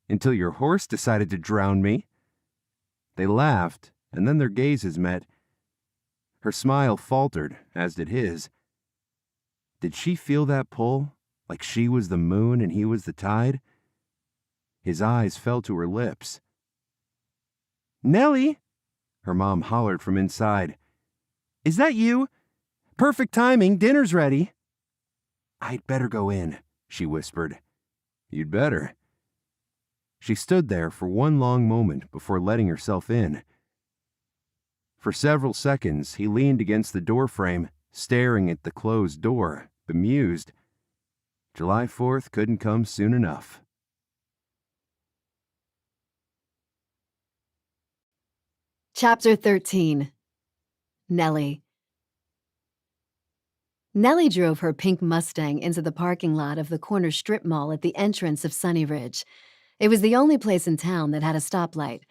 Until your horse decided to drown me. They laughed, and then their gazes met. Her smile faltered, as did his. Did she feel that pull, like she was the moon and he was the tide? His eyes fell to her lips. Nellie, her mom hollered from inside. Is that you? Perfect timing, dinner's ready. I'd better go in, she whispered. You'd better. She stood there for one long moment before letting herself in. For several seconds, he leaned against the doorframe, staring at the closed door, bemused. July 4th couldn't come soon enough. Chapter 13. Nellie. Nellie drove her pink Mustang into the parking lot of the corner strip mall at the entrance of Sunny Ridge. It was the only place in town that had a stoplight.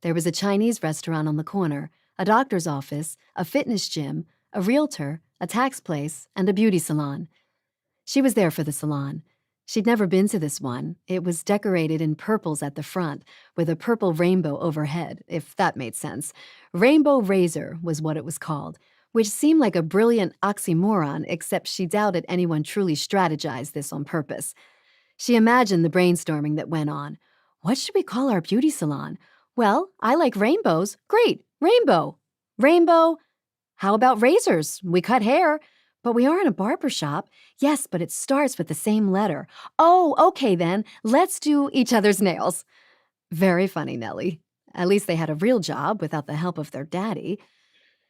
There was a Chinese restaurant on the corner, a doctor's office, a fitness gym, a realtor, a tax place, and a beauty salon. She was there for the salon. She'd never been to this one. It was decorated in purples at the front, with a purple rainbow overhead, if that made sense. Rainbow Razor was what it was called, which seemed like a brilliant oxymoron, except she doubted anyone truly strategized this on purpose. She imagined the brainstorming that went on. What should we call our beauty salon? Well, I like rainbows. Great, rainbow. Rainbow. How about razors? We cut hair. But we aren't a barber shop. Yes, but it starts with the same letter. Oh, okay then. Let's do each other's nails. Very funny, Nellie. At least they had a real job without the help of their daddy.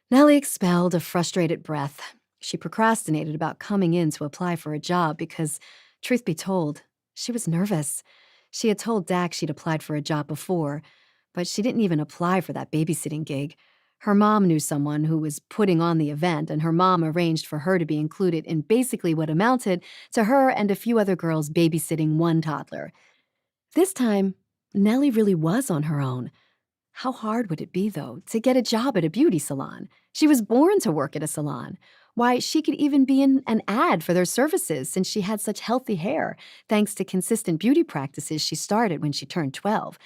Nellie expelled a frustrated breath. She procrastinated about coming in to apply for a job because, truth be told, she was nervous. She had told Dax she'd applied for a job before, but she didn't even apply for that babysitting gig. Her mom knew someone who was putting on the event, and her mom arranged for her to be included in basically what amounted to her and a few other girls babysitting one toddler. This time, Nellie really was on her own. How hard would it be, though, to get a job at a beauty salon? She was born to work at a salon. Why, she could even be in an ad for their services since she had such healthy hair, thanks to consistent beauty practices she started when she turned 12.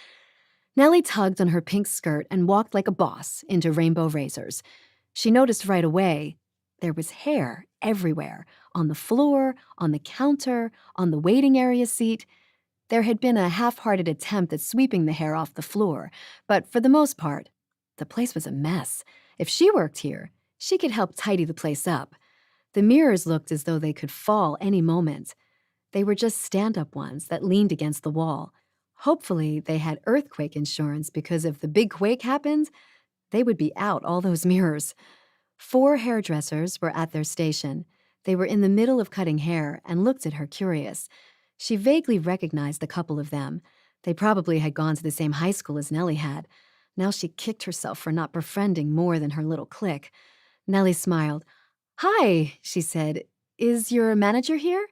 Nellie tugged on her pink skirt and walked like a boss into Rainbow Razors. She noticed right away there was hair everywhere, on the floor, on the counter, on the waiting area seat. There had been a half-hearted attempt at sweeping the hair off the floor, but for the most part, the place was a mess. If she worked here, she could help tidy the place up. The mirrors looked as though they could fall any moment. They were just stand-up ones that leaned against the wall. Hopefully, they had earthquake insurance because if the big quake happened, they would be out, all those mirrors. 4 hairdressers were at their station. They were in the middle of cutting hair and looked at her curious. She vaguely recognized a couple of them. They probably had gone to the same high school as Nellie had. Now she kicked herself for not befriending more than her little clique. Nellie smiled. "Hi," she said. "Is your manager here?"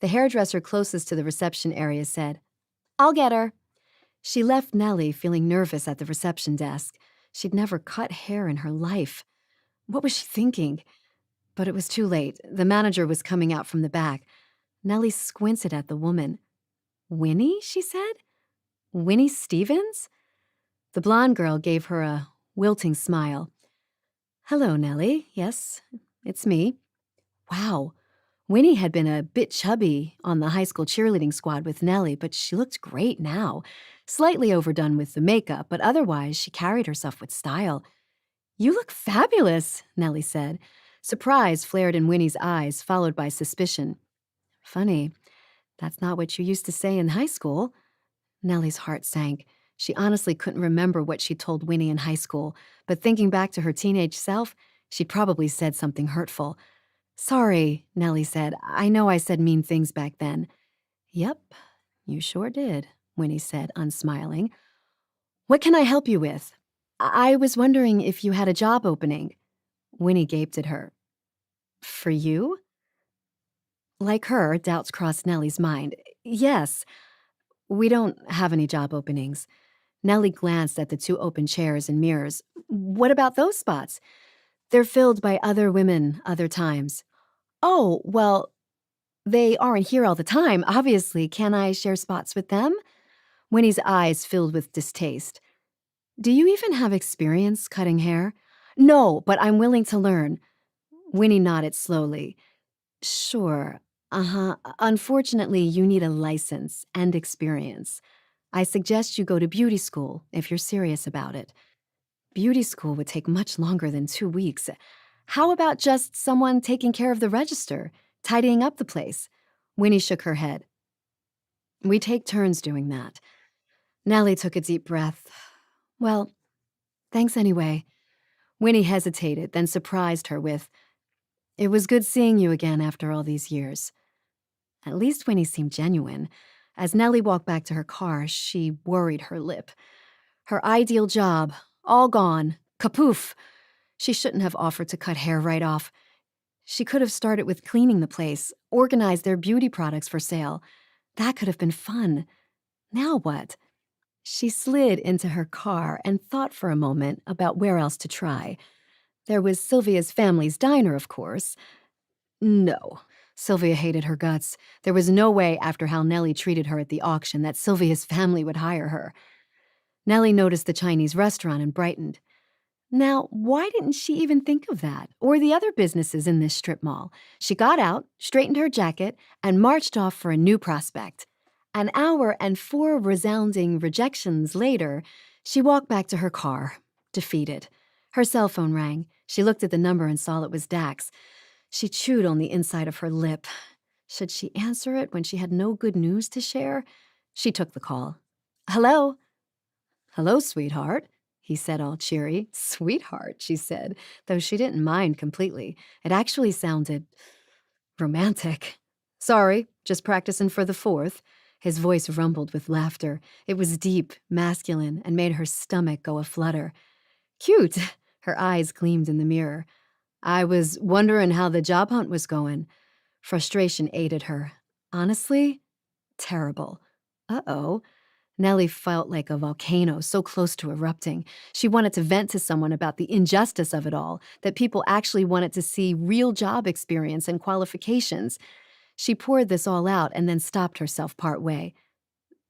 The hairdresser closest to the reception area said, "I'll get her." She left Nellie feeling nervous at the reception desk. She'd never cut hair in her life. What was she thinking? But it was too late. The manager was coming out from the back. Nellie squinted at the woman. "Winnie?" she said. "Winnie Stevens?" The blonde girl gave her a wilting smile. "Hello, Nellie. Yes, it's me." Wow. Winnie had been a bit chubby on the high school cheerleading squad with Nellie, but she looked great now. Slightly overdone with the makeup, but otherwise she carried herself with style. "You look fabulous," Nellie said. Surprise flared in Winnie's eyes, followed by suspicion. "Funny, that's not what you used to say in high school." Nellie's heart sank. She honestly couldn't remember what she told Winnie in high school, but thinking back to her teenage self, she'd probably said something hurtful. "Sorry," Nellie said. "I know I said mean things back then." "Yep, you sure did," Winnie said, unsmiling. "What can I help you with?" I was wondering if you had a job opening." Winnie gaped at her. "For you?" Like her, doubts crossed Nellie's mind. "Yes, we don't have any job openings." Nellie glanced at the 2 open chairs and mirrors. "What about those spots?" "They're filled by other women, other times." "Oh, well, they aren't here all the time, obviously. Can I share spots with them?" Winnie's eyes filled with distaste. "Do you even have experience cutting hair?" "No, but I'm willing to learn." Winnie nodded slowly. "Sure. Unfortunately, you need a license and experience. I suggest you go to beauty school if you're serious about it." Beauty school would take much longer than 2 weeks. How about just someone taking care of the register, tidying up the place? Winnie shook her head. "We take turns doing that." Nellie took a deep breath. "Well, thanks anyway." Winnie hesitated, then surprised her with, "It was good seeing you again after all these years." At least Winnie seemed genuine. As Nellie walked back to her car, she worried her lip. Her ideal job, all gone, kapoof. She shouldn't have offered to cut hair right off. She could have started with cleaning the place, organized their beauty products for sale. That could have been fun. Now what? She slid into her car and thought for a moment about where else to try. There was Sylvia's family's diner, of course. No. Sylvia hated her guts. There was no way after how Nellie treated her at the auction that Sylvia's family would hire her. Nellie noticed the Chinese restaurant and brightened. Now, why didn't she even think of that, or the other businesses in this strip mall? She got out, straightened her jacket, and marched off for a new prospect. An hour and 4 resounding rejections later, she walked back to her car, defeated. Her cell phone rang. She looked at the number and saw it was Dax. She chewed on the inside of her lip. Should she answer it when she had no good news to share? She took the call. "Hello?" "Hello, sweetheart," he said, all cheery. "Sweetheart," she said, though she didn't mind completely. It actually sounded romantic. "Sorry, just practicing for the 4th. His voice rumbled with laughter. It was deep, masculine, and made her stomach go aflutter. "Cute," Her eyes gleamed in the mirror. "I was wondering how the job hunt was going." Frustration ate at her. "Honestly, terrible." Uh-oh. Nellie felt like a volcano so close to erupting. She wanted to vent to someone about the injustice of it all, that people actually wanted to see real job experience and qualifications. She poured this all out and then stopped herself partway.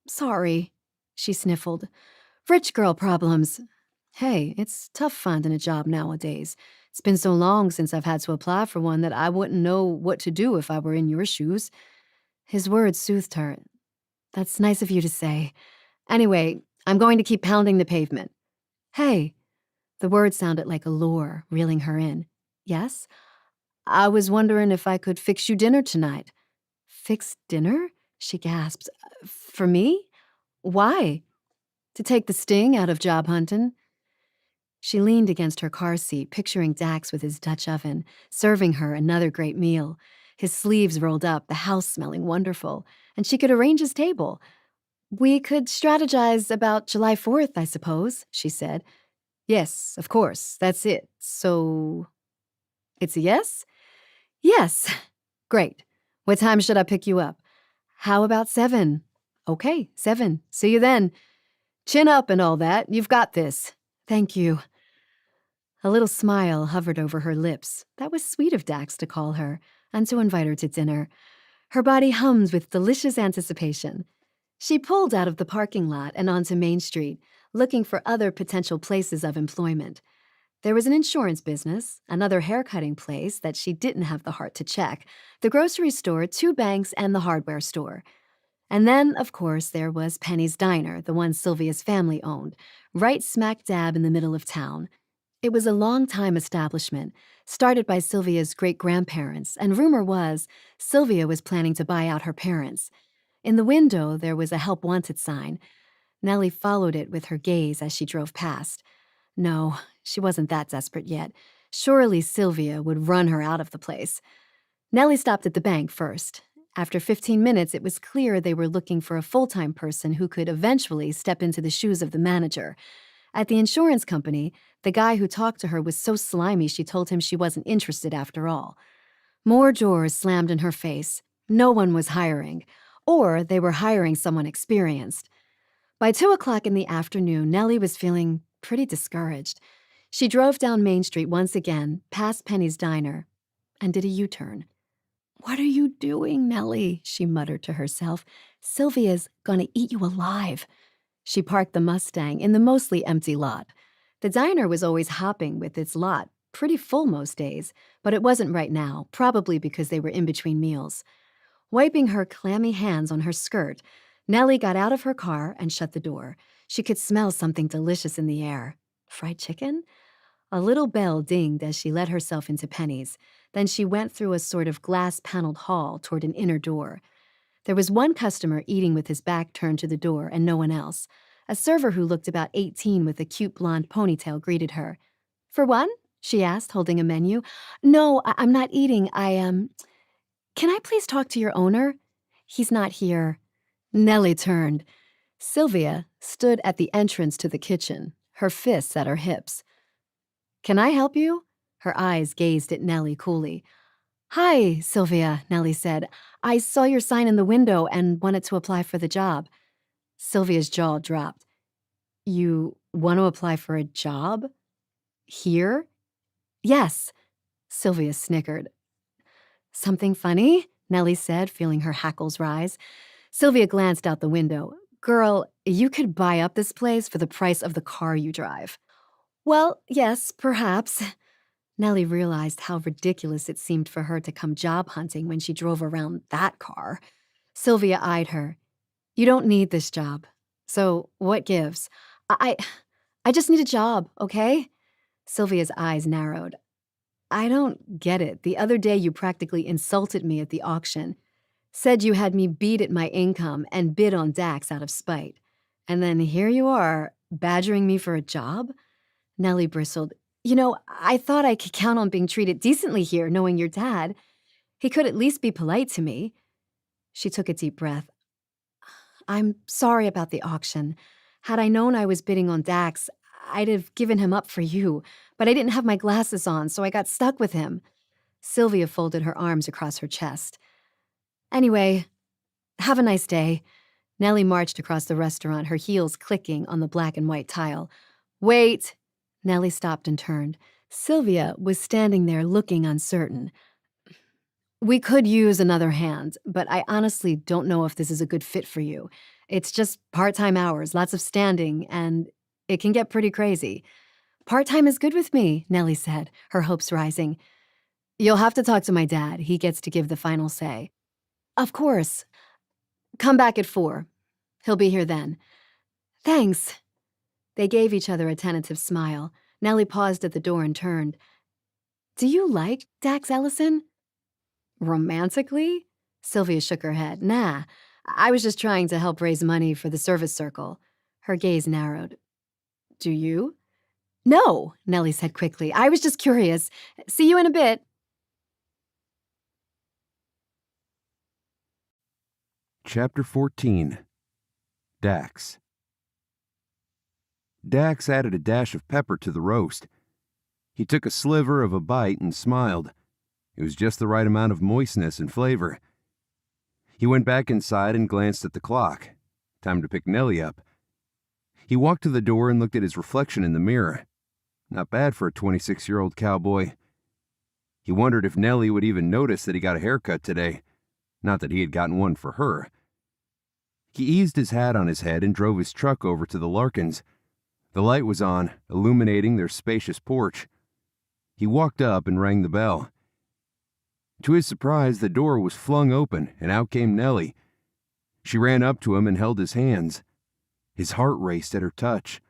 "Sorry," she sniffled. "Rich girl problems." "Hey, it's tough finding a job nowadays. It's been so long since I've had to apply for one that I wouldn't know what to do if I were in your shoes." His words soothed her. "That's nice of you to say. Anyway, I'm going to keep pounding the pavement." "Hey." The word sounded like a lure, reeling her in. "Yes?" "I was wondering if I could fix you dinner tonight." "Fix dinner?" she gasped. "For me? Why?" "To take the sting out of job hunting." She leaned against her car seat, picturing Dax with his Dutch oven, serving her another great meal. His sleeves rolled up, the house smelling wonderful, and she could arrange his table. "We could strategize about July 4th, I suppose," she said. "Yes, of course, that's it. So, it's a yes?" "Yes." "Great. What time should I pick you up?" "How about 7? "Okay, 7. See you then. Chin up and all that. You've got this." "Thank you." A little smile hovered over her lips. That was sweet of Dax to call her and to invite her to dinner. Her body hummed with delicious anticipation. She pulled out of the parking lot and onto Main Street, looking for other potential places of employment. There was an insurance business, another haircutting place that she didn't have the heart to check, the grocery store, 2 banks, and the hardware store. And then, of course, there was Penny's Diner, the one Sylvia's family owned, right smack dab in the middle of town. It was a long-time establishment, started by Sylvia's great-grandparents, and rumor was Sylvia was planning to buy out her parents. In the window, there was a help wanted sign. Nellie followed it with her gaze as she drove past. No, she wasn't that desperate yet. Surely Sylvia would run her out of the place. Nellie stopped at the bank first. After 15 minutes, it was clear they were looking for a full-time person who could eventually step into the shoes of the manager. At the insurance company, the guy who talked to her was so slimy she told him she wasn't interested after all. More doors slammed in her face. No one was hiring. Or they were hiring someone experienced. By 2 o'clock in the afternoon, Nellie was feeling pretty discouraged. She drove down Main Street once again, past Penny's Diner, and did a U-turn. "What are you doing, Nellie?" she muttered to herself. "Sylvia's gonna eat you alive." She parked the Mustang in the mostly empty lot. The diner was always hopping with its lot, pretty full most days, but it wasn't right now, probably because they were in between meals. Wiping her clammy hands on her skirt, Nellie got out of her car and shut the door. She could smell something delicious in the air. Fried chicken? A little bell dinged as she let herself into Penny's. Then she went through a sort of glass-paneled hall toward an inner door. There was one customer eating with his back turned to the door and no one else. A server who looked about 18 with a cute blonde ponytail greeted her. "For one?" she asked, holding a menu. "No, I'm not eating. Can I please talk to your owner?" "He's not here." Nellie turned. Sylvia stood at the entrance to the kitchen, her fists at her hips. "Can I help you?" Her eyes gazed at Nellie coolly. "Hi, Sylvia," Nellie said. "I saw your sign in the window and wanted to apply for the job." Sylvia's jaw dropped. "You want to apply for a job? Here?" "Yes." Sylvia snickered. "Something funny?" Nellie said, feeling her hackles rise. Sylvia glanced out the window. "Girl, you could buy up this place for the price of the car you drive." "Well, yes, perhaps." Nellie realized how ridiculous it seemed for her to come job hunting when she drove around that car. Sylvia eyed her. "You don't need this job. So, what gives?" I just need a job, okay?" Sylvia's eyes narrowed. "I don't get it. The other day you practically insulted me at the auction. Said you had me beat at my income and bid on Dax out of spite. And then here you are, badgering me for a job?" Nellie bristled. "You know, I thought I could count on being treated decently here, knowing your dad. He could at least be polite to me." She took a deep breath. "I'm sorry about the auction. Had I known I was bidding on Dax, I'd have given him up for you, but I didn't have my glasses on, so I got stuck with him." Sylvia folded her arms across her chest. "Anyway, have a nice day." Nellie marched across the restaurant, her heels clicking on the black and white tile. "Wait!" Nellie stopped and turned. Sylvia was standing there looking uncertain. "We could use another hand, but I honestly don't know if this is a good fit for you. It's just part-time hours, lots of standing, and it can get pretty crazy." "Part-time is good with me," Nellie said, her hopes rising. "You'll have to talk to my dad. He gets to give the final say." "Of course. Come back at 4. He'll be here then." "Thanks." They gave each other a tentative smile. Nellie paused at the door and turned. "Do you like Dax Ellison?" "Romantically?" Sylvia shook her head. "Nah, I was just trying to help raise money for the service circle." Her gaze narrowed. "Do you?" "No," Nellie said quickly. "I was just curious. See you in a bit." Chapter 14. Dax. Dax added a dash of pepper to the roast. He took a sliver of a bite and smiled. It was just the right amount of moistness and flavor. He went back inside and glanced at the clock. Time to pick Nellie up. He walked to the door and looked at his reflection in the mirror. Not bad for a 26-year-old cowboy. He wondered if Nellie would even notice that he got a haircut today. Not that he had gotten one for her. He eased his hat on his head and drove his truck over to the Larkins. The light was on, illuminating their spacious porch. He walked up and rang the bell. To his surprise, the door was flung open, and out came Nellie. She ran up to him and held his hands. His heart raced at her touch.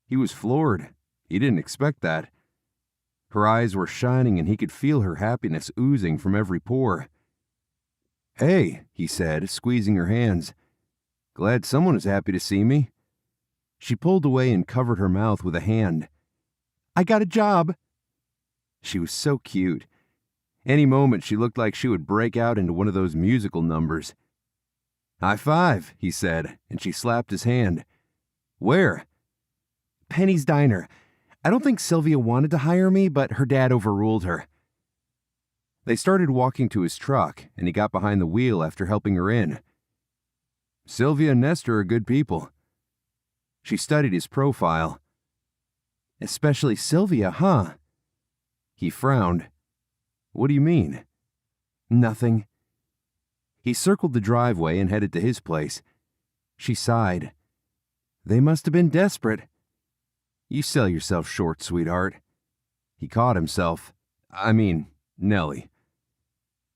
He was floored. He didn't expect that. Her eyes were shining, and he could feel her happiness oozing from every pore. "Hey," he said, squeezing her hands. "Glad someone is happy to see me." She pulled away and covered her mouth with a hand. "I got a job." She was so cute. Any moment she looked like she would break out into one of those musical numbers. "High five," he said, and she slapped his hand. "Where?" "Penny's Diner. I don't think Sylvia wanted to hire me, but her dad overruled her." They started walking to his truck, and he got behind the wheel after helping her in. "Sylvia and Nestor are good people." She studied his profile. "Especially Sylvia, huh?" He frowned. "What do you mean?" "Nothing." He circled the driveway and headed to his place. She sighed. "They must have been desperate." "You sell yourself short, sweetheart." He caught himself. Nellie.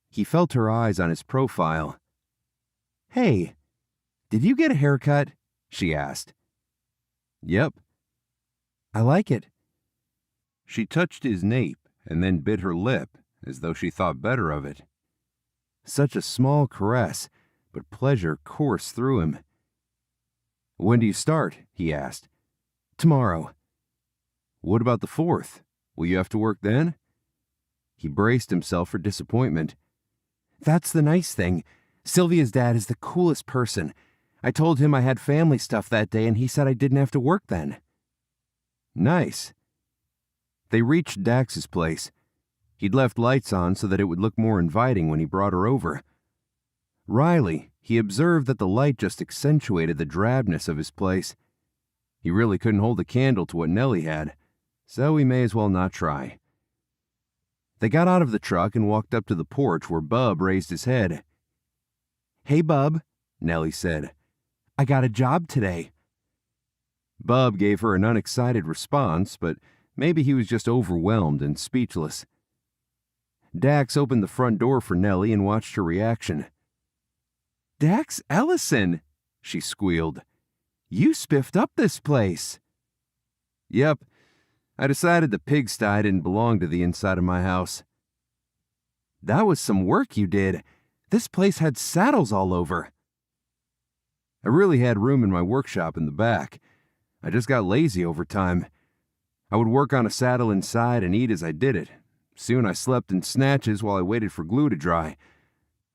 He felt her eyes on his profile. "Hey, did you get a haircut?" she asked. "Yep." "I like it." She touched his nape and then bit her lip, as though she thought better of it. Such a small caress, but pleasure coursed through him. "When do you start?" he asked. "Tomorrow." "What about the 4th? Will you have to work then?" He braced himself for disappointment. "That's the nice thing. Sylvia's dad is the coolest person. I told him I had family stuff that day, and he said I didn't have to work then." "Nice." They reached Dax's place. He'd left lights on so that it would look more inviting when he brought her over. Wryly, he observed that the light just accentuated the drabness of his place. He really couldn't hold a candle to what Nellie had, so he may as well not try. They got out of the truck and walked up to the porch where Bub raised his head. "Hey, Bub," Nellie said. "I got a job today." Bub gave her an unexcited response, but maybe he was just overwhelmed and speechless. Dax opened the front door for Nellie and watched her reaction. "Dax Ellison," she squealed. "You spiffed up this place." "Yep. I decided the pigsty didn't belong to the inside of my house." "That was some work you did. This place had saddles all over." "I really had room in my workshop in the back. I just got lazy over time. I would work on a saddle inside and eat as I did it. Soon I slept in snatches while I waited for glue to dry.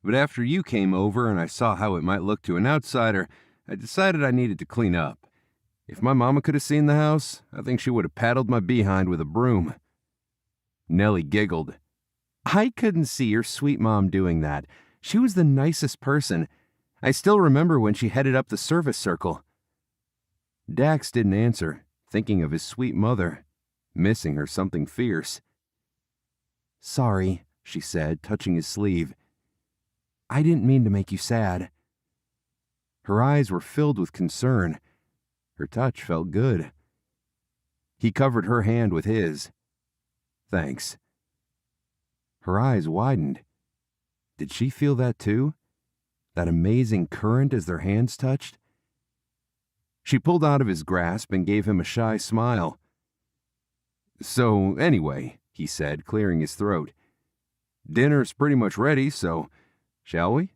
But after you came over and I saw how it might look to an outsider, I decided I needed to clean up. If my mama could have seen the house, I think she would have paddled my behind with a broom." Nellie giggled. "I couldn't see your sweet mom doing that. She was the nicest person. I still remember when she headed up the service circle." Dax didn't answer, thinking of his sweet mother, missing her something fierce. "Sorry," she said, touching his sleeve. "I didn't mean to make you sad." Her eyes were filled with concern. Her touch felt good. He covered her hand with his. "Thanks." Her eyes widened. Did she feel that too? That amazing current as their hands touched? She pulled out of his grasp and gave him a shy smile. "So, anyway," he said, clearing his throat, "dinner's pretty much ready, so shall we?"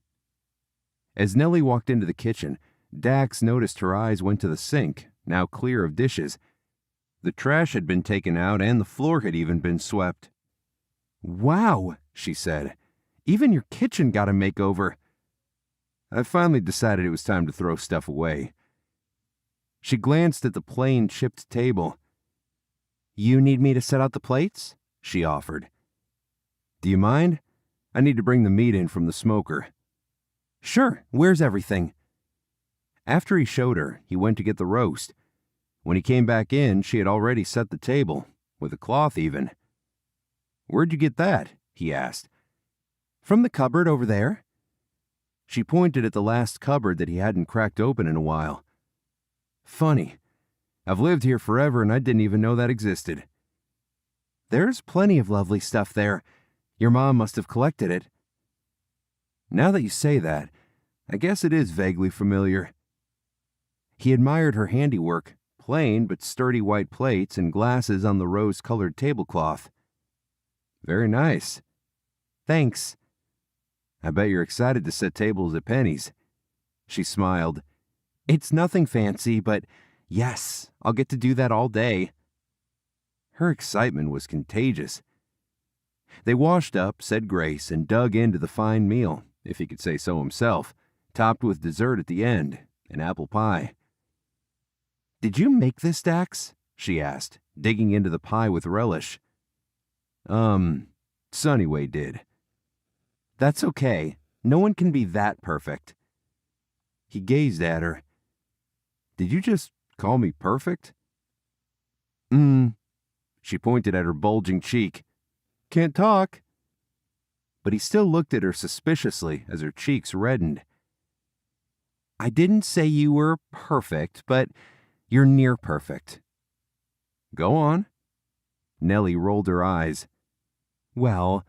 As Nellie walked into the kitchen, Dax noticed her eyes went to the sink, now clear of dishes. The trash had been taken out and the floor had even been swept. "Wow," she said. "Even your kitchen got a makeover." I finally decided it was time to throw stuff away. She glanced at the plain, chipped table. "You need me to set out the plates?" she offered. "Do you mind? I need to bring the meat in from the smoker." "Sure, where's everything?" After he showed her, he went to get the roast. When he came back in, she had already set the table, with a cloth even. "Where'd you get that?" he asked. "From the cupboard over there." She pointed at the last cupboard that he hadn't cracked open in a while. "Funny. I've lived here forever and I didn't even know that existed." "There's plenty of lovely stuff there. Your mom must have collected it." "Now that you say that, I guess it is vaguely familiar." He admired her handiwork, plain but sturdy white plates and glasses on the rose-colored tablecloth. "Very nice." "Thanks." "I bet you're excited to set tables at Penny's." She smiled. "It's nothing fancy, but yes, I'll get to do that all day." Her excitement was contagious. They washed up, said grace, and dug into the fine meal, if he could say so himself, topped with dessert at the end, an apple pie. "Did you make this, Dax?" she asked, digging into the pie with relish. Sunnyway did." "That's okay. No one can be that perfect." He gazed at her. "Did you just call me perfect?" She pointed at her bulging cheek. "Can't talk." But he still looked at her suspiciously as her cheeks reddened. "I didn't say you were perfect, but you're near perfect." "Go on." Nellie rolled her eyes. "Well,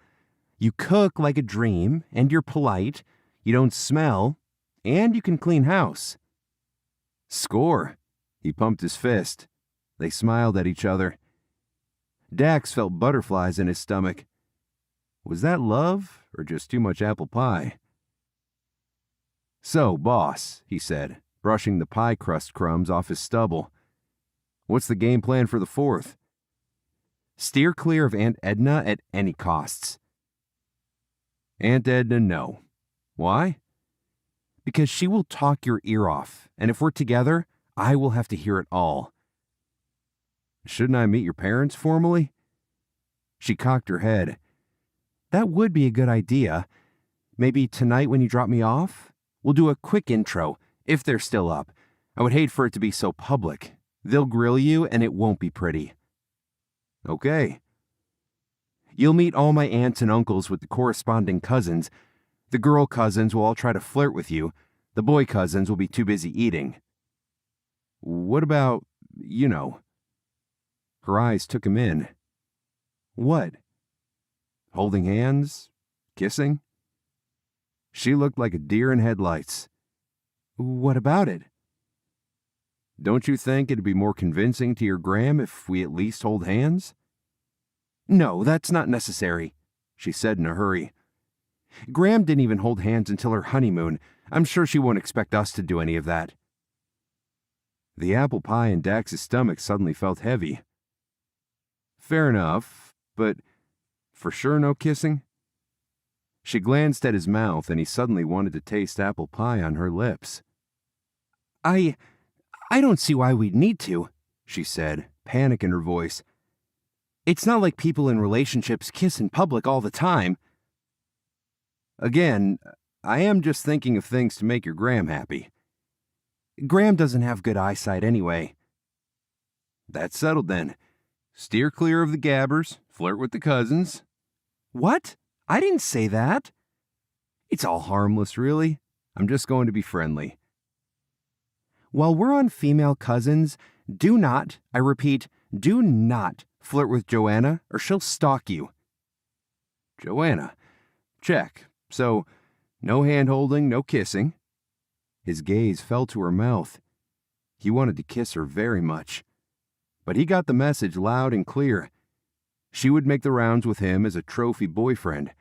you cook like a dream, and you're polite, you don't smell, and you can clean house." "Score." He pumped his fist. They smiled at each other. Dax felt butterflies in his stomach. Was that love, or just too much apple pie? "So, boss," he said, brushing the pie crust crumbs off his stubble. "What's the game plan for the 4th? Steer clear of Aunt Edna at any costs." "Aunt Edna, no. Why?" "Because she will talk your ear off, and if we're together, I will have to hear it all." "Shouldn't I meet your parents formally?" She cocked her head. "That would be a good idea. Maybe tonight when you drop me off? We'll do a quick intro, if they're still up. I would hate for it to be so public. They'll grill you and it won't be pretty." "Okay." "You'll meet all my aunts and uncles with the corresponding cousins. The girl cousins will all try to flirt with you. The boy cousins will be too busy eating." "What about, you know?" Her eyes took him in. "What?" "Holding hands? Kissing?" She looked like a deer in headlights. "What about it?" "Don't you think it'd be more convincing to your Gram if we at least hold hands?" "No, that's not necessary," she said in a hurry. "Gram didn't even hold hands until her honeymoon. I'm sure she won't expect us to do any of that." The apple pie in Dax's stomach suddenly felt heavy. "Fair enough, but for sure no kissing?" She glanced at his mouth and he suddenly wanted to taste apple pie on her lips. I I don't see why we'd need to, she said, panic in her voice. It's not like people in relationships kiss in public all the time. Again, I am just thinking of things to make your Graham happy. Graham doesn't have good eyesight anyway. That's settled then. Steer clear of the gabbers, flirt with the cousins. What? I didn't say that. It's all harmless, really. I'm just going to be friendly. While we're on female cousins, do not, I repeat, do not flirt with Joanna or she'll stalk you. Joanna. Check. So, no hand-holding, no kissing. His gaze fell to her mouth. He wanted to kiss her very much. But he got the message loud and clear. She would make the rounds with him as a trophy boyfriend.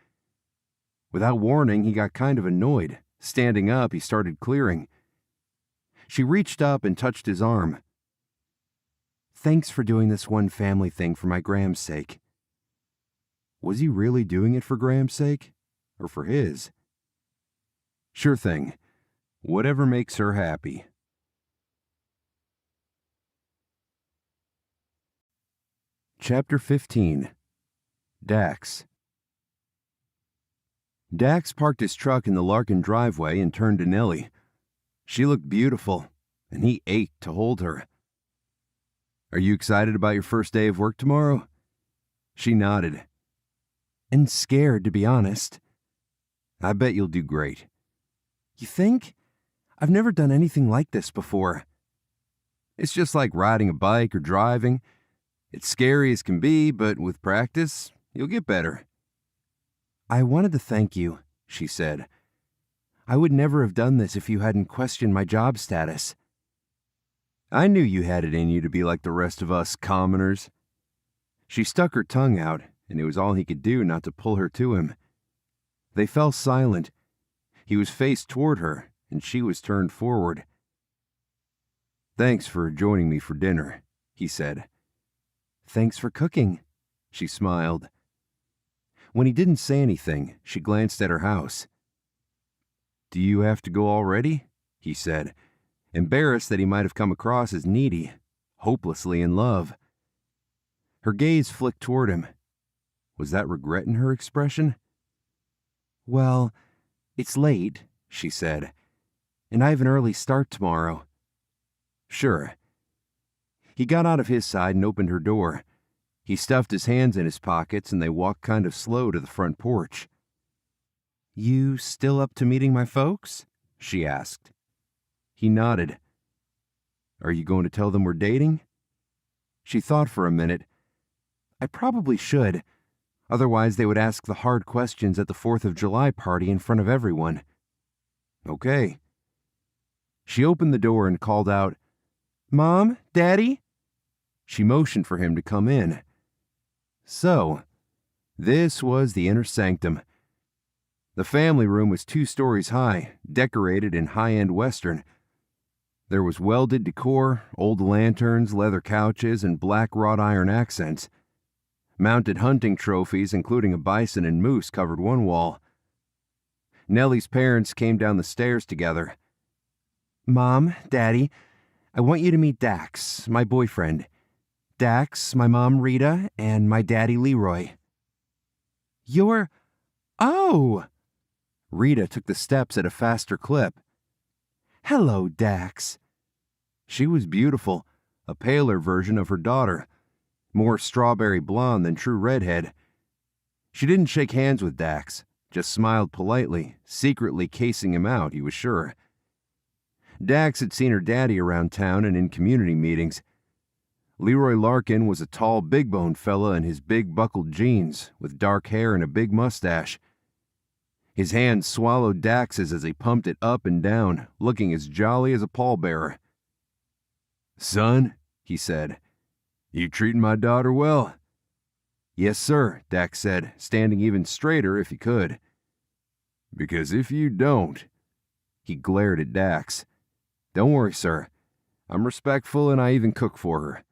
Without warning, he got kind of annoyed. Standing up, he started clearing. She reached up and touched his arm. Thanks for doing this one family thing for my Graham's sake. Was he really doing it for Graham's sake? Or for his? Sure thing. Whatever makes her happy. Chapter 15. Dax. Dax parked his truck in the Larkin driveway and turned to Nellie. She looked beautiful, and he ached to hold her. Are you excited about your first day of work tomorrow? She nodded. And scared, to be honest. I bet you'll do great. You think? I've never done anything like this before. It's just like riding a bike or driving. It's scary as can be, but with practice, you'll get better. I wanted to thank you, she said. I would never have done this if you hadn't questioned my job status. I knew you had it in you to be like the rest of us commoners. She stuck her tongue out, and it was all he could do not to pull her to him. They fell silent. He was faced toward her, and she was turned forward. Thanks for joining me for dinner, he said. Thanks for cooking, she smiled. When he didn't say anything, she glanced at her house. Do you have to go already? He said, embarrassed that he might have come across as needy, hopelessly in love. Her gaze flicked toward him. Was that regret in her expression? Well, it's late, she said, and I have an early start tomorrow. Sure. He got out of his side and opened her door. He stuffed his hands in his pockets and they walked kind of slow to the front porch. You still up to meeting my folks? She asked. He nodded. Are you going to tell them we're dating? She thought for a minute. I probably should. Otherwise they would ask the hard questions at the 4th of July party in front of everyone. Okay. She opened the door and called out, Mom? Daddy? She motioned for him to come in. So, this was the inner sanctum. The family room was 2 stories high, decorated in high-end Western. There was welded decor, old lanterns, leather couches, and black wrought iron accents. Mounted hunting trophies, including a bison and moose, covered one wall. Nellie's parents came down the stairs together. Mom, Daddy, I want you to meet Dax, my boyfriend. Dax, my mom Rita, and my daddy Leroy. You're... Oh! Rita took the steps at a faster clip. Hello, Dax. She was beautiful, a paler version of her daughter, more strawberry blonde than true redhead. She didn't shake hands with Dax, just smiled politely, secretly casing him out, he was sure. Dax had seen her daddy around town and in community meetings. Leroy Larkin was a tall, big-boned fella in his big buckled jeans, with dark hair and a big mustache. His hand swallowed Dax's as he pumped it up and down, looking as jolly as a pallbearer. Son, he said, you treating my daughter well? Yes, sir, Dax said, standing even straighter if he could. Because if you don't... He glared at Dax. Don't worry, sir. I'm respectful and I even cook for her.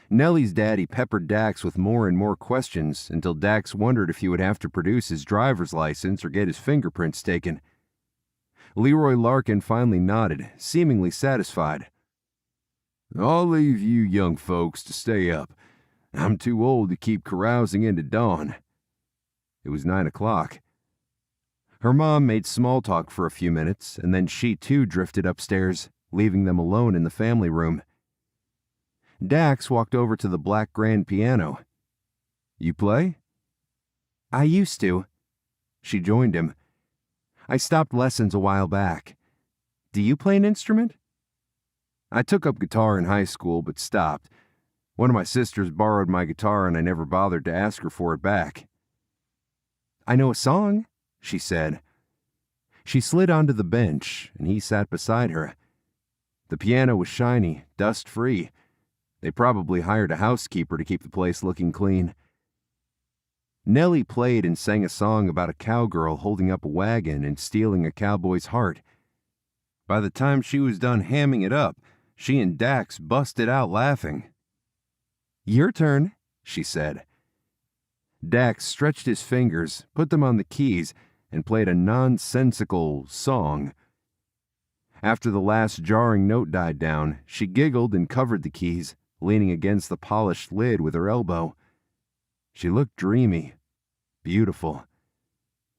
Nellie's daddy peppered Dax with more and more questions until Dax wondered if he would have to produce his driver's license or get his fingerprints taken. Leroy Larkin finally nodded, seemingly satisfied. I'll leave you young folks to stay up. I'm too old to keep carousing into dawn. It was 9 o'clock. Her mom made small talk for a few minutes, and then she too drifted upstairs, leaving them alone in the family room. Dax walked over to the black grand piano. You play? I used to. She joined him. I stopped lessons a while back. Do you play an instrument? I took up guitar in high school, but stopped. One of my sisters borrowed my guitar and I never bothered to ask her for it back. I know a song, she said. She slid onto the bench, and he sat beside her. The piano was shiny, dust-free. They probably hired a housekeeper to keep the place looking clean. Nellie played and sang a song about a cowgirl holding up a wagon and stealing a cowboy's heart. By the time she was done hamming it up, she and Dax busted out laughing. Your turn, she said. Dax stretched his fingers, put them on the keys, and played a nonsensical song. After the last jarring note died down, she giggled and covered the keys, leaning against the polished lid with her elbow. She looked dreamy, beautiful.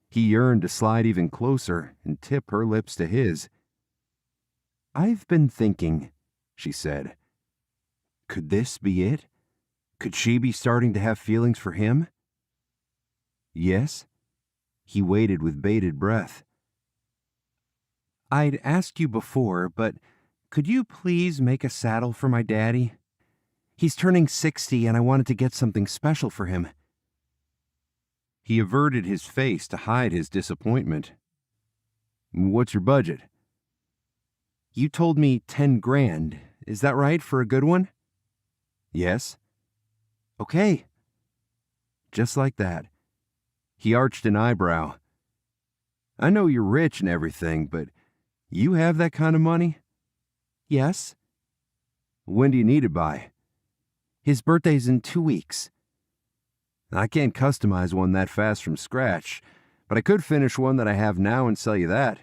He yearned to slide even closer and tip her lips to his. I've been thinking, she said. Could this be it? Could she be starting to have feelings for him? Yes. He waited with bated breath. I'd asked you before, but could you please make a saddle for my daddy? He's turning 60 and I wanted to get something special for him. He averted his face to hide his disappointment. What's your budget? You told me 10 grand. Is that right for a good one? Yes. Okay. Just like that. He arched an eyebrow. I know you're rich and everything, but you have that kind of money? Yes. When do you need it by? His birthday's in 2 weeks. I can't customize one that fast from scratch, but I could finish one that I have now and sell you that.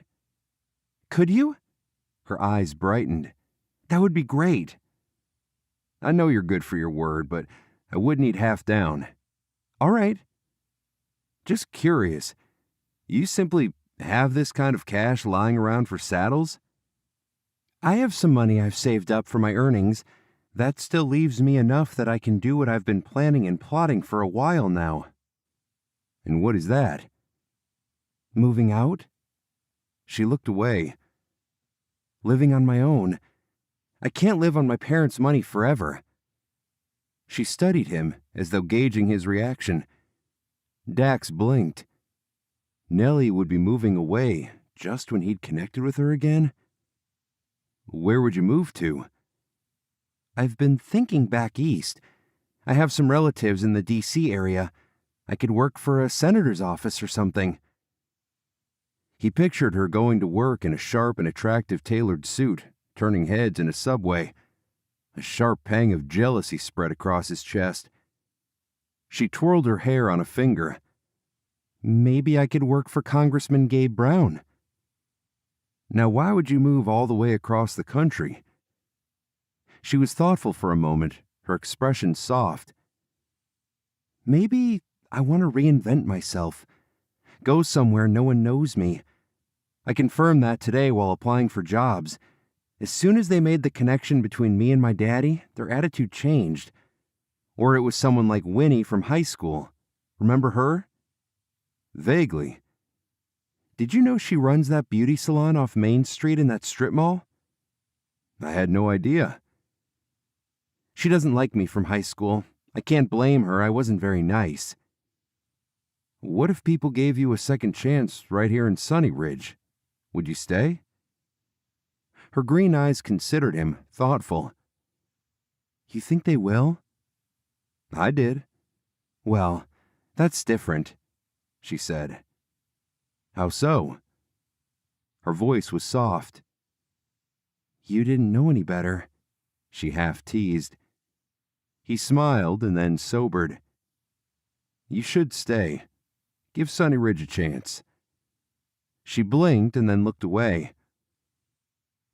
Could you? Her eyes brightened. That would be great. I know you're good for your word, but I would need half down. All right. Just curious, you simply have this kind of cash lying around for saddles? I have some money I've saved up for my earnings. That still leaves me enough that I can do what I've been planning and plotting for a while now. And what is that? Moving out? She looked away. Living on my own. I can't live on my parents' money forever. She studied him as though gauging his reaction. Dax blinked. Nellie would be moving away just when he'd connected with her again? Where would you move to? I've been thinking back east. I have some relatives in the D.C. area. I could work for a senator's office or something. He pictured her going to work in a sharp and attractive tailored suit, turning heads in a subway. A sharp pang of jealousy spread across his chest. She twirled her hair on a finger. Maybe I could work for Congressman Gabe Brown. Now, why would you move all the way across the country? She was thoughtful for a moment, her expression soft. Maybe I want to reinvent myself. Go somewhere no one knows me. I confirmed that today while applying for jobs. As soon as they made the connection between me and my daddy, their attitude changed. Or it was someone like Winnie from high school. Remember her? Vaguely. Did you know she runs that beauty salon off Main Street in that strip mall? I had no idea. She doesn't like me from high school. I can't blame her. I wasn't very nice. What if people gave you a second chance right here in Sunny Ridge? Would you stay? Her green eyes considered him, thoughtful. You think they will? I did. Well, that's different, she said. How so? Her voice was soft. You didn't know any better, she half teased. He smiled and then sobered. You should stay. Give Sunny Ridge a chance. She blinked and then looked away.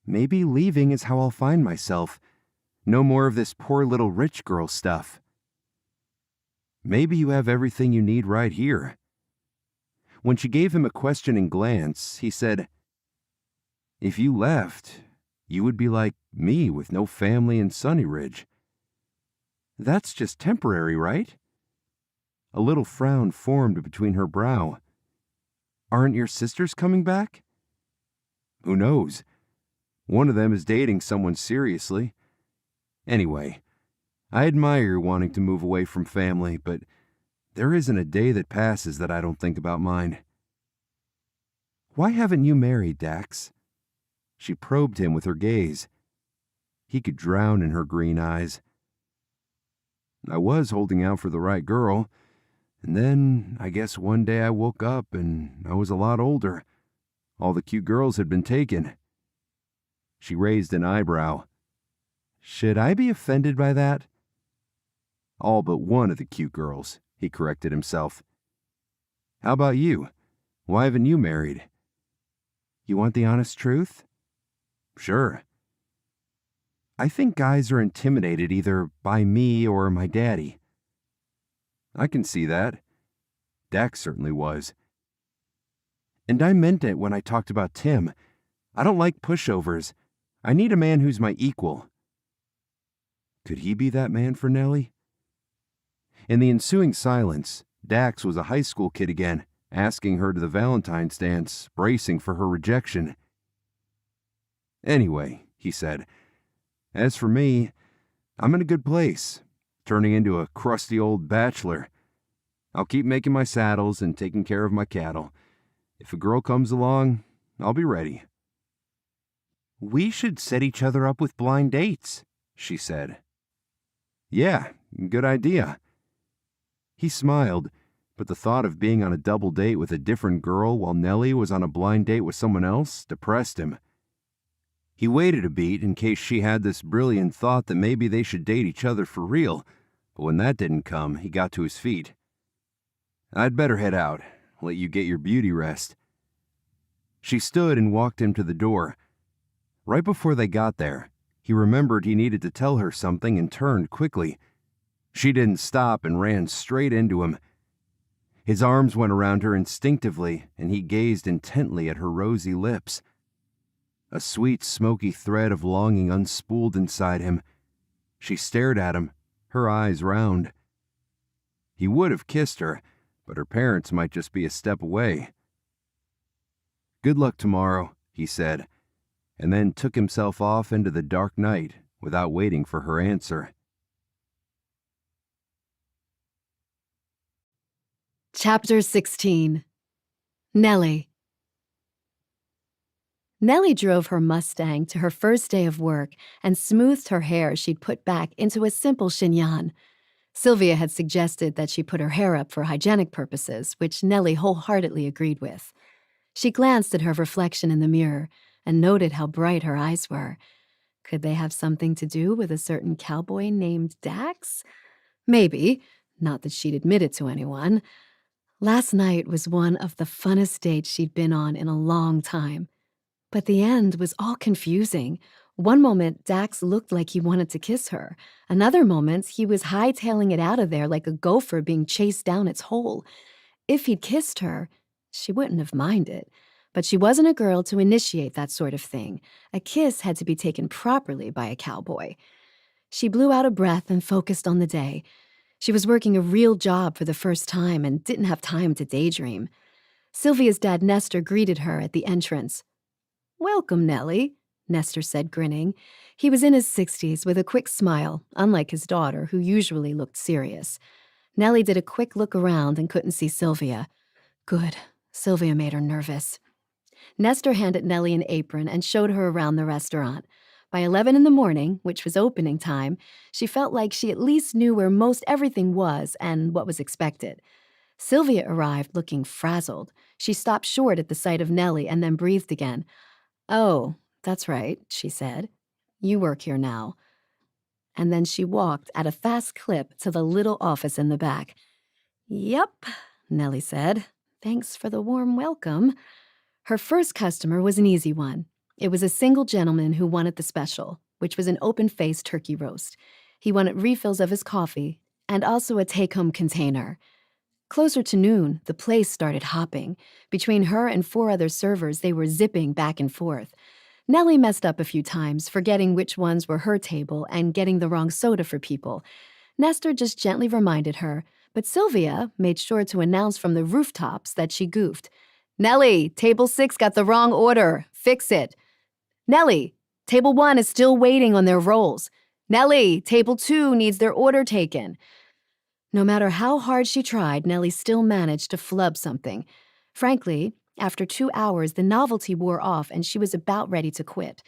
Maybe leaving is how I'll find myself. No more of this poor little rich girl stuff. Maybe you have everything you need right here." When she gave him a questioning glance, he said, "If you left, you would be like me with no family in Sunny Ridge. That's just temporary, right?" A little frown formed between her brow. "Aren't your sisters coming back?" "Who knows? One of them is dating someone seriously. Anyway, I admire your wanting to move away from family, but there isn't a day that passes that I don't think about mine." "Why haven't you married, Dax?" She probed him with her gaze. He could drown in her green eyes. "I was holding out for the right girl, and then I guess one day I woke up and I was a lot older. All the cute girls had been taken." She raised an eyebrow. "Should I be offended by that?" "All but one of the cute girls," he corrected himself. "How about you? Why haven't you married?" "You want the honest truth?" "Sure." "I think guys are intimidated either by me or my daddy." "I can see that. Dax certainly was." "And I meant it when I talked about Tim. I don't like pushovers. I need a man who's my equal." Could he be that man for Nellie? In the ensuing silence, Dax was a high school kid again, asking her to the Valentine's dance, bracing for her rejection. "Anyway," he said, "as for me, I'm in a good place, turning into a crusty old bachelor. I'll keep making my saddles and taking care of my cattle. If a girl comes along, I'll be ready." "We should set each other up with blind dates," she said. "Yeah, good idea." He smiled, but the thought of being on a double date with a different girl while Nellie was on a blind date with someone else depressed him. He waited a beat in case she had this brilliant thought that maybe they should date each other for real, but when that didn't come, he got to his feet. "I'd better head out, let you get your beauty rest." She stood and walked him to the door. Right before they got there, he remembered he needed to tell her something and turned quickly. She didn't stop and ran straight into him. His arms went around her instinctively, and he gazed intently at her rosy lips. A sweet, smoky thread of longing unspooled inside him. She stared at him, her eyes round. He would have kissed her, but her parents might just be a step away. "Good luck tomorrow," he said, and then took himself off into the dark night without waiting for her answer. Chapter 16. Nellie. Nellie drove her Mustang to her first day of work and smoothed her hair she'd put back into a simple chignon. Sylvia had suggested that she put her hair up for hygienic purposes, which Nellie wholeheartedly agreed with. She glanced at her reflection in the mirror and noted how bright her eyes were. Could they have something to do with a certain cowboy named Dax? Maybe, not that she'd admit it to anyone. Last night was one of the funnest dates she'd been on in a long time. But the end was all confusing. One moment, Dax looked like he wanted to kiss her. Another moment, he was hightailing it out of there like a gopher being chased down its hole. If he'd kissed her, she wouldn't have minded. But she wasn't a girl to initiate that sort of thing. A kiss had to be taken properly by a cowboy. She blew out a breath and focused on the day. She was working a real job for the first time and didn't have time to daydream. Sylvia's dad, Nestor, greeted her at the entrance. "Welcome, Nellie," Nestor said, grinning. He was in his 60s with a quick smile, unlike his daughter, who usually looked serious. Nellie did a quick look around and couldn't see Sylvia. Good. Sylvia made her nervous. Nestor handed Nellie an apron and showed her around the restaurant. By 11 in the morning, which was opening time, she felt like she at least knew where most everything was and what was expected. Sylvia arrived looking frazzled. She stopped short at the sight of Nellie and then breathed again. "Oh, that's right," she said. "You work here now." And then she walked at a fast clip to the little office in the back. "Yep," Nellie said. "Thanks for the warm welcome." Her first customer was an easy one. It was a single gentleman who wanted the special, which was an open-faced turkey roast. He wanted refills of his coffee and also a take-home container. Closer to noon, the place started hopping. Between her and 4 other servers, they were zipping back and forth. Nellie messed up a few times, forgetting which ones were her table and getting the wrong soda for people. Nestor just gently reminded her, but Sylvia made sure to announce from the rooftops that she goofed. "Nellie, table 6 got the wrong order. Fix it." "Nellie, table 1 is still waiting on their rolls." "Nellie, table 2 needs their order taken." No matter how hard she tried, Nellie still managed to flub something. Frankly, after 2 hours, the novelty wore off and she was about ready to quit.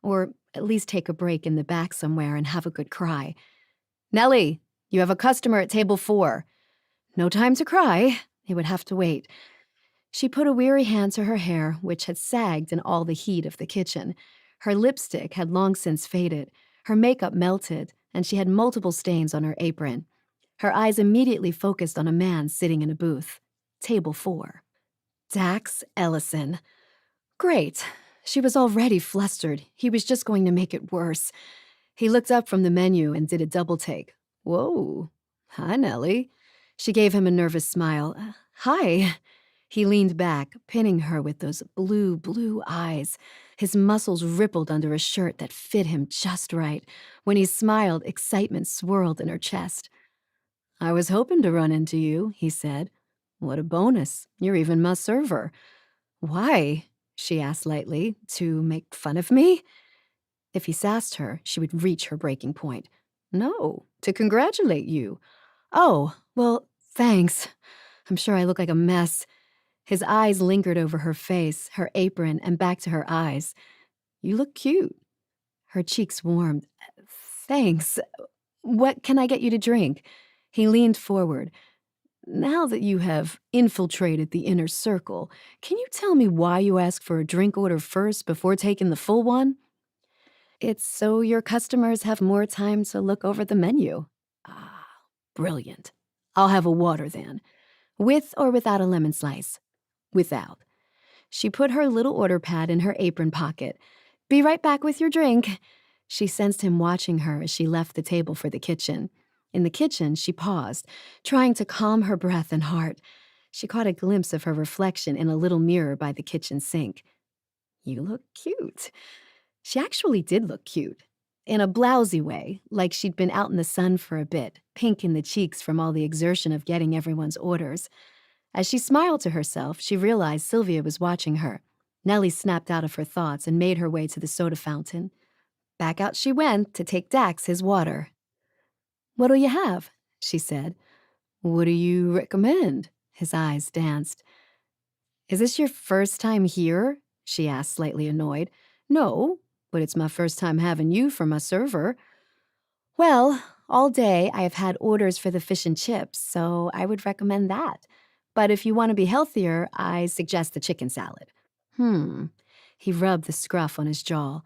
Or at least take a break in the back somewhere and have a good cry. "Nellie, you have a customer at table 4. No time to cry. It would have to wait. She put a weary hand to her hair, which had sagged in all the heat of the kitchen. Her lipstick had long since faded. Her makeup melted, and she had multiple stains on her apron. Her eyes immediately focused on a man sitting in a booth. Table 4. Dax Ellison. Great. She was already flustered. He was just going to make it worse. He looked up from the menu and did a double take. "Whoa. Hi, Nellie." She gave him a nervous smile. "Hi." He leaned back, pinning her with those blue eyes. His muscles rippled under a shirt that fit him just right. When he smiled, excitement swirled in her chest. "I was hoping to run into you," he said. "What a bonus. You're even my server." "Why?" she asked lightly. "To make fun of me?" If he sassed her, she would reach her breaking point. "No, to congratulate you." "Oh, well, thanks. I'm sure I look like a mess." His eyes lingered over her face, her apron, and back to her eyes. "You look cute." Her cheeks warmed. "Thanks. What can I get you to drink?" He leaned forward. "Now that you have infiltrated the inner circle, can you tell me why you ask for a drink order first before taking the full one?" "It's so your customers have more time to look over the menu." "Ah, brilliant. I'll have a water then." "With or without a lemon slice?" "Without." She put her little order pad in her apron pocket. "Be right back with your drink." She sensed him watching her as she left the table for the kitchen. In the kitchen, she paused, trying to calm her breath and heart. She caught a glimpse of her reflection in a little mirror by the kitchen sink. "You look cute." She actually did look cute. In a blousy way, like she'd been out in the sun for a bit, pink in the cheeks from all the exertion of getting everyone's orders. As she smiled to herself, she realized Sylvia was watching her. Nellie snapped out of her thoughts and made her way to the soda fountain. Back out she went to take Dax his water. "What'll you have?" she said. "What do you recommend?" His eyes danced. "Is this your first time here?" she asked, slightly annoyed. "No, but it's my first time having you for my server." "Well, all day I have had orders for the fish and chips, so I would recommend that. But if you want to be healthier, I suggest the chicken salad." He rubbed the scruff on his jaw.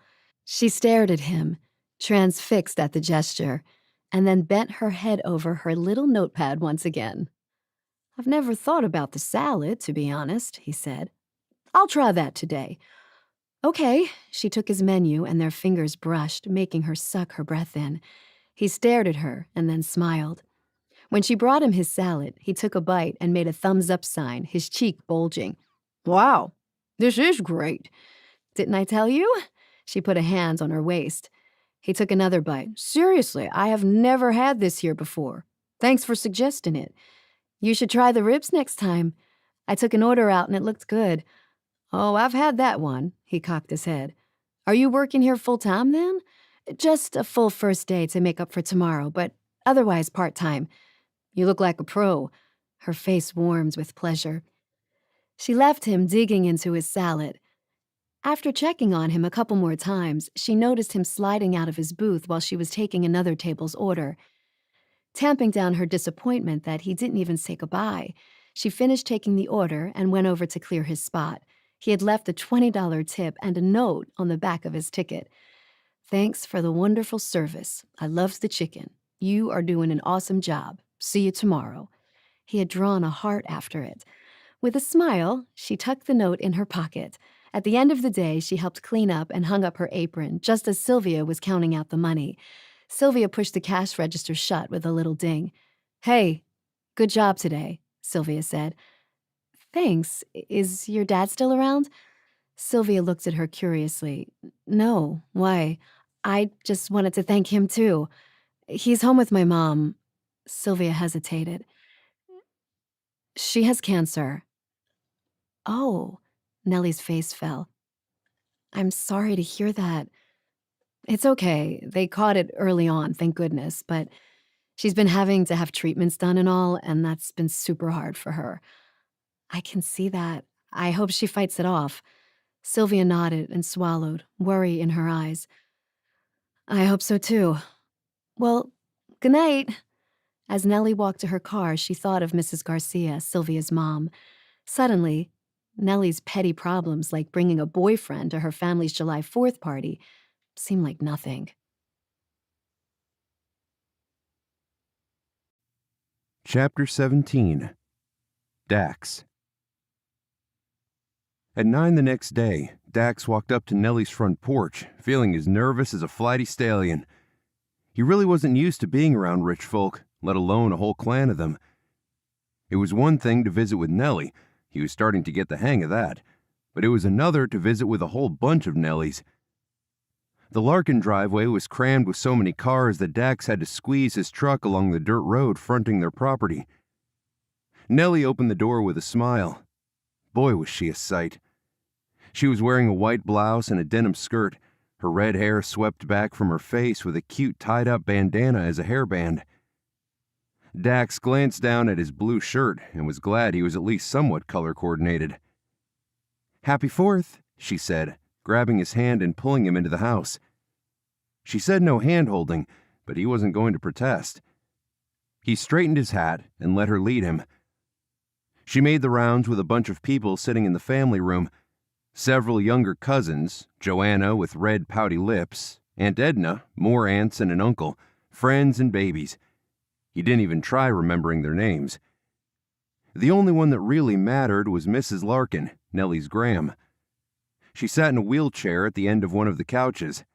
She stared at him, transfixed at the gesture, and then bent her head over her little notepad once again. "I've never thought about the salad, to be honest," he said. "I'll try that today." "Okay." She took his menu and their fingers brushed, making her suck her breath in. He stared at her and then smiled. When she brought him his salad, he took a bite and made a thumbs-up sign, his cheek bulging. "Wow, this is great." "Didn't I tell you?" She put a hand on her waist. He took another bite. "Seriously, I have never had this here before. Thanks for suggesting it. You should try the ribs next time. I took an order out and it looked good." "Oh, I've had that one." He cocked his head. "Are you working here full-time then?" "Just a full first day to make up for tomorrow, but otherwise part-time." "You look like a pro." Her face warmed with pleasure. She left him digging into his salad. After checking on him a couple more times, she noticed him sliding out of his booth while she was taking another table's order. Tamping down her disappointment that he didn't even say goodbye, she finished taking the order and went over to clear his spot. He had left a $20 tip and a note on the back of his ticket. "Thanks for the wonderful service. I loved the chicken. You are doing an awesome job. See you tomorrow." He had drawn a heart after it. With a smile, she tucked the note in her pocket. At the end of the day, she helped clean up and hung up her apron just as Sylvia was counting out the money. Sylvia pushed the cash register shut with a little ding. "Hey, good job today," Sylvia said. "Thanks. Is your dad still around?" Sylvia looked at her curiously. "No, why? I just wanted to thank him too. He's home with my mom." Sylvia hesitated. "She has cancer." "Oh," Nellie's face fell. "I'm sorry to hear that." "It's okay. They caught it early on, thank goodness, but she's been having to have treatments done and all, and that's been super hard for her." "I can see that. I hope she fights it off." Sylvia nodded and swallowed, worry in her eyes. "I hope so too. Well, good night." As Nellie walked to her car, she thought of Mrs. Garcia, Sylvia's mom. Suddenly, Nellie's petty problems, like bringing a boyfriend to her family's July 4th party, seemed like nothing. Chapter 17. Dax. At 9 the next day, Dax walked up to Nellie's front porch, feeling as nervous as a flighty stallion. He really wasn't used to being around rich folk, let alone a whole clan of them. It was one thing to visit with Nellie. He was starting to get the hang of that. But it was another to visit with a whole bunch of Nellies. The Larkin driveway was crammed with so many cars that Dax had to squeeze his truck along the dirt road fronting their property. Nellie opened the door with a smile. Boy, was she a sight. She was wearing a white blouse and a denim skirt, her red hair swept back from her face with a cute tied-up bandana as a hairband. Dax glanced down at his blue shirt and was glad he was at least somewhat color-coordinated. "Happy 4th, she said, grabbing his hand and pulling him into the house. She said no hand-holding, but he wasn't going to protest. He straightened his hat and let her lead him. She made the rounds with a bunch of people sitting in the family room. Several younger cousins, Joanna with red pouty lips, Aunt Edna, more aunts and an uncle, friends and babies. He didn't even try remembering their names. The only one that really mattered was Mrs. Larkin, Nellie's gram. She sat in a wheelchair at the end of one of the couches.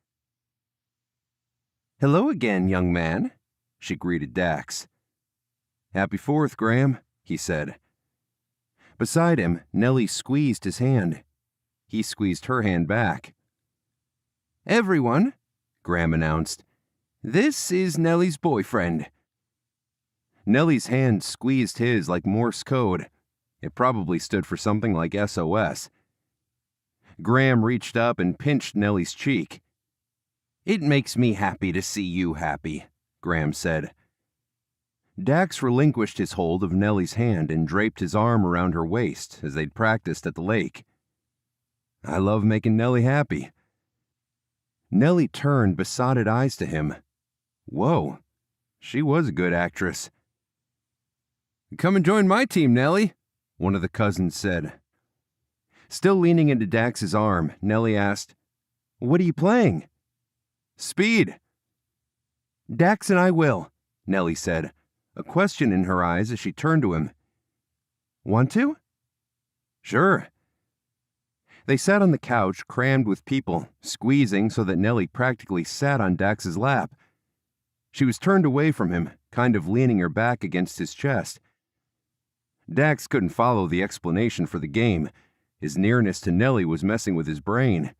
"Hello again, young man," she greeted Dax. "Happy 4th, Gram," he said. Beside him, Nellie squeezed his hand. He squeezed her hand back. "Everyone," Gram announced, "this is Nellie's boyfriend." Nellie's hand squeezed his like Morse code. It probably stood for something like SOS. Graham reached up and pinched Nellie's cheek. "It makes me happy to see you happy," Graham said. Dax relinquished his hold of Nellie's hand and draped his arm around her waist as they'd practiced at the lake. "I love making Nellie happy." Nellie turned besotted eyes to him. Whoa, she was a good actress. "Come and join my team, Nellie," one of the cousins said. Still leaning into Dax's arm, Nellie asked, "What are you playing?" "Speed." "Dax and I will," Nellie said, a question in her eyes as she turned to him. "Want to?" "Sure." They sat on the couch, crammed with people, squeezing so that Nellie practically sat on Dax's lap. She was turned away from him, kind of leaning her back against his chest. Dax couldn't follow the explanation for the game. His nearness to Nellie was messing with his brain.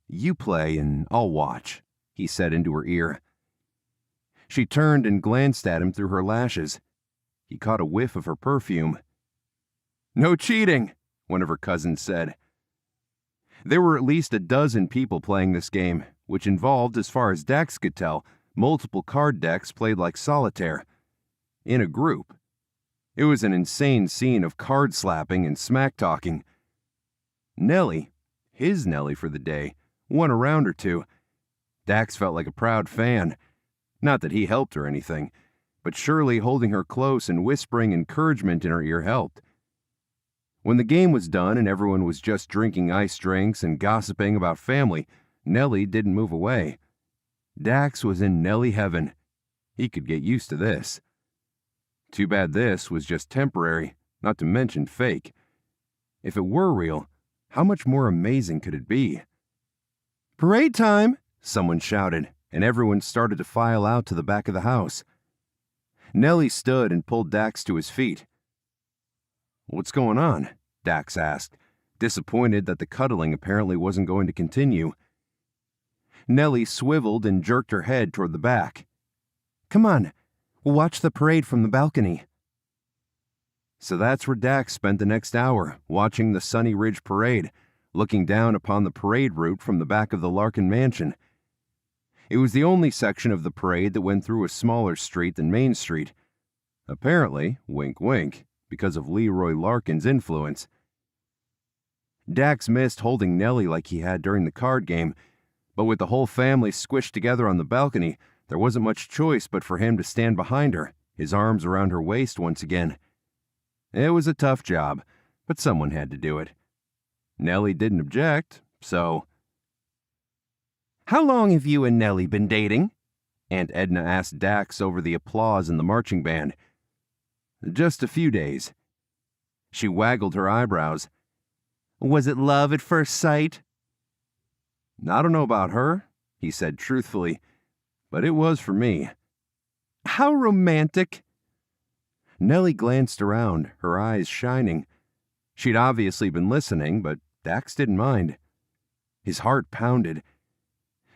"You play and I'll watch," he said into her ear. She turned and glanced at him through her lashes. He caught a whiff of her perfume. "No cheating," one of her cousins said. There were at least a dozen people playing this game, which involved, as far as Dax could tell, multiple card decks played like solitaire. In a group. It was an insane scene of card slapping and smack talking. Nellie, his Nellie for the day, won a round or two. Dax felt like a proud fan. Not that he helped or anything, but surely holding her close and whispering encouragement in her ear helped. When the game was done and everyone was just drinking ice drinks and gossiping about family, Nellie didn't move away. Dax was in Nellie heaven. He could get used to this. Too bad this was just temporary, not to mention fake. If it were real, How much more amazing could it be? "Parade time!" someone shouted, and everyone started to file out to the back of the house. Nellie stood and pulled Dax to his feet. "What's going on?" Dax asked, disappointed that the cuddling apparently wasn't going to continue. Nellie swiveled and jerked her head toward the back. "Come on, we'll watch the parade from the balcony." So that's where Dax spent the next hour, watching the Sunny Ridge Parade, looking down upon the parade route from the back of the Larkin mansion. It was the only section of the parade that went through a smaller street than Main Street. Apparently, wink wink, because of Leroy Larkin's influence. Dax missed holding Nellie like he had during the card game, but with the whole family squished together on the balcony, there wasn't much choice but for him to stand behind her, his arms around her waist once again. It was a tough job, but someone had to do it. Nellie didn't object, so... "How long have you and Nellie been dating?" Aunt Edna asked Dax over the applause in the marching band. "Just a few days." She waggled her eyebrows. "Was it love at first sight?" "I don't know about her," he said truthfully, "but it was for me." "How romantic." Nellie glanced around, her eyes shining. She'd obviously been listening, but Dax didn't mind. His heart pounded.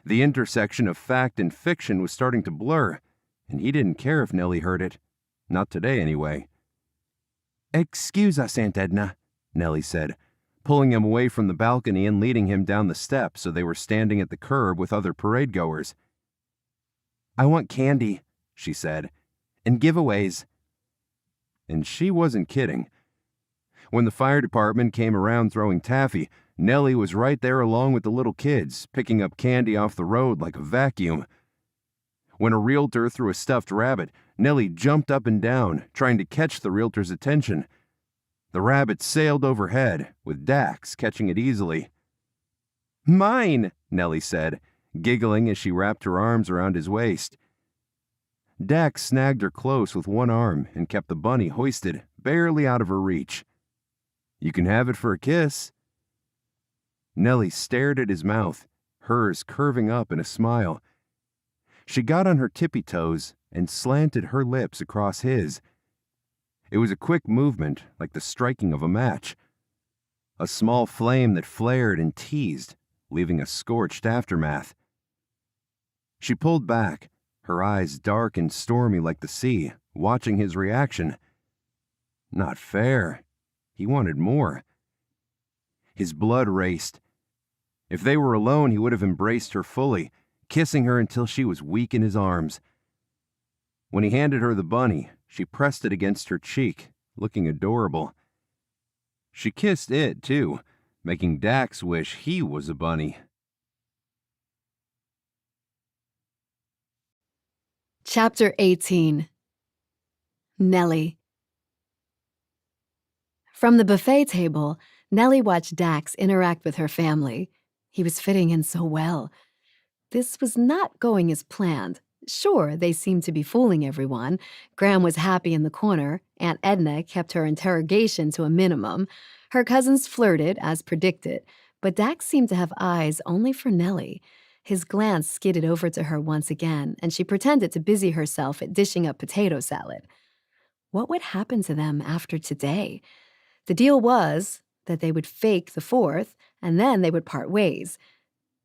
The intersection of fact and fiction was starting to blur, and he didn't care if Nellie heard it. Not today, anyway. "Excuse us, Aunt Edna," Nellie said, pulling him away from the balcony and leading him down the steps so they were standing at the curb with other parade-goers. "I want candy," she said, "and giveaways." And she wasn't kidding. When the fire department came around throwing taffy, Nellie was right there along with the little kids, picking up candy off the road like a vacuum. When a realtor threw a stuffed rabbit, Nellie jumped up and down, trying to catch the realtor's attention. The rabbit sailed overhead, with Dax catching it easily. "Mine," Nellie said, giggling as she wrapped her arms around his waist. Dax snagged her close with one arm and kept the bunny hoisted, barely out of her reach. "You can have it for a kiss." Nellie stared at his mouth, hers curving up in a smile. She got on her tippy toes and slanted her lips across his. It was a quick movement, like the striking of a match. A small flame that flared and teased, leaving a scorched aftermath. She pulled back, her eyes dark and stormy like the sea, watching his reaction. Not fair. He wanted more. His blood raced. If they were alone, he would have embraced her fully, kissing her until she was weak in his arms. When he handed her the bunny, she pressed it against her cheek, looking adorable. She kissed it, too, making Dax wish he was a bunny. Chapter 18. Nellie. From the buffet table, Nellie watched Dax interact with her family. He was fitting in so well. This was not going as planned. Sure, they seemed to be fooling everyone. Graham was happy in the corner. Aunt Edna kept her interrogation to a minimum. Her cousins flirted, as predicted, but Dax seemed to have eyes only for Nellie. His glance skidded over to her once again, and she pretended to busy herself at dishing up potato salad. What would happen to them after today? The deal was that they would fake the 4th, and then they would part ways.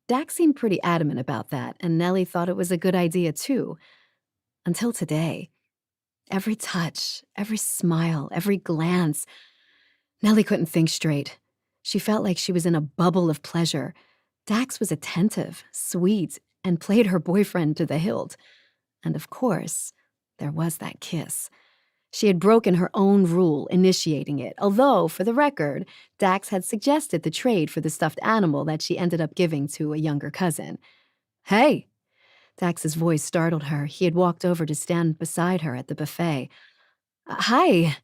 Dax seemed pretty adamant about that, and Nellie thought it was a good idea too. Until today. Every touch, every smile, every glance. Nellie couldn't think straight. She felt like she was in a bubble of pleasure. Dax was attentive, sweet, and played her boyfriend to the hilt. And of course, there was that kiss. She had broken her own rule, initiating it, although, for the record, Dax had suggested the trade for the stuffed animal that she ended up giving to a younger cousin. "Hey!" Dax's voice startled her. He had walked over to stand beside her at the buffet. "Hi."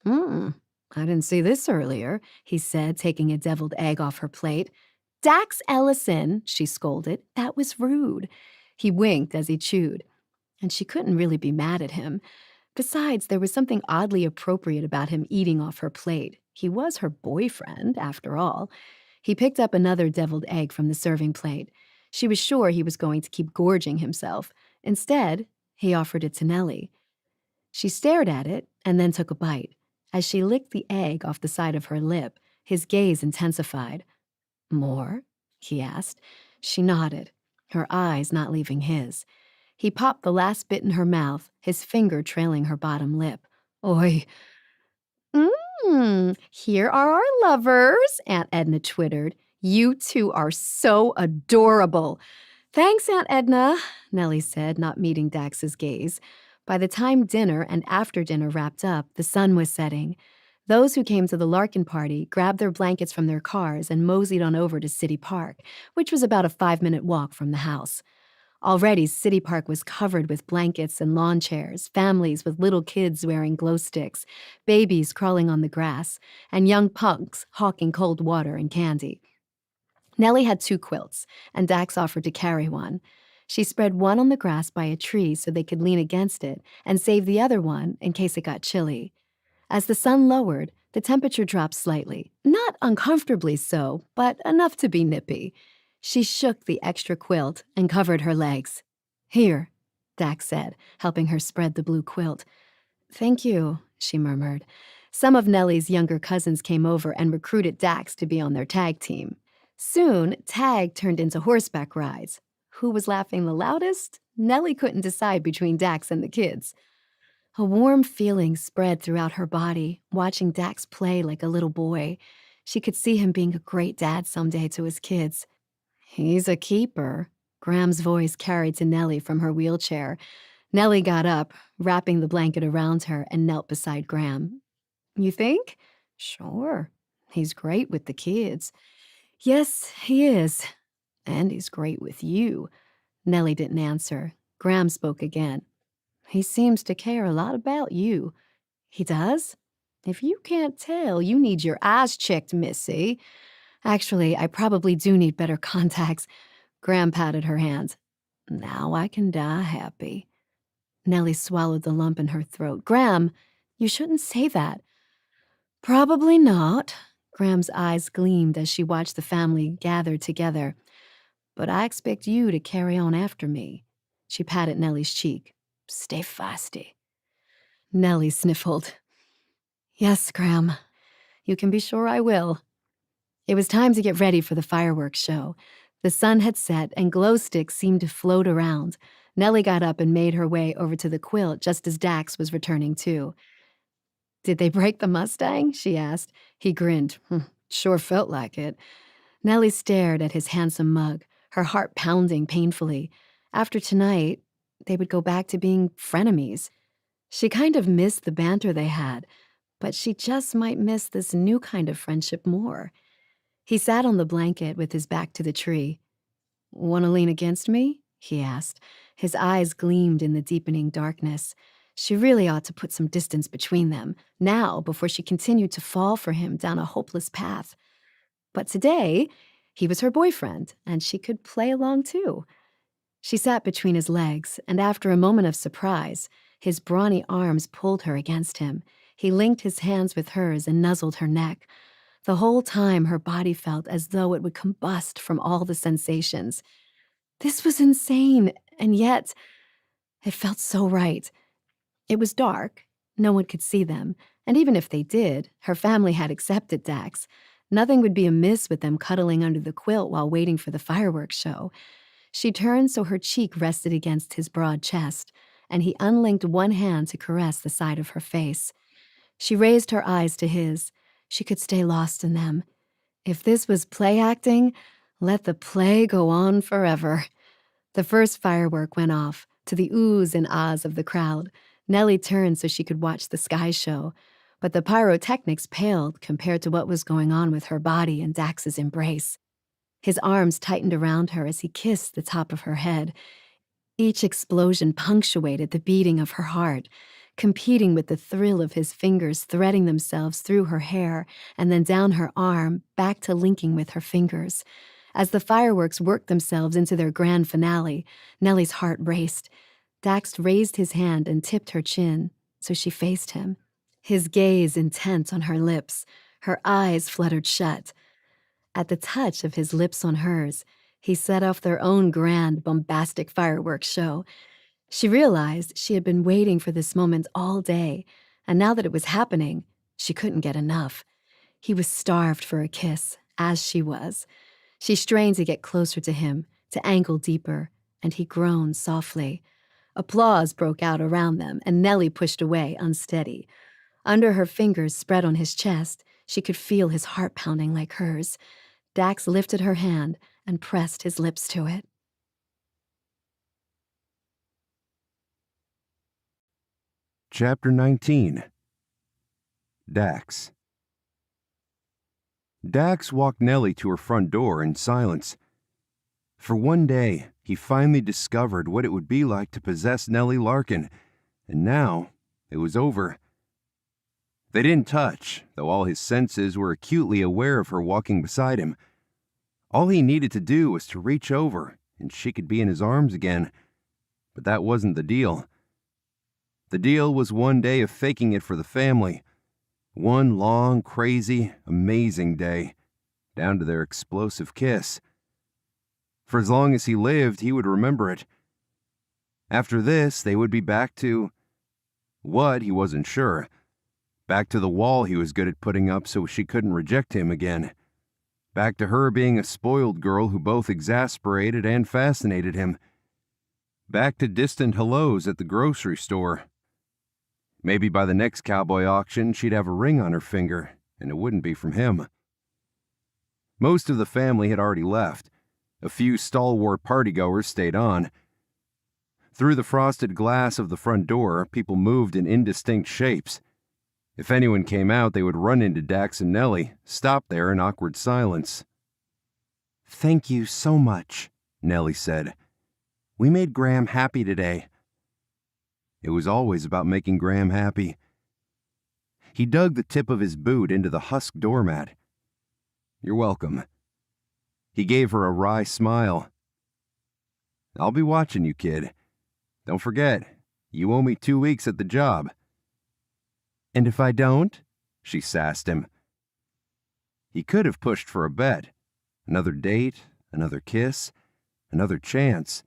I didn't see this earlier," he said, taking a deviled egg off her plate. "Dax Ellison," she scolded. "That was rude." He winked as he chewed. And she couldn't really be mad at him. Besides, there was something oddly appropriate about him eating off her plate. He was her boyfriend, after all. He picked up another deviled egg from the serving plate. She was sure he was going to keep gorging himself. Instead, he offered it to Nellie. She stared at it and then took a bite. As she licked the egg off the side of her lip, his gaze intensified. "More?" he asked. She nodded, her eyes not leaving his. He popped the last bit in her mouth, his finger trailing her bottom lip. "Oi." Here are our lovers," Aunt Edna twittered. "You two are so adorable." "Thanks, Aunt Edna," Nellie said, not meeting Dax's gaze. By the time dinner and after dinner wrapped up, the sun was setting. Those who came to the Larkin party grabbed their blankets from their cars and moseyed on over to City Park, which was about a 5-minute walk from the house. Already, City Park was covered with blankets and lawn chairs, families with little kids wearing glow sticks, babies crawling on the grass, and young punks hawking cold water and candy. Nellie had 2 quilts, and Dax offered to carry one. She spread one on the grass by a tree so they could lean against it and save the other one in case it got chilly. As the sun lowered, the temperature dropped slightly. Not uncomfortably so, but enough to be nippy. She shook the extra quilt and covered her legs. "Here," Dax said, helping her spread the blue quilt. "Thank you," she murmured. Some of Nellie's younger cousins came over and recruited Dax to be on their tag team. Soon, tag turned into horseback rides. Who was laughing the loudest? Nellie couldn't decide between Dax and the kids. A warm feeling spread throughout her body, watching Dax play like a little boy. She could see him being a great dad someday to his kids. "He's a keeper," Graham's voice carried to Nellie from her wheelchair. Nellie got up, wrapping the blanket around her, and knelt beside Graham. "You think?" "Sure. He's great with the kids." "Yes, he is. And he's great with you." Nellie didn't answer. Graham spoke again. "He seems to care a lot about you." "He does?" "If you can't tell, you need your eyes checked, Missy." "Actually, I probably do need better contacts." Graham patted her hand. "Now I can die happy." Nellie swallowed the lump in her throat. "Graham, you shouldn't say that." "Probably not." Graham's eyes gleamed as she watched the family gathered together. "But I expect you to carry on after me." She patted Nellie's cheek. "Stay feisty." Nellie sniffled. "Yes, Graham. You can be sure I will." It was time to get ready for the fireworks show. The sun had set and glow sticks seemed to float around. Nellie got up and made her way over to the quilt just as Dax was returning too. "Did they break the Mustang?" she asked. He grinned. Sure felt like it." Nellie stared at his handsome mug, her heart pounding painfully. After tonight, they would go back to being frenemies. She kind of missed the banter they had, but she just might miss this new kind of friendship more. He sat on the blanket with his back to the tree. "Want to lean against me?" he asked. His eyes gleamed in the deepening darkness. She really ought to put some distance between them, now, before she continued to fall for him down a hopeless path. But today, he was her boyfriend, and she could play along too. She sat between his legs, and after a moment of surprise, his brawny arms pulled her against him. He linked his hands with hers and nuzzled her neck. The whole time, her body felt as though it would combust from all the sensations. This was insane, and yet it felt so right. It was dark. No one could see them, and even if they did, her family had accepted Dax. Nothing would be amiss with them cuddling under the quilt while waiting for the fireworks show. She turned so her cheek rested against his broad chest, and he unlinked one hand to caress the side of her face. She raised her eyes to his. She could stay lost in them. If this was play acting, let the play go on forever. The first firework went off, to the oohs and ahs of the crowd. Nellie turned so she could watch the sky show, but the pyrotechnics paled compared to what was going on with her body in Dax's embrace. His arms tightened around her as he kissed the top of her head. Each explosion punctuated the beating of her heart, competing with the thrill of his fingers threading themselves through her hair and then down her arm, back to linking with her fingers. As the fireworks worked themselves into their grand finale, Nellie's heart raced. Dax raised his hand and tipped her chin, so she faced him, his gaze intent on her lips. Her eyes fluttered shut. At the touch of his lips on hers, he set off their own grand, bombastic fireworks show. She realized she had been waiting for this moment all day, and now that it was happening, she couldn't get enough. He was starved for a kiss, as she was. She strained to get closer to him, to angle deeper, and he groaned softly. Applause broke out around them, and Nellie pushed away, unsteady. Under her fingers spread on his chest, she could feel his heart pounding like hers. Dax lifted her hand and pressed his lips to it. Chapter 19. Dax. Dax walked Nellie to her front door in silence. For one day, he finally discovered what it would be like to possess Nellie Larkin, and now it was over. They didn't touch, though all his senses were acutely aware of her walking beside him. All he needed to do was to reach over, and she could be in his arms again. But that wasn't the deal. The deal was one day of faking it for the family. One long, crazy, amazing day, down to their explosive kiss. For as long as he lived, he would remember it. After this, they would be back to what, he wasn't sure. Back to the wall he was good at putting up so she couldn't reject him again. Back to her being a spoiled girl who both exasperated and fascinated him. Back to distant hellos at the grocery store. Maybe by the next cowboy auction she'd have a ring on her finger, and it wouldn't be from him. Most of the family had already left. A few stalwart partygoers stayed on. Through the frosted glass of the front door, people moved in indistinct shapes. If anyone came out, they would run into Dax and Nellie, stop there in awkward silence. "Thank you so much," Nellie said. "We made Graham happy today." It was always about making Graham happy. He dug the tip of his boot into the husk doormat. "You're welcome." He gave her a wry smile. "I'll be watching you, kid. Don't forget, you owe me 2 weeks at the job." "And if I don't?" she sassed him. He could have pushed for a bet. Another date, another kiss, another chance.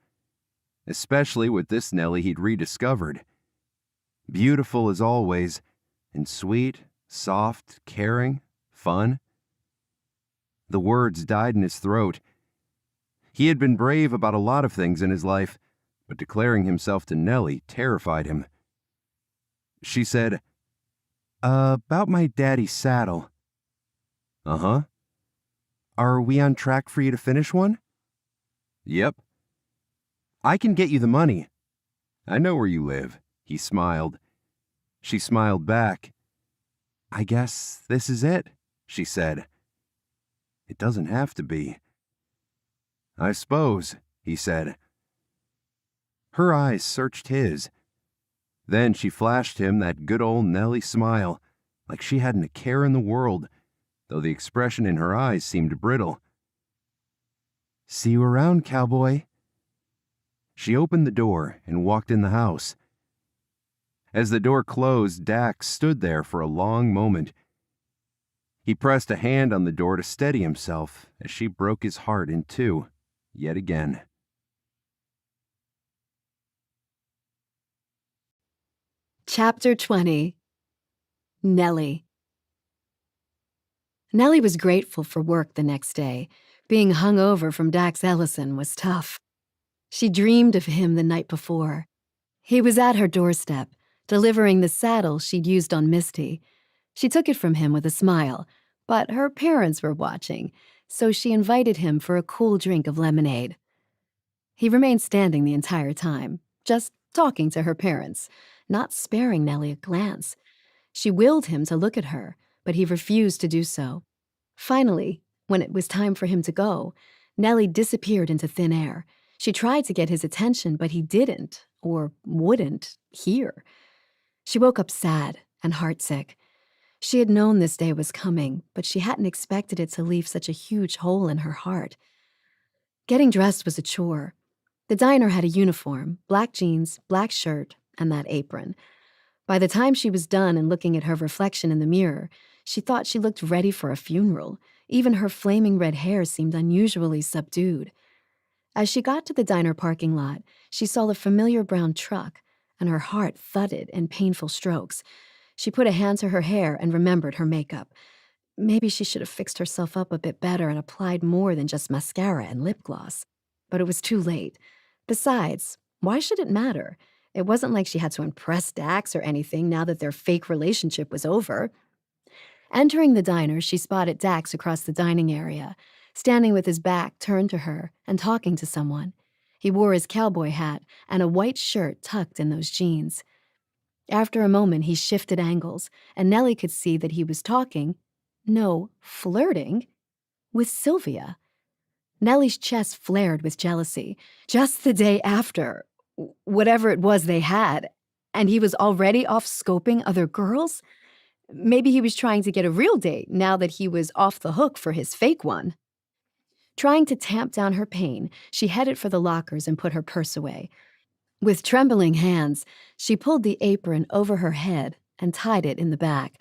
Especially with this Nellie he'd rediscovered. Beautiful as always, and sweet, soft, caring, fun. The words died in his throat. He had been brave about a lot of things in his life, but declaring himself to Nellie terrified him. She said, "About my daddy's saddle." "Uh-huh." "Are we on track for you to finish one?" "Yep." "I can get you the money." "I know where you live." He smiled. She smiled back. "I guess this is it," she said. "It doesn't have to be." "I suppose," he said. Her eyes searched his. Then she flashed him that good old Nellie smile, like she hadn't a care in the world, though the expression in her eyes seemed brittle. "See you around, cowboy." She opened the door and walked in the house. As the door closed, Dax stood there for a long moment. He pressed a hand on the door to steady himself as she broke his heart in two, yet again. Chapter 20. Nellie. Nellie was grateful for work the next day. Being hungover from Dax Ellison was tough. She dreamed of him the night before. He was at her doorstep, delivering the saddle she'd used on Misty. She took it from him with a smile, but her parents were watching, so she invited him for a cool drink of lemonade. He remained standing the entire time, just talking to her parents, not sparing Nellie a glance. She willed him to look at her, but he refused to do so. Finally, when it was time for him to go, Nellie disappeared into thin air. She tried to get his attention, but he didn't, or wouldn't, hear. She woke up sad and heartsick. She had known this day was coming, but she hadn't expected it to leave such a huge hole in her heart. Getting dressed was a chore. The diner had a uniform, black jeans, black shirt, and that apron. By the time she was done and looking at her reflection in the mirror, she thought she looked ready for a funeral, Even her flaming red hair seemed unusually subdued. As she got to the diner parking lot, she saw the familiar brown truck, and her heart thudded in painful strokes. She put a hand to her hair and remembered her makeup. Maybe she should have fixed herself up a bit better and applied more than just mascara and lip gloss. But it was too late. Besides, why should it matter? It wasn't like she had to impress Dax or anything now that their fake relationship was over. Entering the diner, she spotted Dax across the dining area, standing with his back turned to her and talking to someone. He wore his cowboy hat and a white shirt tucked in those jeans. After a moment, he shifted angles, and Nellie could see that he was talking, no, flirting, with Sylvia. Nellie's chest flared with jealousy. Just the day after, whatever it was they had, and he was already off scoping other girls? Maybe he was trying to get a real date now that he was off the hook for his fake one. Trying to tamp down her pain, she headed for the lockers and put her purse away. With trembling hands, she pulled the apron over her head and tied it in the back.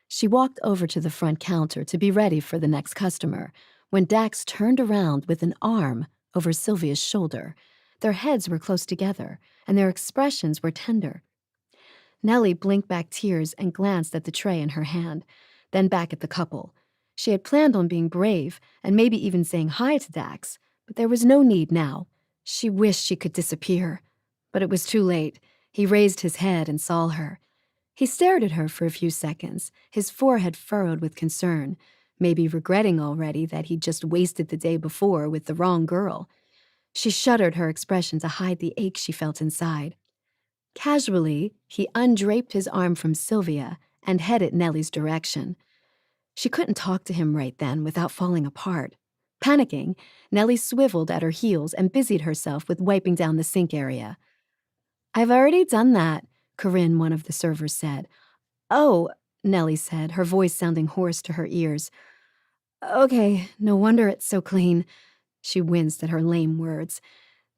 She walked over to the front counter to be ready for the next customer when Dax turned around with an arm over Sylvia's shoulder. Their heads were close together, and their expressions were tender. Nellie blinked back tears and glanced at the tray in her hand, then back at the couple. She had planned on being brave and maybe even saying hi to Dax, but there was no need now. She wished she could disappear, but it was too late. He raised his head and saw her. He stared at her for a few seconds, his forehead furrowed with concern, maybe regretting already that he'd just wasted the day before with the wrong girl. She shuddered her expression to hide the ache she felt inside. Casually, he undraped his arm from Sylvia and headed Nellie's direction. She couldn't talk to him right then without falling apart. Panicking, Nellie swiveled at her heels and busied herself with wiping down the sink area. "I've already done that," Corinne, one of the servers, said. "Oh," Nellie said, her voice sounding hoarse to her ears. "Okay, no wonder it's so clean." She winced at her lame words.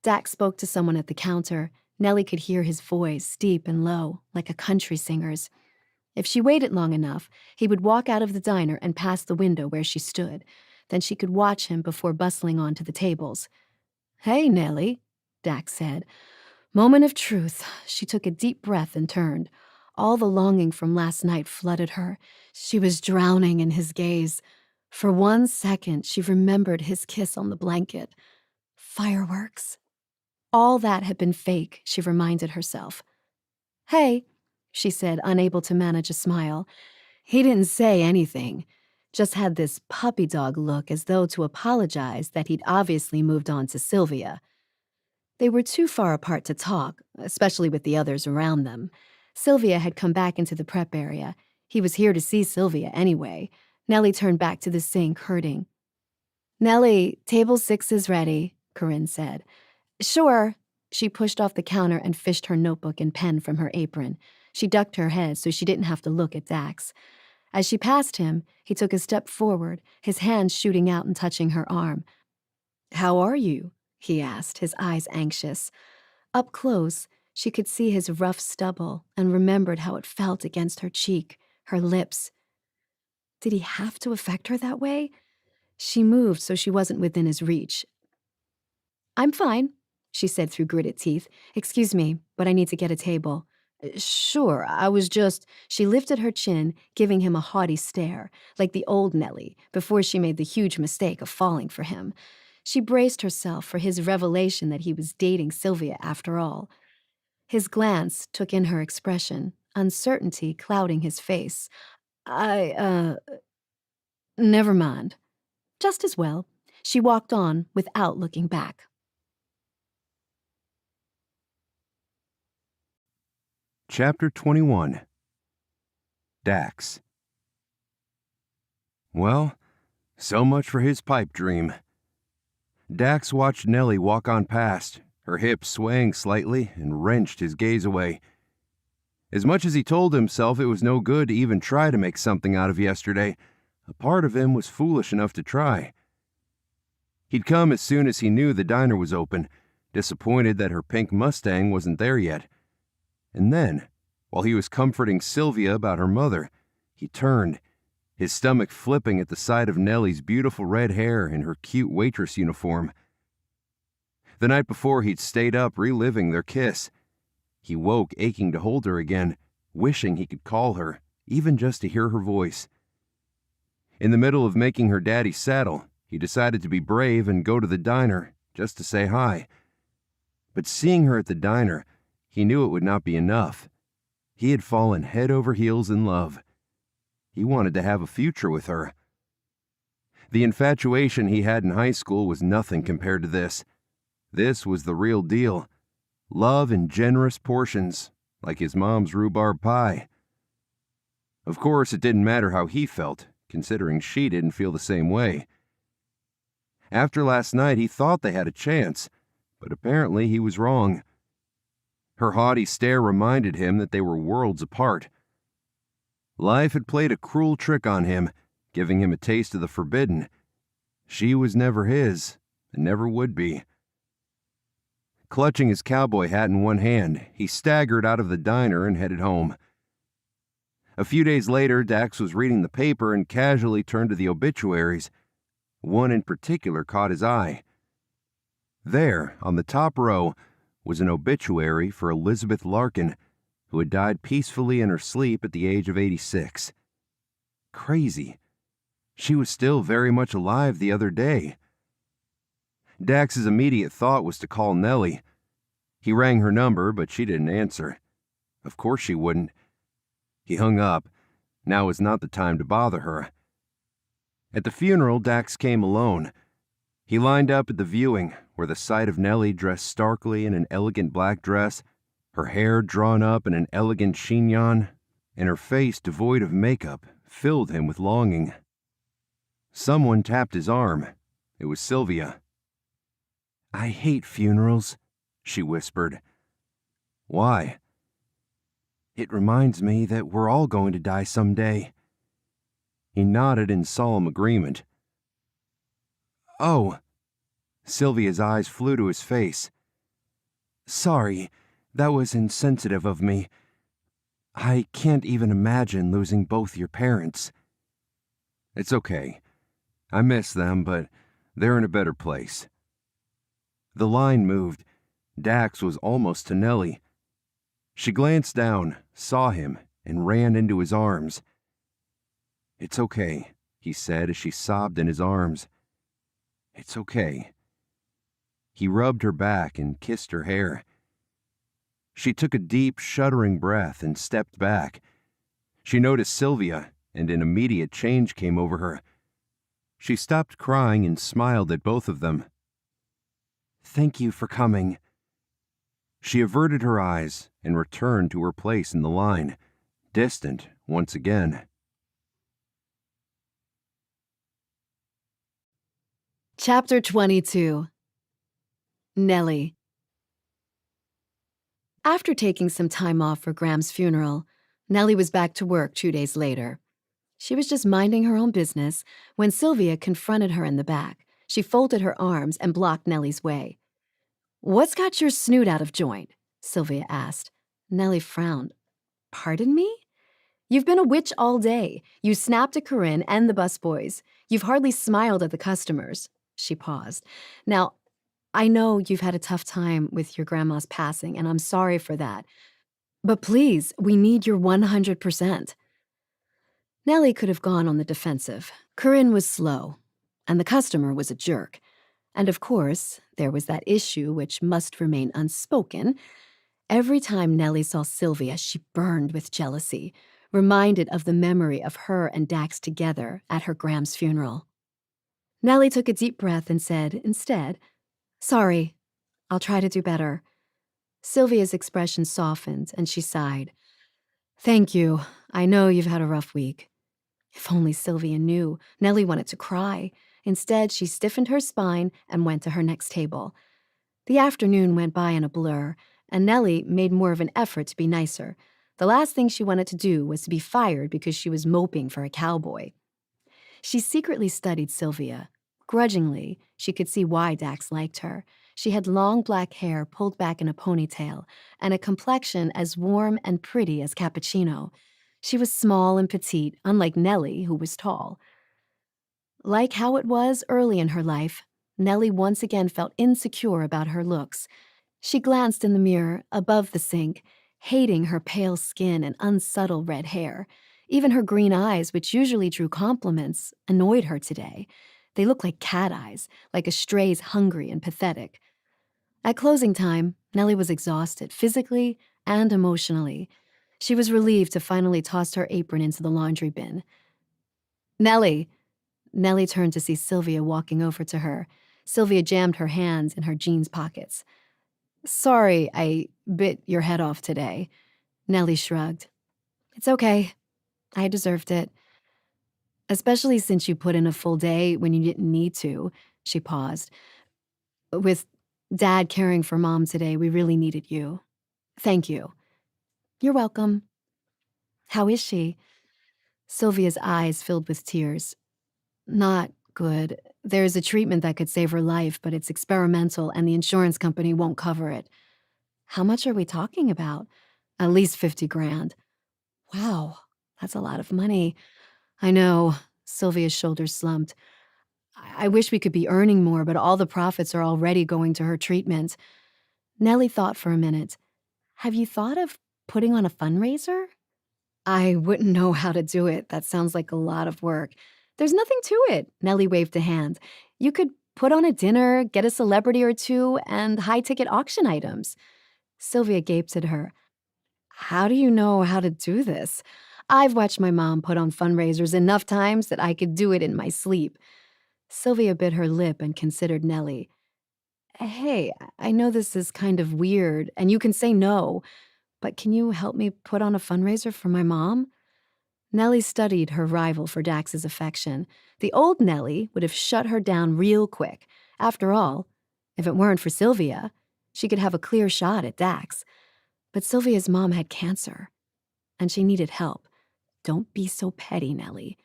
Dax spoke to someone at the counter. Nellie could hear his voice, deep and low, like a country singer's. If she waited long enough, he would walk out of the diner and past the window where she stood. Then she could watch him before bustling onto the tables. "Hey, Nellie," Dax said. Moment of truth. She took a deep breath and turned. All the longing from last night flooded her. She was drowning in his gaze. For 1 second, she remembered his kiss on the blanket. Fireworks. All that had been fake, she reminded herself. "Hey," she said, unable to manage a smile. He didn't say anything, just had this puppy dog look as though to apologize that he'd obviously moved on to Sylvia. They were too far apart to talk, especially with the others around them. Sylvia had come back into the prep area. He was here to see Sylvia anyway. Nellie turned back to the sink, hurting. "Nellie, table 6 is ready," Corinne said. "Sure." She pushed off the counter and fished her notebook and pen from her apron. She ducked her head so she didn't have to look at Dax. As she passed him, he took a step forward, his hand shooting out and touching her arm. "How are you?" he asked, his eyes anxious. Up close, she could see his rough stubble and remembered how it felt against her cheek, her lips. Did he have to affect her that way? She moved so she wasn't within his reach. "I'm fine," she said through gritted teeth. "Excuse me, but I need to get a table." "Sure, I was just—" She lifted her chin, giving him a haughty stare, like the old Nellie, before she made the huge mistake of falling for him. She braced herself for his revelation that he was dating Sylvia after all. His glance took in her expression, uncertainty clouding his face. Never mind." Just as well. She walked on without looking back. Chapter 21. Dax. Well, so much for his pipe dream. Dax watched Nellie walk on past, her hips swaying slightly, and wrenched his gaze away. As much as he told himself it was no good to even try to make something out of yesterday, a part of him was foolish enough to try. He'd come as soon as he knew the diner was open, disappointed that her pink Mustang wasn't there yet. And then, while he was comforting Sylvia about her mother, he turned, his stomach flipping at the sight of Nellie's beautiful red hair and her cute waitress uniform. The night before, he'd stayed up reliving their kiss. He woke aching to hold her again, wishing he could call her, even just to hear her voice. In the middle of making her daddy saddle, he decided to be brave and go to the diner just to say hi. But seeing her at the diner, he knew it would not be enough. He had fallen head over heels in love. He wanted to have a future with her. The infatuation he had in high school was nothing compared to this. This was the real deal. Love in generous portions, like his mom's rhubarb pie. Of course, it didn't matter how he felt, considering she didn't feel the same way. After last night, he thought they had a chance, but apparently he was wrong. Her haughty stare reminded him that they were worlds apart. Life had played a cruel trick on him, giving him a taste of the forbidden. She was never his, and never would be. Clutching his cowboy hat in one hand, he staggered out of the diner and headed home. A few days later, Dax was reading the paper and casually turned to the obituaries. One in particular caught his eye. There, on the top row, was an obituary for Elizabeth Larkin, who had died peacefully in her sleep at the age of 86. Crazy. She was still very much alive the other day. Dax's immediate thought was to call Nellie. He rang her number, but she didn't answer. Of course she wouldn't. He hung up. Now was not the time to bother her. At the funeral, Dax came alone. He lined up at the viewing, where the sight of Nellie dressed starkly in an elegant black dress, her hair drawn up in an elegant chignon, and her face devoid of makeup, filled him with longing. Someone tapped his arm. It was Sylvia. "I hate funerals," she whispered. "Why?" "It reminds me that we're all going to die someday." He nodded in solemn agreement. "Oh." Sylvia's eyes flew to his face. "Sorry, that was insensitive of me. I can't even imagine losing both your parents." "It's okay. I miss them, but they're in a better place." The line moved. Dax was almost to Nellie. She glanced down, saw him, and ran into his arms. "It's okay," he said as she sobbed in his arms. "It's okay." He rubbed her back and kissed her hair. She took a deep, shuddering breath and stepped back. She noticed Sylvia, and an immediate change came over her. She stopped crying and smiled at both of them. "Thank you for coming." She averted her eyes and returned to her place in the line, distant once again. Chapter 22. Nellie. After taking some time off for Graham's funeral, Nellie was back to work 2 days later. She was just minding her own business when Sylvia confronted her in the back. She folded her arms and blocked Nellie's way. "What's got your snoot out of joint?" Sylvia asked. Nellie frowned. "Pardon me? You've been a witch all day. You snapped at Corinne and the busboys. You've hardly smiled at the customers." She paused. "Now, I know you've had a tough time with your grandma's passing, and I'm sorry for that. But please, we need your 100%. Nellie could have gone on the defensive. Corinne was slow, and the customer was a jerk. And of course, there was that issue which must remain unspoken. Every time Nellie saw Sylvia, she burned with jealousy, reminded of the memory of her and Dax together at her Graham's funeral. Nellie took a deep breath and said, instead, "Sorry, I'll try to do better." Sylvia's expression softened, and she sighed. "Thank you. I know you've had a rough week." If only Sylvia knew. Nellie wanted to cry. Instead, she stiffened her spine and went to her next table. The afternoon went by in a blur, and Nellie made more of an effort to be nicer. The last thing she wanted to do was to be fired because she was moping for a cowboy. She secretly studied Sylvia. Grudgingly, she could see why Dax liked her. She had long black hair pulled back in a ponytail and a complexion as warm and pretty as cappuccino. She was small and petite, unlike Nellie, who was tall. Like how it was early in her life, Nellie once again felt insecure about her looks. She glanced in the mirror above the sink, hating her pale skin and unsubtle red hair. Even her green eyes, which usually drew compliments, annoyed her today. They looked like cat eyes, like a stray's hungry and pathetic. At closing time, Nellie was exhausted, physically and emotionally. She was relieved to finally toss her apron into the laundry bin. Nellie! Nellie turned to see Sylvia walking over to her. Sylvia jammed her hands in her jeans pockets. Sorry I bit your head off today. Nellie shrugged. It's okay. I deserved it. Especially since you put in a full day when you didn't need to. She paused. With Dad caring for Mom today, we really needed you. Thank you. You're welcome. How is she? Sylvia's eyes filled with tears. Not good. There's a treatment that could save her life, but it's experimental and the insurance company won't cover it. How much are we talking about? At least 50 grand. Wow, that's a lot of money. I know. Sylvia's shoulders slumped. I wish we could be earning more, but all the profits are already going to her treatment. Nellie thought for a minute. Have you thought of putting on a fundraiser? I wouldn't know how to do it. That sounds like a lot of work. There's nothing to it. Nellie waved a hand. You could put on a dinner, get a celebrity or two, and high-ticket auction items. Sylvia gaped at her. How do you know how to do this? I've watched my mom put on fundraisers enough times that I could do it in my sleep. Sylvia bit her lip and considered Nellie. Hey, I know this is kind of weird, and you can say no, but can you help me put on a fundraiser for my mom? Nellie studied her rival for Dax's affection. The old Nellie would have shut her down real quick. After all, if it weren't for Sylvia, she could have a clear shot at Dax. But Sylvia's mom had cancer, and she needed help. Don't be so petty, Nellie.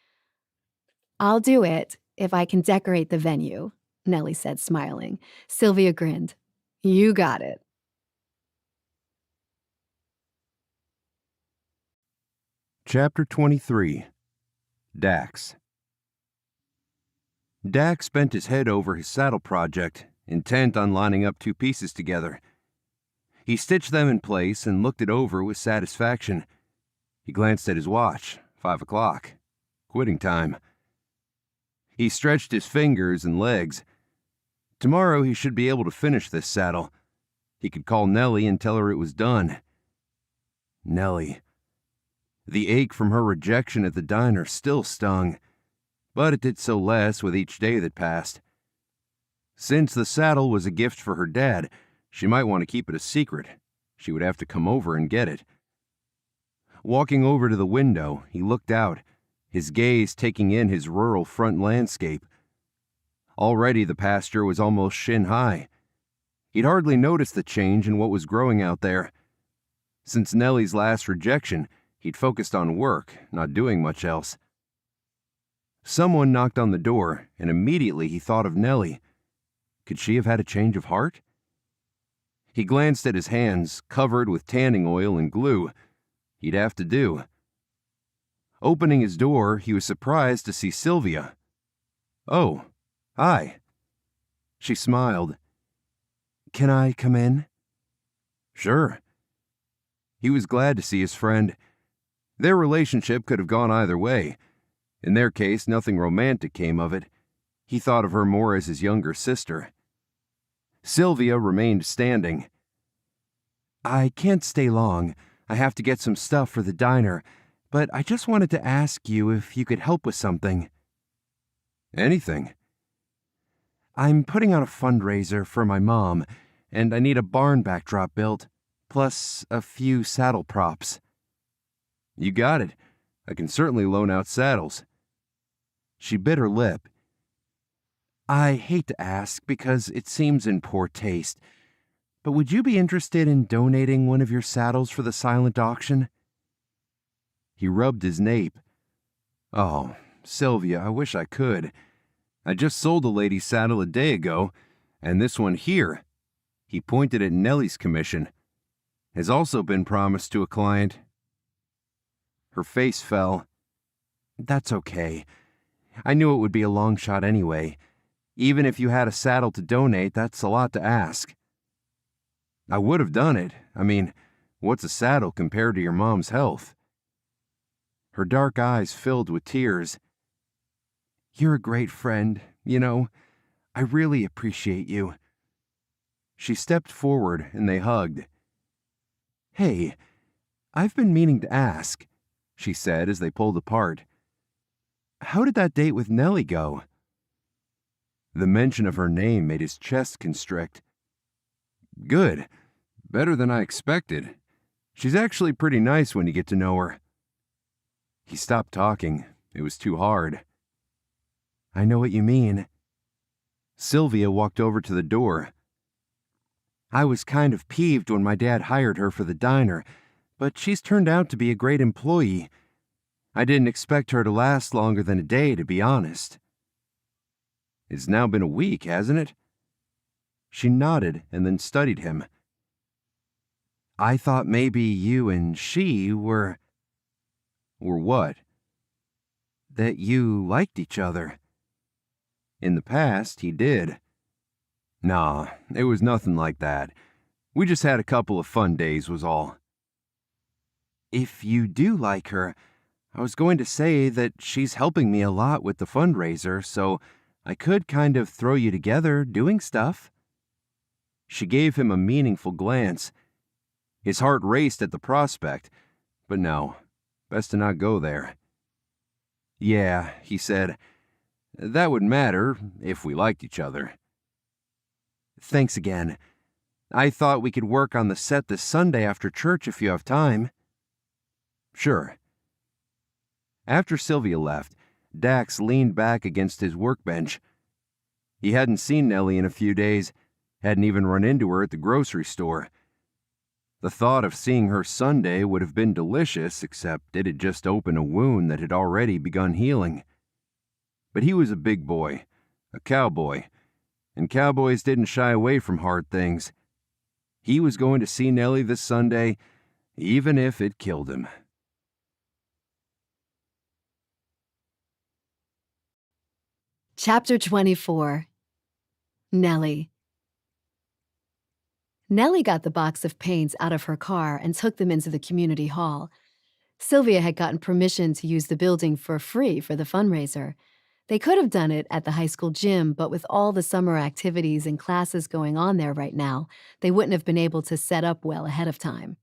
I'll do it if I can decorate the venue, Nellie said, smiling. Sylvia grinned. You got it. Chapter 23. Dax. Dax bent his head over his saddle project, intent on lining up two pieces together. He stitched them in place and looked it over with satisfaction. He glanced at his watch. 5 o'clock. Quitting time. He stretched his fingers and legs. Tomorrow he should be able to finish this saddle. He could call Nellie and tell her it was done. Nellie. The ache from her rejection at the diner still stung, but it did so less with each day that passed. Since the saddle was a gift for her dad, she might want to keep it a secret. She would have to come over and get it. Walking over to the window, he looked out, his gaze taking in his rural front landscape. Already the pasture was almost shin-high. He'd hardly noticed the change in what was growing out there. Since Nellie's last rejection, he'd focused on work, not doing much else. Someone knocked on the door, and immediately he thought of Nellie. Could she have had a change of heart? He glanced at his hands, covered with tanning oil and glue. He'd have to do. Opening his door, he was surprised to see Sylvia. Oh, hi. She smiled. Can I come in? Sure. He was glad to see his friend. Their relationship could have gone either way. In their case, nothing romantic came of it. He thought of her more as his younger sister. Sylvia remained standing. I can't stay long. I have to get some stuff for the diner, but I just wanted to ask you if you could help with something. Anything. I'm putting on a fundraiser for my mom, and I need a barn backdrop built, plus a few saddle props. You got it. I can certainly loan out saddles. She bit her lip. I hate to ask because it seems in poor taste, but would you be interested in donating one of your saddles for the silent auction? He rubbed his nape. Oh, Sylvia, I wish I could. I just sold a lady's saddle a day ago, and this one here, he pointed at Nellie's commission, has also been promised to a client. Her face fell. That's okay. I knew it would be a long shot anyway. Even if you had a saddle to donate, that's a lot to ask. I would have done it. I mean, what's a saddle compared to your mom's health? Her dark eyes filled with tears. You're a great friend, you know. I really appreciate you. She stepped forward and they hugged. Hey, I've been meaning to ask, she said as they pulled apart. How did that date with Nellie go? The mention of her name made his chest constrict. Good. Better than I expected. She's actually pretty nice when you get to know her. He stopped talking. It was too hard. I know what you mean. Sylvia walked over to the door. I was kind of peeved when my dad hired her for the diner, but she's turned out to be a great employee. I didn't expect her to last longer than a day, to be honest. It's now been a week, hasn't it? She nodded and then studied him. I thought maybe you and she were... Were what? That you liked each other. In the past, he did. Nah, it was nothing like that. We just had a couple of fun days was all. If you do like her, I was going to say that she's helping me a lot with the fundraiser, so I could kind of throw you together doing stuff. She gave him a meaningful glance. His heart raced at the prospect, but no, best to not go there. Yeah, he said, that would matter if we liked each other. Thanks again. I thought we could work on the set this Sunday after church if you have time. Sure. After Sylvia left, Dax leaned back against his workbench. He hadn't seen Nellie in a few days, hadn't even run into her at the grocery store. The thought of seeing her Sunday would have been delicious, except it had just opened a wound that had already begun healing. But he was a big boy, a cowboy, and cowboys didn't shy away from hard things. He was going to see Nellie this Sunday, even if it killed him. Chapter 24. Nellie. Nellie got the box of paints out of her car and took them into the community hall. Sylvia had gotten permission to use the building for free for the fundraiser. They could have done it at the high school gym, but with all the summer activities and classes going on there right now, they wouldn't have been able to set up well ahead of time.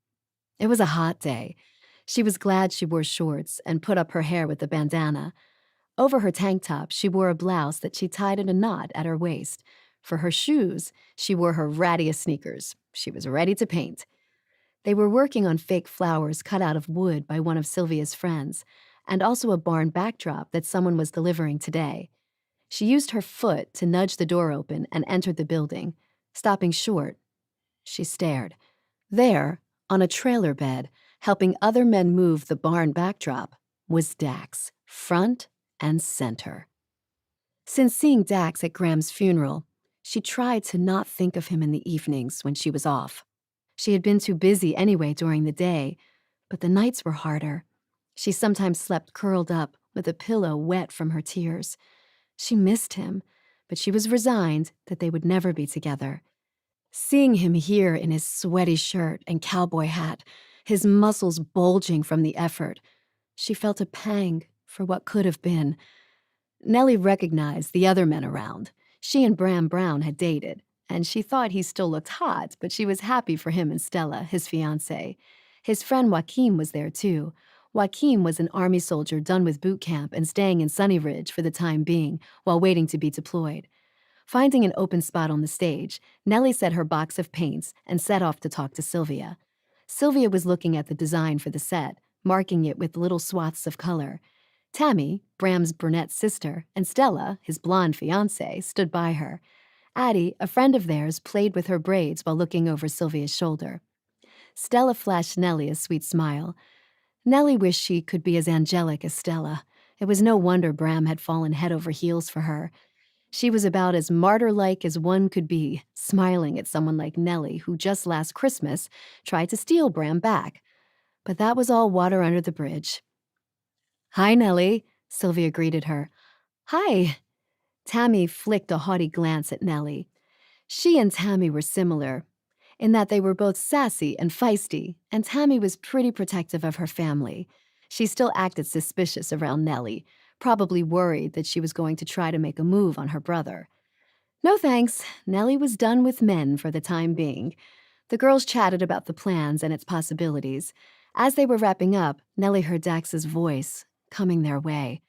It was a hot day. She was glad she wore shorts and put up her hair with a bandana. Over her tank top, she wore a blouse that she tied in a knot at her waist. For her shoes, she wore her rattiest sneakers. She was ready to paint. They were working on fake flowers cut out of wood by one of Sylvia's friends, and also a barn backdrop that someone was delivering today. She used her foot to nudge the door open and entered the building. Stopping short, she stared. There, on a trailer bed, helping other men move the barn backdrop, was Dax, front and center. Since seeing Dax at Graham's funeral, she tried to not think of him in the evenings when she was off. She had been too busy anyway during the day, but the nights were harder. She sometimes slept curled up with a pillow wet from her tears. She missed him, but she was resigned that they would never be together. Seeing him here in his sweaty shirt and cowboy hat, his muscles bulging from the effort, she felt a pang for what could have been. Nellie recognized the other men around. She and Bram Brown had dated, and she thought he still looked hot, but she was happy for him and Stella, his fiancée. His friend Joaquin was there, too. Joaquin was an Army soldier done with boot camp and staying in Sunny Ridge for the time being while waiting to be deployed. Finding an open spot on the stage, Nellie set her box of paints and set off to talk to Sylvia. Sylvia was looking at the design for the set, marking it with little swaths of color. Tammy, Bram's brunette sister, and Stella, his blonde fiancée, stood by her. Addie, a friend of theirs, played with her braids while looking over Sylvia's shoulder. Stella flashed Nellie a sweet smile. Nellie wished she could be as angelic as Stella. It was no wonder Bram had fallen head over heels for her. She was about as martyr-like as one could be, smiling at someone like Nellie, who just last Christmas tried to steal Bram back. But that was all water under the bridge. "Hi, Nellie," Sylvia greeted her. "Hi." Tammy flicked a haughty glance at Nellie. She and Tammy were similar in that they were both sassy and feisty, and Tammy was pretty protective of her family. She still acted suspicious around Nellie, probably worried that she was going to try to make a move on her brother. No thanks, Nellie was done with men for the time being. The girls chatted about the plans and its possibilities. As they were wrapping up, Nellie heard Dax's voice coming their way.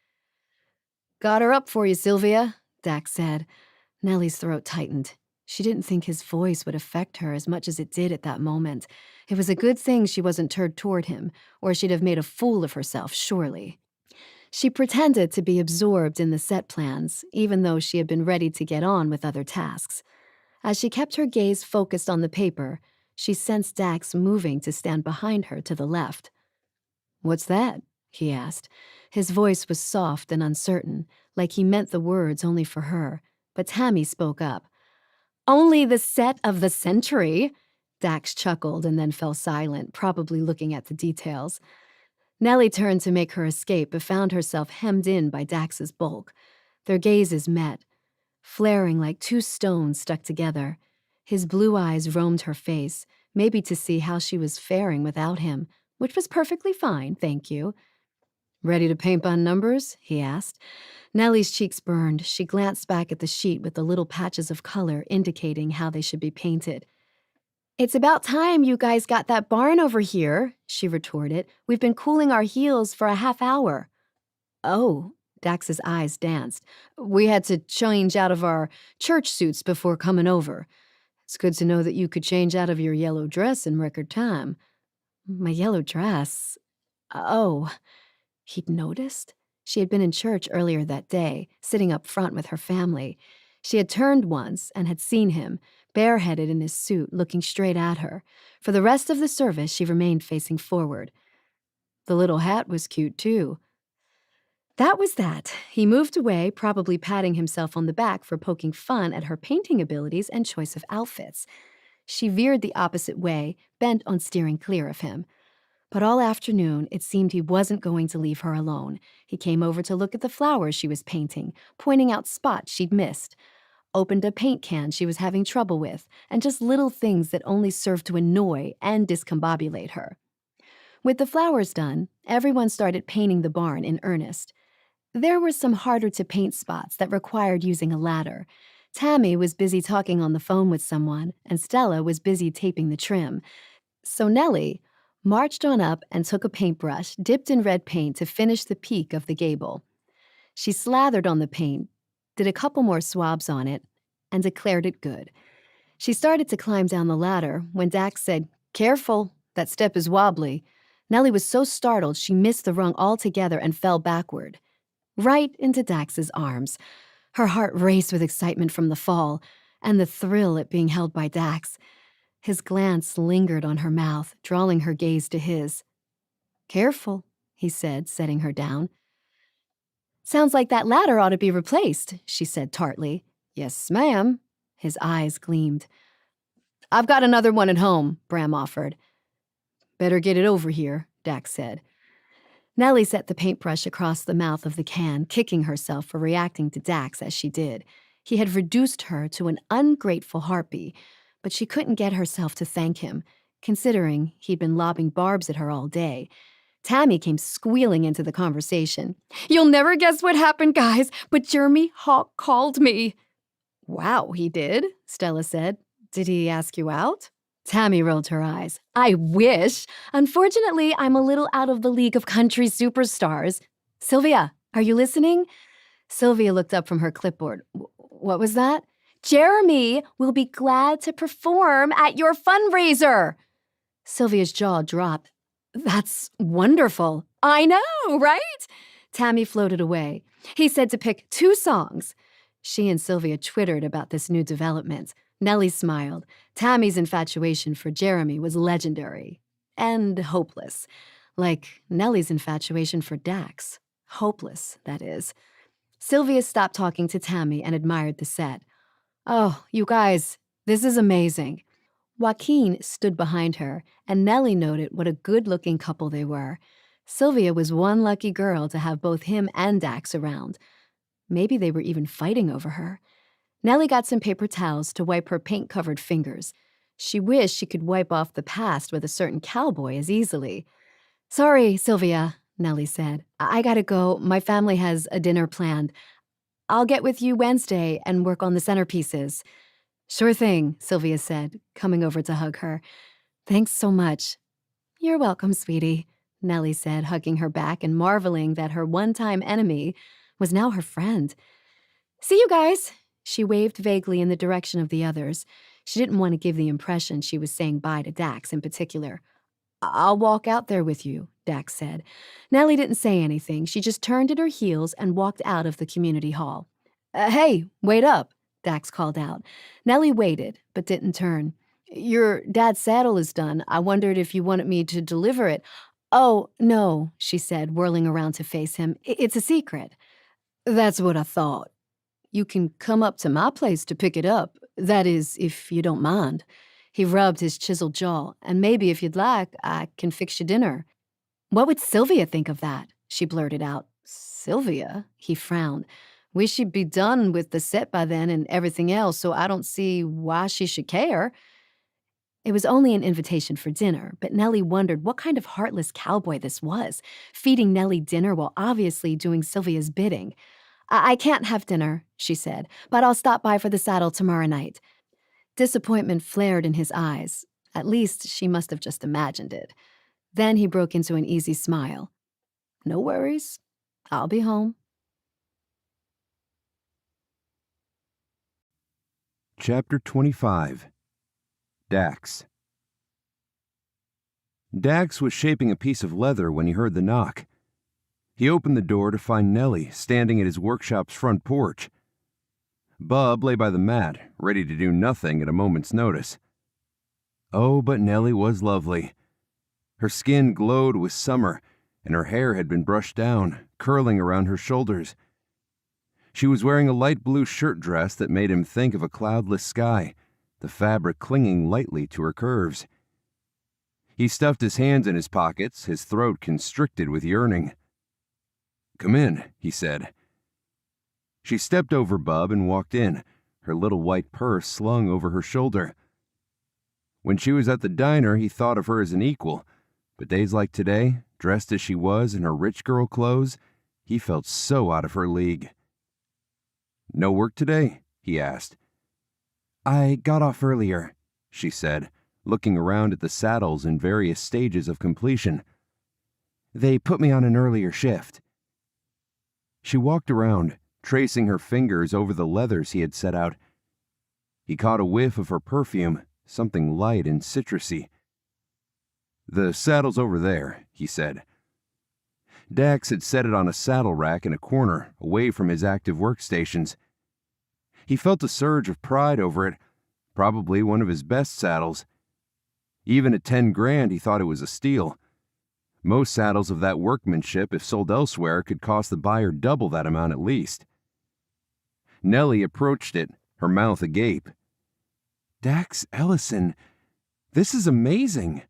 "Got her up for you, Sylvia," Dax said. Nellie's throat tightened. She didn't think his voice would affect her as much as it did at that moment. It was a good thing she wasn't turned toward him, or she'd have made a fool of herself, surely. She pretended to be absorbed in the set plans, even though she had been ready to get on with other tasks. As she kept her gaze focused on the paper, she sensed Dax moving to stand behind her to the left. "What's that?" he asked. His voice was soft and uncertain, like he meant the words only for her, but Tammy spoke up. "Only the set of the century." Dax chuckled and then fell silent, probably looking at the details. Nellie turned to make her escape, but found herself hemmed in by Dax's bulk. Their gazes met, flaring like two stones stuck together. His blue eyes roamed her face, maybe to see how she was faring without him, which was perfectly fine, thank you. "Ready to paint by numbers?" he asked. Nellie's cheeks burned. She glanced back at the sheet with the little patches of color indicating how they should be painted. "It's about time you guys got that barn over here," she retorted. "We've been cooling our heels for a half hour." "Oh," Dax's eyes danced. "We had to change out of our church suits before coming over. It's good to know that you could change out of your yellow dress in record time." "My yellow dress? Oh." He'd noticed. She had been in church earlier that day, sitting up front with her family. She had turned once and had seen him, bareheaded in his suit, looking straight at her. For the rest of the service, she remained facing forward. The little hat was cute, too. That was that. He moved away, probably patting himself on the back for poking fun at her painting abilities and choice of outfits. She veered the opposite way, bent on steering clear of him. But all afternoon, it seemed he wasn't going to leave her alone. He came over to look at the flowers she was painting, pointing out spots she'd missed, opened a paint can she was having trouble with, and just little things that only served to annoy and discombobulate her. With the flowers done, everyone started painting the barn in earnest. There were some harder-to-paint spots that required using a ladder. Tammy was busy talking on the phone with someone, and Stella was busy taping the trim. So Nellie marched on up and took a paintbrush dipped in red paint to finish the peak of the gable. She slathered on the paint, did a couple more swabs on it, and declared it good. She started to climb down the ladder when Dax said, "Careful, that step is wobbly." Nellie was so startled she missed the rung altogether and fell backward, right into Dax's arms. Her heart raced with excitement from the fall and the thrill at being held by Dax. His glance lingered on her mouth, drawing her gaze to his. "Careful," he said, setting her down. "Sounds like that ladder ought to be replaced," she said tartly. "Yes, ma'am." His eyes gleamed. "I've got another one at home," Bram offered. "Better get it over here," Dax said. Nellie set the paintbrush across the mouth of the can, kicking herself for reacting to Dax as she did. He had reduced her to an ungrateful harpy, but she couldn't get herself to thank him, considering he'd been lobbing barbs at her all day. Tammy came squealing into the conversation. "You'll never guess what happened, guys, but Jeremy Hawk called me." "Wow, he did?" Stella said. "Did he ask you out?" Tammy rolled her eyes. "I wish. Unfortunately, I'm a little out of the league of country superstars. Sylvia, are you listening?" Sylvia looked up from her clipboard. "What was that?" "Jeremy will be glad to perform at your fundraiser." Sylvia's jaw dropped. "That's wonderful." "I know, right?" Tammy floated away. "He said to pick 2 songs. She and Sylvia twittered about this new development. Nellie smiled. Tammy's infatuation for Jeremy was legendary. And hopeless. Like Nellie's infatuation for Dax. Hopeless, that is. Sylvia stopped talking to Tammy and admired the set. "Oh, you guys, this is amazing." Joaquin stood behind her, and Nellie noted what a good-looking couple they were. Sylvia was one lucky girl to have both him and Dax around. Maybe they were even fighting over her. Nellie got some paper towels to wipe her paint-covered fingers. She wished she could wipe off the past with a certain cowboy as easily. "Sorry, Sylvia," Nellie said. "I gotta go. My family has a dinner planned. I'll get with you Wednesday and work on the centerpieces." "Sure thing," Sylvia said, coming over to hug her. "Thanks so much." "You're welcome, sweetie," Nellie said, hugging her back and marveling that her one-time enemy was now her friend. "See you guys." She waved vaguely in the direction of the others. She didn't want to give the impression she was saying bye to Dax in particular. "I'll walk out there with you," Dax said. Nellie didn't say anything. She just turned at her heels and walked out of the community hall. Hey, wait up," Dax called out. Nellie waited, but didn't turn. "Your dad's saddle is done. I wondered if you wanted me to deliver it." "Oh, no," she said, whirling around to face him. "It's a secret." "That's what I thought. You can come up to my place to pick it up. That is, if you don't mind." He rubbed his chiseled jaw. "And maybe if you'd like, I can fix you dinner." "What would Sylvia think of that?" she blurted out. "Sylvia?" He frowned. "We should be done with the set by then and everything else, so I don't see why she should care." It was only an invitation for dinner, but Nellie wondered what kind of heartless cowboy this was, feeding Nellie dinner while obviously doing Sylvia's bidding. I can't have dinner," she said, "but I'll stop by for the saddle tomorrow night." Disappointment flared in his eyes. At least she must have just imagined it. Then he broke into an easy smile. "No worries. I'll be home." Chapter 25. Dax. Dax was shaping a piece of leather when he heard the knock. He opened the door to find Nellie standing at his workshop's front porch. Bub lay by the mat, ready to do nothing at a moment's notice. Oh, but Nellie was lovely. Her skin glowed with summer, and her hair had been brushed down, curling around her shoulders. She was wearing a light blue shirt dress that made him think of a cloudless sky, the fabric clinging lightly to her curves. He stuffed his hands in his pockets, his throat constricted with yearning. "Come in," he said. She stepped over Bub and walked in, her little white purse slung over her shoulder. When she was at the diner, he thought of her as an equal, but days like today, dressed as she was in her rich girl clothes, he felt so out of her league. "No work today?" he asked. "I got off earlier," she said, looking around at the saddles in various stages of completion. "They put me on an earlier shift." She walked around, tracing her fingers over the leathers he had set out. He caught a whiff of her perfume, something light and citrusy. "The saddle's over there," he said. Dax had set it on a saddle rack in a corner, away from his active workstations. He felt a surge of pride over it, probably one of his best saddles. Even at 10 grand, he thought it was a steal. Most saddles of that workmanship, if sold elsewhere, could cost the buyer double that amount at least. Nellie approached it, her mouth agape. "Dax Ellison, this is amazing."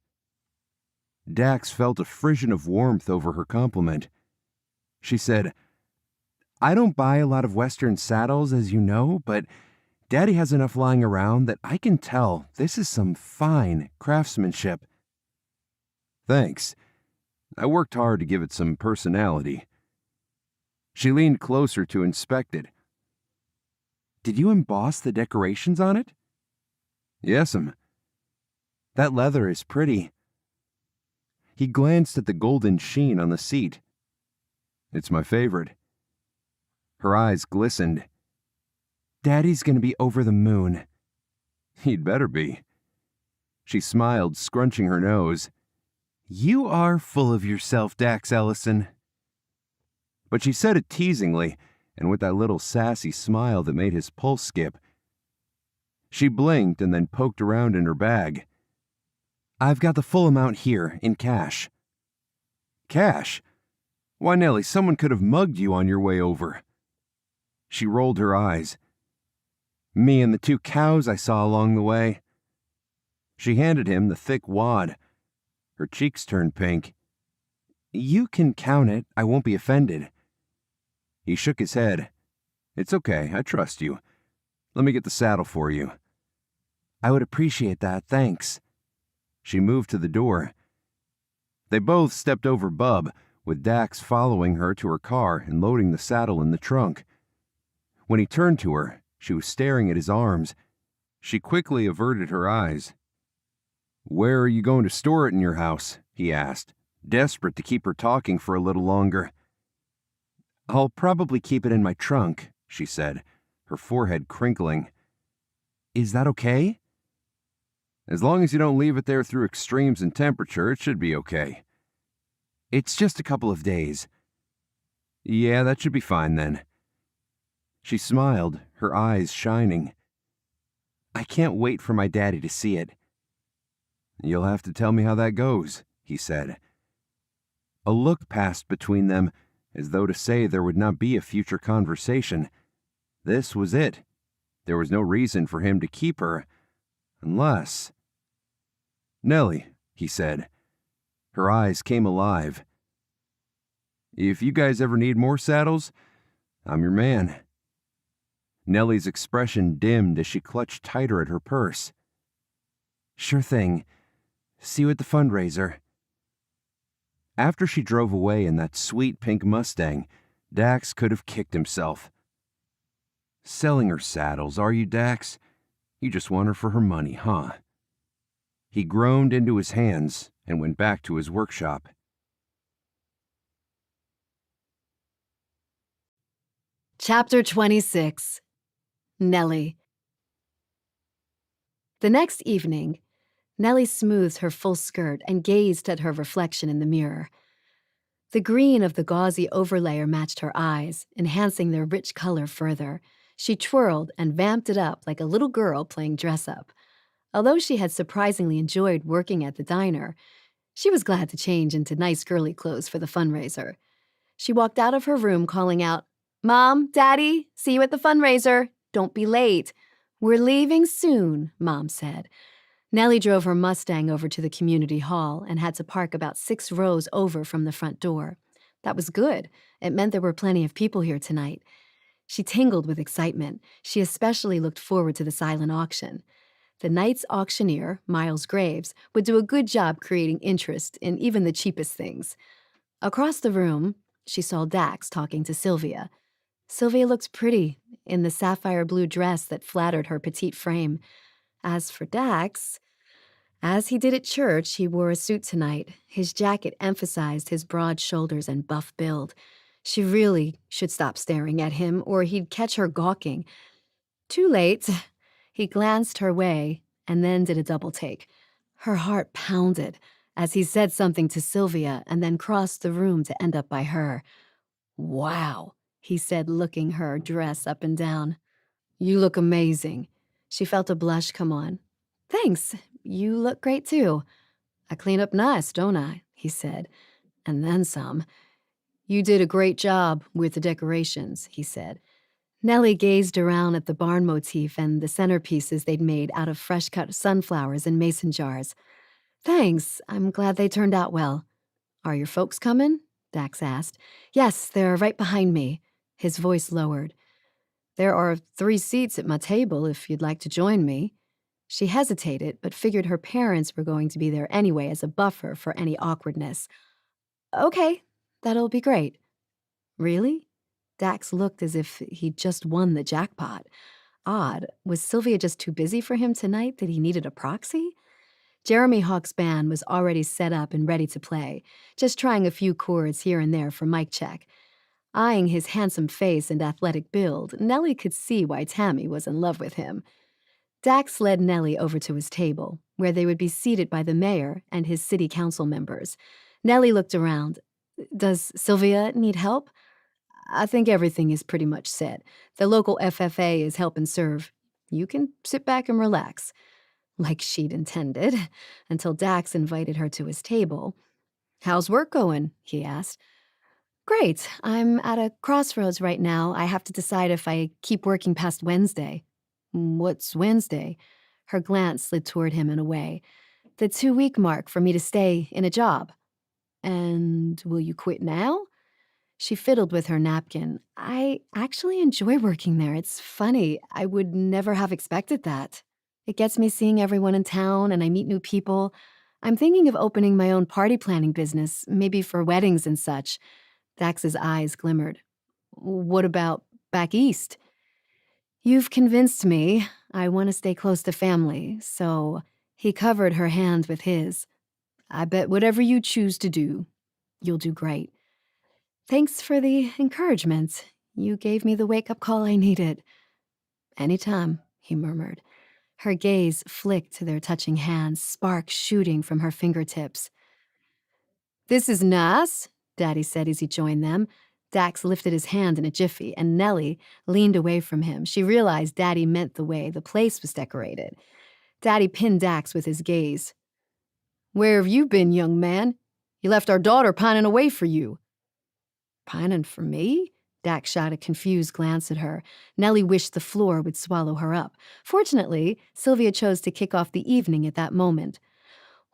Dax felt a frisson of warmth over her compliment. She said, "I don't buy a lot of Western saddles, as you know, but Daddy has enough lying around that I can tell this is some fine craftsmanship." "Thanks. I worked hard to give it some personality." She leaned closer to inspect it. "Did you emboss the decorations on it?" "Yes'm." "That leather is pretty." He glanced at the golden sheen on the seat. "It's my favorite." Her eyes glistened. "Daddy's gonna be over the moon." "He'd better be." She smiled, scrunching her nose. "You are full of yourself, Dax Ellison." But she said it teasingly, and with that little sassy smile that made his pulse skip. She blinked and then poked around in her bag. "I've got the full amount here, in cash." "Cash? Why, Nellie, someone could have mugged you on your way over." She rolled her eyes. "Me and the 2 cows I saw along the way." She handed him the thick wad. Her cheeks turned pink. You can count it. I won't be offended. He shook his head. It's okay. I trust you. Let me get the saddle for you. I would appreciate that, thanks. She moved to the door. They both stepped over Bub, with Dax following her to her car and loading the saddle in the trunk. When he turned to her, she was staring at his arms. She quickly averted her eyes. Where are you going to store it in your house? He asked, desperate to keep her talking for a little longer. I'll probably keep it in my trunk, she said, her forehead crinkling. Is that okay? As long as you don't leave it there through extremes in temperature, it should be okay. It's just a couple of days. Yeah, that should be fine then. She smiled, her eyes shining. I can't wait for my daddy to see it. You'll have to tell me how that goes, he said. A look passed between them, as though to say there would not be a future conversation. This was it. There was no reason for him to keep her, unless... Nellie, he said. Her eyes came alive. If you guys ever need more saddles, I'm your man. Nellie's expression dimmed as she clutched tighter at her purse. Sure thing. See you at the fundraiser. After she drove away in that sweet pink Mustang, Dax could have kicked himself. Selling her saddles, are you, Dax? You just want her for her money, huh? He groaned into his hands and went back to his workshop. Chapter 26. Nellie. The next evening, Nellie smoothed her full skirt and gazed at her reflection in the mirror. The green of the gauzy overlayer matched her eyes, enhancing their rich color further. She twirled and vamped it up like a little girl playing dress-up. Although she had surprisingly enjoyed working at the diner, she was glad to change into nice girly clothes for the fundraiser. She walked out of her room calling out, Mom, Daddy, see you at the fundraiser. Don't be late. We're leaving soon, Mom said. Nellie drove her Mustang over to the community hall and had to park about 6 rows over from the front door. That was good. It meant there were plenty of people here tonight. She tingled with excitement. She especially looked forward to the silent auction. The night's auctioneer, Miles Graves, would do a good job creating interest in even the cheapest things. Across the room, she saw Dax talking to Sylvia. Sylvia looked pretty in the sapphire blue dress that flattered her petite frame. As for Dax, as he did at church, he wore a suit tonight. His jacket emphasized his broad shoulders and buff build. She really should stop staring at him, or he'd catch her gawking. Too late. He glanced her way and then did a double take. Her heart pounded as he said something to Sylvia and then crossed the room to end up by her. Wow, he said, looking her dress up and down. You look amazing. She felt a blush come on. Thanks. You look great too. I clean up nice, don't I? He said. And then some. You did a great job with the decorations, he said. Nellie gazed around at the barn motif and the centerpieces they'd made out of fresh-cut sunflowers in mason jars. Thanks. I'm glad they turned out well. Are your folks coming? Dax asked. Yes, they're right behind me. His voice lowered. There are 3 seats at my table if you'd like to join me. She hesitated, but figured her parents were going to be there anyway as a buffer for any awkwardness. Okay, that'll be great. Really? Dax looked as if he'd just won the jackpot. Odd. Was Sylvia just too busy for him tonight that he needed a proxy? Jeremy Hawk's band was already set up and ready to play, just trying a few chords here and there for mic check. Eyeing his handsome face and athletic build, Nellie could see why Tammy was in love with him. Dax led Nellie over to his table, where they would be seated by the mayor and his city council members. Nellie looked around. Does Sylvia need help? I think everything is pretty much set. The local FFA is help and serve. You can sit back and relax. Like she'd intended, until Dax invited her to his table. How's work going? He asked. Great. I'm at a crossroads right now. I have to decide if I keep working past Wednesday. What's Wednesday? Her glance slid toward him in a way. The 2-week mark for me to stay in a job. And will you quit now? She fiddled with her napkin. I actually enjoy working there. It's funny. I would never have expected that. It gets me seeing everyone in town and I meet new people. I'm thinking of opening my own party planning business, maybe for weddings and such. Dax's eyes glimmered. What about back east? You've convinced me. I want to stay close to family, so he covered her hand with his. I bet whatever you choose to do, you'll do great. Thanks for the encouragement. You gave me the wake-up call I needed. Anytime, he murmured. Her gaze flicked to their touching hands, sparks shooting from her fingertips. This is nice, Daddy said as he joined them. Dax lifted his hand in a jiffy, and Nellie leaned away from him. She realized Daddy meant the way the place was decorated. Daddy pinned Dax with his gaze. Where have you been, young man? You left our daughter pining away for you. Pining for me? Dax shot a confused glance at her. Nellie wished the floor would swallow her up. Fortunately, Sylvia chose to kick off the evening at that moment.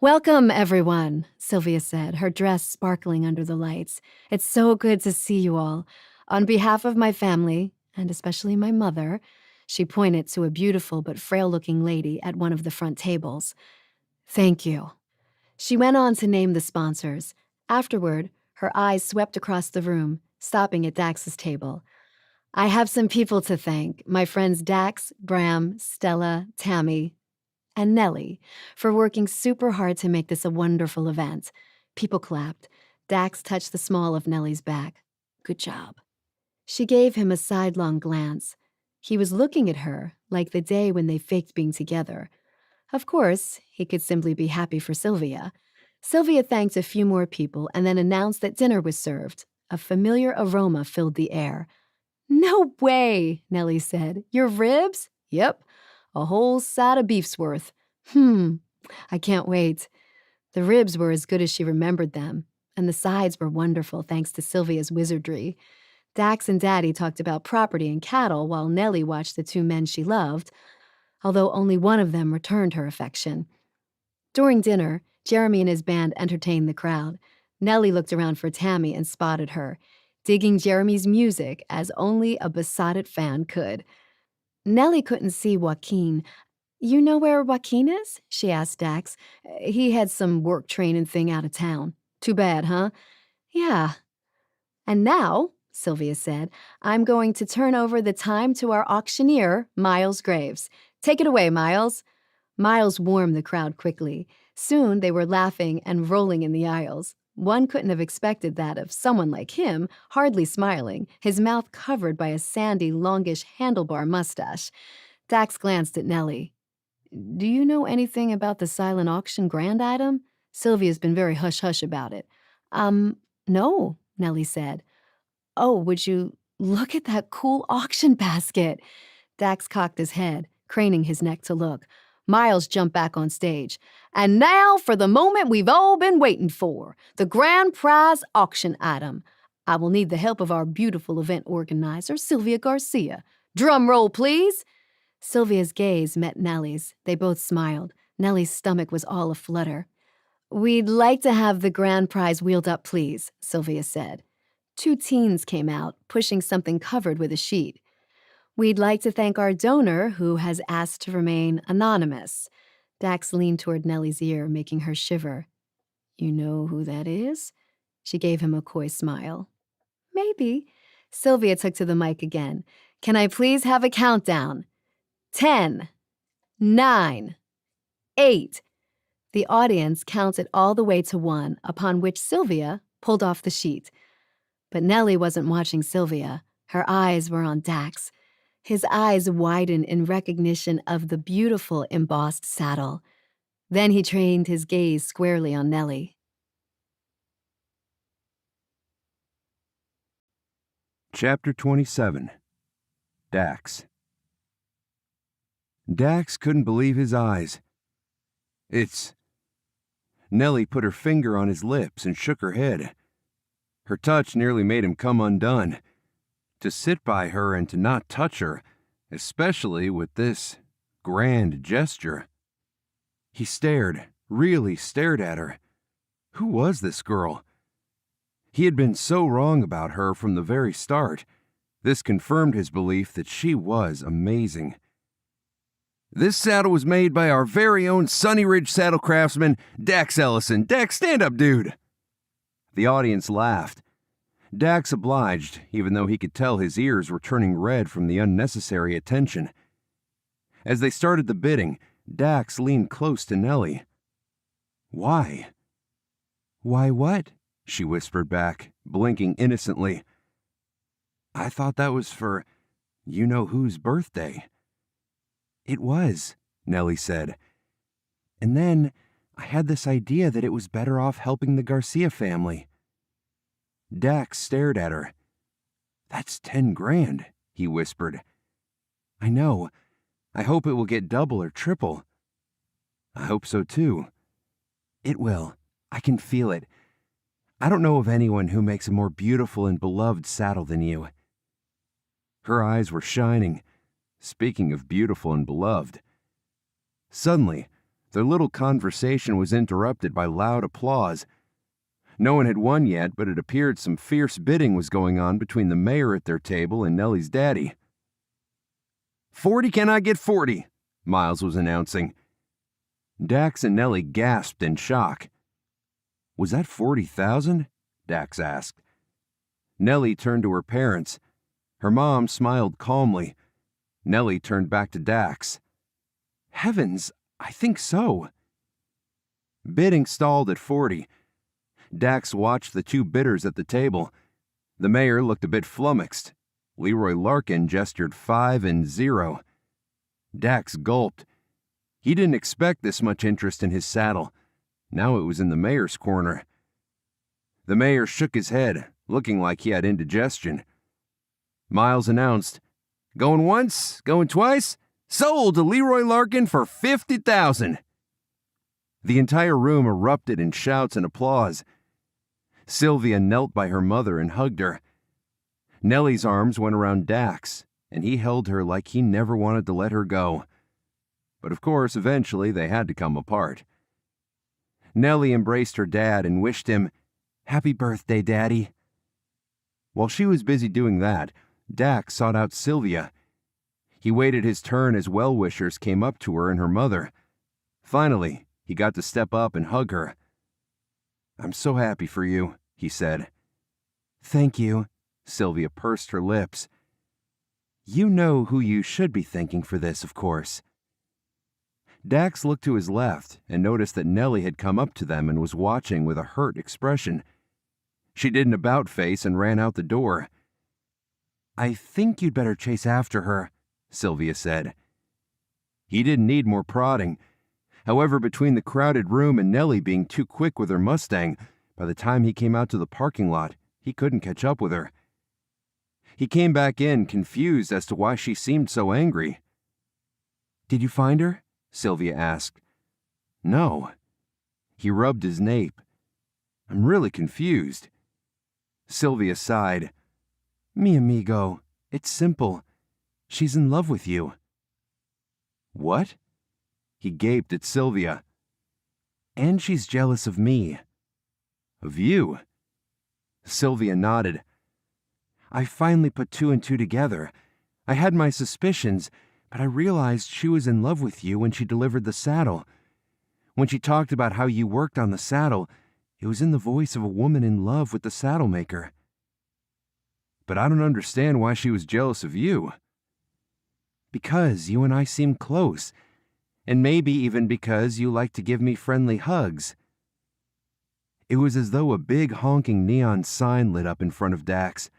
Welcome, everyone, Sylvia said, her dress sparkling under the lights. It's so good to see you all. On behalf of my family, and especially my mother, she pointed to a beautiful but frail-looking lady at one of the front tables. Thank you. She went on to name the sponsors. Afterward, her eyes swept across the room, stopping at Dax's table. I have some people to thank, my friends Dax, Bram, Stella, Tammy, and Nellie, for working super hard to make this a wonderful event. People clapped. Dax touched the small of Nellie's back. Good job. She gave him a sidelong glance. He was looking at her like the day when they faked being together. Of course, he could simply be happy for Sylvia. Sylvia thanked a few more people and then announced that dinner was served. A familiar aroma filled the air. No way, Nellie said. Your ribs? Yep. A whole side of beef's worth. I can't wait. The ribs were as good as she remembered them, and the sides were wonderful thanks to Sylvia's wizardry. Dax and Daddy talked about property and cattle while Nellie watched the two men she loved, although only one of them returned her affection. During dinner, Jeremy and his band entertained the crowd. Nellie looked around for Tammy and spotted her, digging Jeremy's music as only a besotted fan could. Nellie couldn't see Joaquin. You know where Joaquin is? She asked Dax. He had some work training thing out of town. Too bad, huh? Yeah. And now, Sylvia said, I'm going to turn over the time to our auctioneer, Miles Graves. Take it away, Miles. Miles warmed the crowd quickly. Soon they were laughing and rolling in the aisles. One couldn't have expected that of someone like him, hardly smiling, his mouth covered by a sandy, longish handlebar mustache. Dax glanced at Nellie. Do you know anything about the silent auction grand item? Sylvia's been very hush-hush about it. No, Nellie said. Oh, would you look at that cool auction basket? Dax cocked his head, craning his neck to look. Miles jumped back on stage. And now for the moment we've all been waiting for, the grand prize auction item. I will need the help of our beautiful event organizer, Sylvia Garcia. Drum roll, please. Sylvia's gaze met Nellie's. They both smiled. Nellie's stomach was all aflutter. We'd like to have the grand prize wheeled up, please, Sylvia said. Two teens came out, pushing something covered with a sheet. We'd like to thank our donor, who has asked to remain anonymous. Dax leaned toward Nellie's ear, making her shiver. You know who that is? She gave him a coy smile. Maybe. Sylvia took to the mic again. Can I please have a countdown? 10, 9, 8. The audience counted all the way to 1, upon which Sylvia pulled off the sheet. But Nellie wasn't watching Sylvia. Her eyes were on Dax. His eyes widened in recognition of the beautiful embossed saddle. Then he trained his gaze squarely on Nellie. Chapter 27. Dax. Dax couldn't believe his eyes. Nellie put her finger on his lips and shook her head. Her touch nearly made him come undone. To sit by her and to not touch her, especially with this grand gesture. He stared, really stared at her. Who was this girl? He had been so wrong about her from the very start. This confirmed his belief that she was amazing. "This saddle was made by our very own Sunny Ridge saddle craftsman, Dax Ellison. Dax, stand up, dude!" The audience laughed. Dax obliged, even though he could tell his ears were turning red from the unnecessary attention. As they started the bidding, Dax leaned close to Nellie. "Why?" "Why what?" she whispered back, blinking innocently. "I thought that was for you-know-whose birthday." "It was," Nellie said. "And then I had this idea that it was better off helping the Garcia family." Dax stared at her. "That's 10 grand, he whispered. "I know. I hope it will get double or triple." "I hope so too." "It will. I can feel it. I don't know of anyone who makes a more beautiful and beloved saddle than you." Her eyes were shining. Speaking of beautiful and beloved. Suddenly, their little conversation was interrupted by loud applause. No one had won yet, but it appeared some fierce bidding was going on between the mayor at their table and Nellie's daddy. "40 cannot get 40, Miles was announcing. Dax and Nellie gasped in shock. "Was that 40,000? Dax asked. Nellie turned to her parents. Her mom smiled calmly. Nellie turned back to Dax. "Heavens, I think so." Bidding stalled at 40. Dax watched the two bidders at the table. The mayor looked a bit flummoxed. Leroy Larkin gestured 5 and 0. Dax gulped. He didn't expect this much interest in his saddle. Now it was in the mayor's corner. The mayor shook his head, looking like he had indigestion. Miles announced, "Going once, going twice, sold to Leroy Larkin for 50,000. The entire room erupted in shouts and applause. Sylvia knelt by her mother and hugged her. Nellie's arms went around Dax, and he held her like he never wanted to let her go. But of course, eventually they had to come apart. Nellie embraced her dad and wished him, "Happy birthday, Daddy." While she was busy doing that, Dax sought out Sylvia. He waited his turn as well-wishers came up to her and her mother. Finally, he got to step up and hug her. "I'm so happy for you," he said. "Thank you," Sylvia pursed her lips. "You know who you should be thanking for this, of course." Dax looked to his left and noticed that Nellie had come up to them and was watching with a hurt expression. She did an about-face and ran out the door. "I think you'd better chase after her," Sylvia said. He didn't need more prodding. However, between the crowded room and Nellie being too quick with her Mustang, by the time he came out to the parking lot, he couldn't catch up with her. He came back in, confused as to why she seemed so angry. "Did you find her?" Sylvia asked. "No." He rubbed his nape. "I'm really confused." Sylvia sighed. "Mi amigo, it's simple. She's in love with you." "What?" He gaped at Sylvia. "And she's jealous of me." "Of you?" Sylvia nodded. "I finally put 2 and 2 together. I had my suspicions, but I realized she was in love with you when she delivered the saddle. When she talked about how you worked on the saddle, it was in the voice of a woman in love with the saddle maker." "But I don't understand why she was jealous of you." "Because you and I seem close, and maybe even because you like to give me friendly hugs." It was as though a big honking neon sign lit up in front of Dax.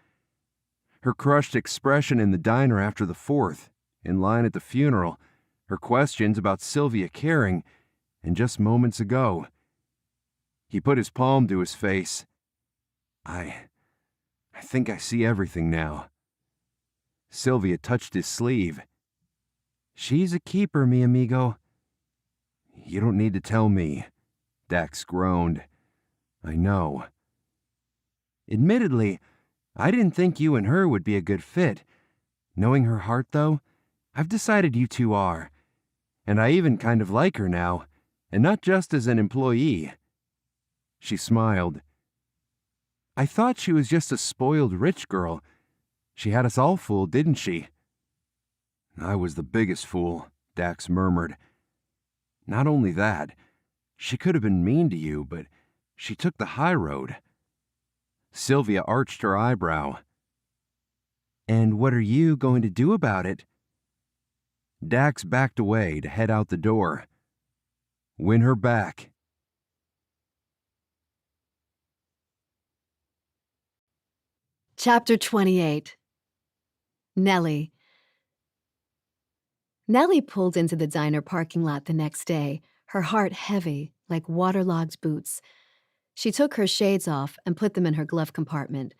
Her crushed expression in the diner after the 4th, in line at the funeral, her questions about Sylvia caring, and just moments ago. He put his palm to his face. I think I see everything now." Sylvia touched his sleeve. "She's a keeper, mi amigo." "You don't need to tell me," Dax groaned. "I know." "Admittedly, I didn't think you and her would be a good fit. Knowing her heart, though, I've decided you two are. And I even kind of like her now, and not just as an employee." She smiled. I thought she was just a spoiled rich girl. She had us all fooled, didn't she?" "I was the biggest fool," Dax murmured. "Not only that, she could have been mean to you, but she took the high road." Sylvia arched her eyebrow. "And what are you going to do about it?" Dax backed away to head out the door. Win her back. Chapter 28. Nellie. Nellie pulled into the diner parking lot the next day, her heart heavy like waterlogged boots. She took her shades off and put them in her glove compartment.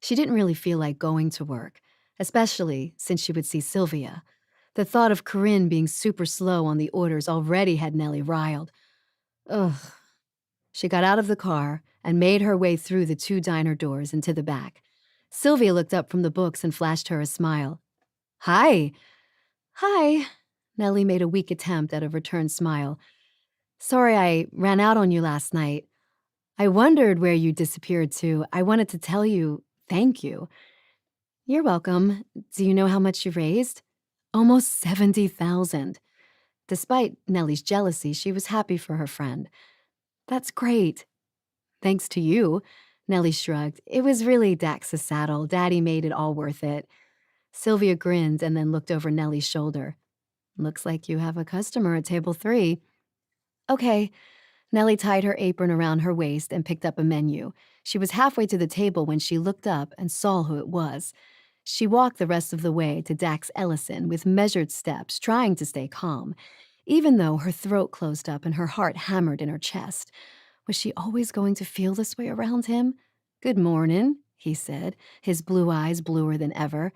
She didn't really feel like going to work, especially since she would see Sylvia. The thought of Corinne being super slow on the orders already had Nellie riled. Ugh. She got out of the car and made her way through the 2 diner doors into the back. Sylvia looked up from the books and flashed her a smile. "Hi." "Hi." Nellie made a weak attempt at a return smile. "Sorry I ran out on you last night. I wondered where you disappeared to. I wanted to tell you thank you." "You're welcome. Do you know how much you raised?" "Almost 70,000. Despite Nellie's jealousy, she was happy for her friend. "That's great." "Thanks to you." Nellie shrugged. "It was really Dax's saddle. Daddy made it all worth it." Sylvia grinned and then looked over Nellie's shoulder. "Looks like you have a customer at table 3. "Okay." Nellie tied her apron around her waist and picked up a menu. She was halfway to the table when she looked up and saw who it was. She walked the rest of the way to Dax Ellison with measured steps, trying to stay calm, even though her throat closed up and her heart hammered in her chest. Was she always going to feel this way around him? "Good morning," he said, his blue eyes bluer than ever.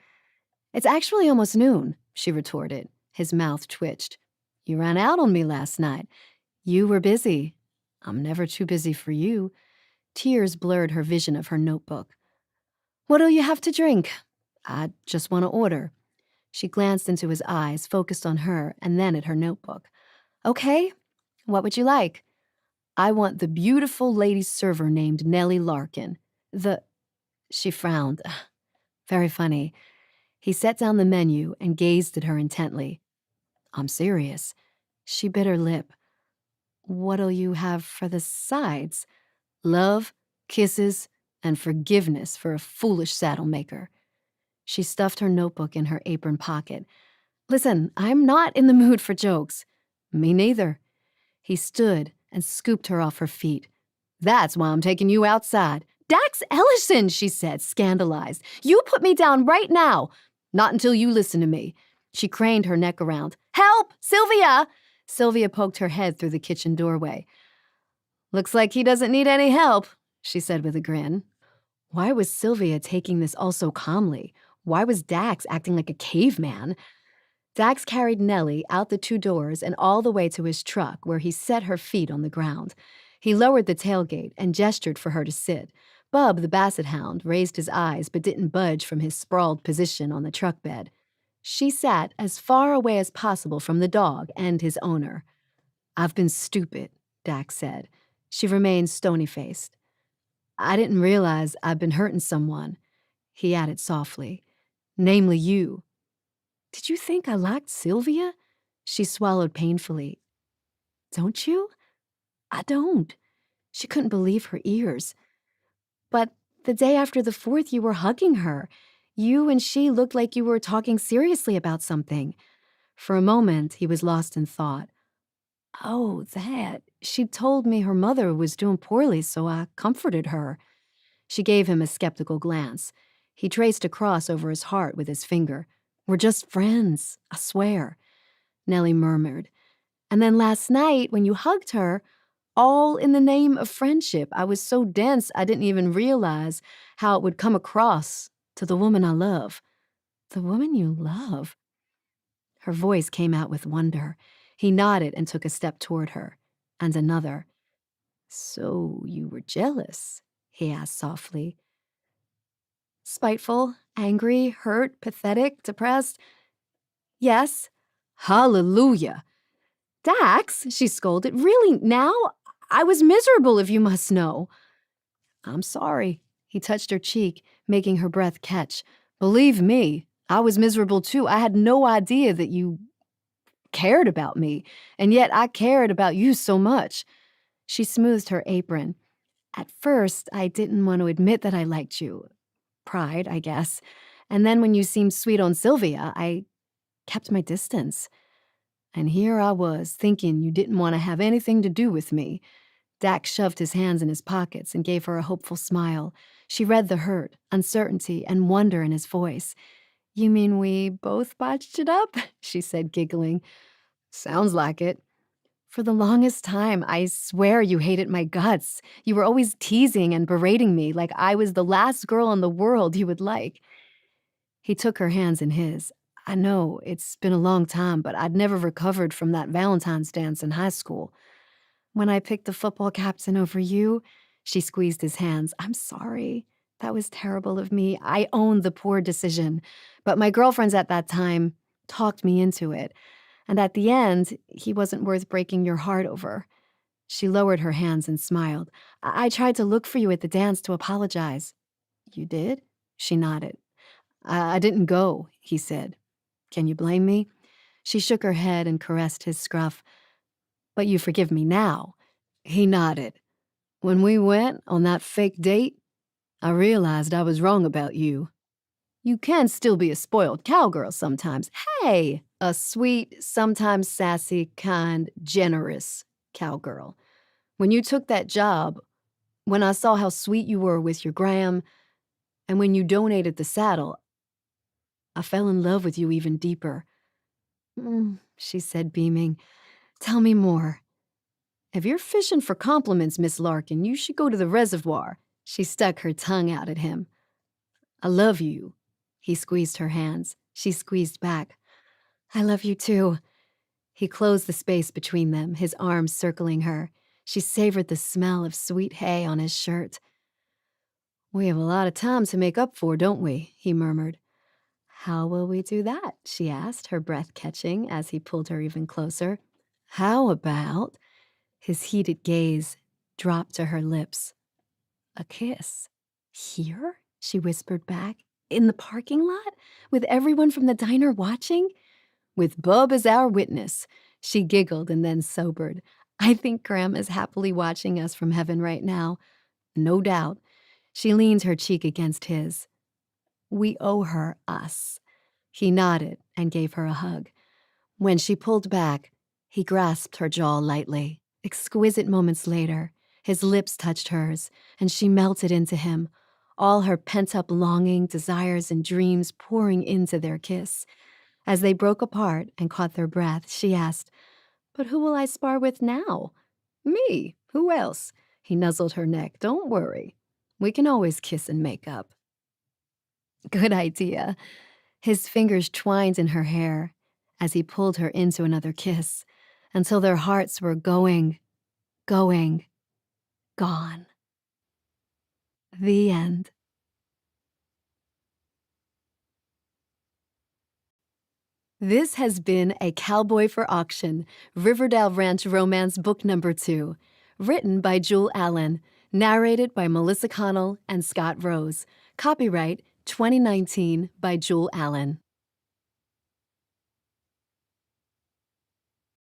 "It's actually almost noon," she retorted. His mouth twitched. "You ran out on me last night. You were busy." "I'm never too busy for you." Tears blurred her vision of her notebook. "What'll you have to drink?" "I just want to order." She glanced into his eyes, focused on her, and then at her notebook. "Okay, what would you like?" "I want the beautiful lady server named Nellie Larkin. She frowned. "Very funny." He set down the menu and gazed at her intently. "I'm serious." She bit her lip. "What'll you have for the sides?" "Love, kisses, and forgiveness for a foolish saddle-maker." She stuffed her notebook in her apron pocket. "Listen, I'm not in the mood for jokes." "Me neither." He stood and scooped her off her feet. "That's why I'm taking you outside." "Dax Ellison," she said, scandalized. "You put me down right now." "Not until you listen to me." She craned her neck around. "Help! Sylvia!" Sylvia poked her head through the kitchen doorway. "Looks like he doesn't need any help," she said with a grin. Why was Sylvia taking this all so calmly? Why was Dax acting like a caveman? Dax carried Nellie out the 2 doors and all the way to his truck, where he set her feet on the ground. He lowered the tailgate and gestured for her to sit. Bub, the basset hound, raised his eyes but didn't budge from his sprawled position on the truck bed. She sat as far away as possible from the dog and his owner. "I've been stupid," Dax said. She remained stony-faced. "I didn't realize I'd been hurting someone," he added softly. "Namely you." "Did you think I liked Sylvia?" She swallowed painfully. "Don't you?" "I don't." She couldn't believe her ears. "But the day after the 4th, you were hugging her. You and she looked like you were talking seriously about something." For a moment, he was lost in thought. "Oh, that. She told me her mother was doing poorly, so I comforted her." She gave him a skeptical glance. He traced a cross over his heart with his finger. "We're just friends, I swear." Nellie murmured. "And then last night, when you hugged her, all in the name of friendship, I was so dense I didn't even realize how it would come across to the woman I love." "The woman you love?" Her voice came out with wonder. He nodded and took a step toward her, and another. "So you were jealous?" he asked softly. "Spiteful, angry, hurt, pathetic, depressed?" "Yes." "Hallelujah." "Dax," she scolded, "really now? I was miserable, if you must know." "I'm sorry," He touched her cheek, making her breath catch. Believe me, I was miserable too. I had no idea that you cared about me, and yet I cared about you so much. She smoothed her apron. At first, I didn't want to admit that I liked you. Pride, I guess. And then when you seemed sweet on Sylvia, I kept my distance. And here I was, thinking you didn't want to have anything to do with me. Dak shoved his hands in his pockets and gave her a hopeful smile. She read the hurt, uncertainty, and wonder in his voice. You mean we both botched it up? She said, giggling. Sounds like it. For the longest time, I swear you hated my guts. You were always teasing and berating me like I was the last girl in the world you would like. He took her hands in his. I know, it's been a long time, but I'd never recovered from that Valentine's dance in high school. When I picked the football captain over you, she squeezed his hands. I'm sorry. That was terrible of me. I owned the poor decision. But my girlfriends at that time talked me into it. And at the end, he wasn't worth breaking your heart over. She lowered her hands and smiled. I tried to look for you at the dance to apologize. You did? She nodded. I didn't go, he said. Can you blame me? She shook her head and caressed his scruff. But you forgive me now. He nodded. When we went on that fake date, I realized I was wrong about you. You can still be a spoiled cowgirl sometimes. Hey, a sweet, sometimes sassy, kind, generous cowgirl. When you took that job, when I saw how sweet you were with your gram, and when you donated the saddle, I fell in love with you even deeper. She said, beaming. Tell me more. If you're fishing for compliments, Miss Larkin, you should go to the reservoir. She stuck her tongue out at him. I love you. He squeezed her hands. She squeezed back. I love you too. He closed the space between them, his arms circling her. She savored the smell of sweet hay on his shirt. We have a lot of time to make up for, don't we? He murmured. How will we do that? She asked, her breath catching as he pulled her even closer. How about... His heated gaze dropped to her lips. A kiss. Here? She whispered back. In the parking lot? With everyone from the diner watching? With Bub as our witness. She giggled and then sobered. I think Grandma's happily watching us from heaven right now. No doubt. She leaned her cheek against his. We owe her us. He nodded and gave her a hug. When she pulled back, he grasped her jaw lightly. Exquisite moments later, his lips touched hers, and she melted into him, all her pent-up longing, desires, and dreams pouring into their kiss. As they broke apart and caught their breath, she asked, But who will I spar with now? Me. Who else? He nuzzled her neck. Don't worry. We can always kiss and make up. Good idea. His fingers twined in her hair as he pulled her into another kiss, until their hearts were going, gone. The end. This has been a Cowboy for Auction, Riverdale Ranch Romance Book Number 2, written by Jewel Allen, narrated by Melissa Connell and Scott Rose. Copyright 2019 by Jewel Allen.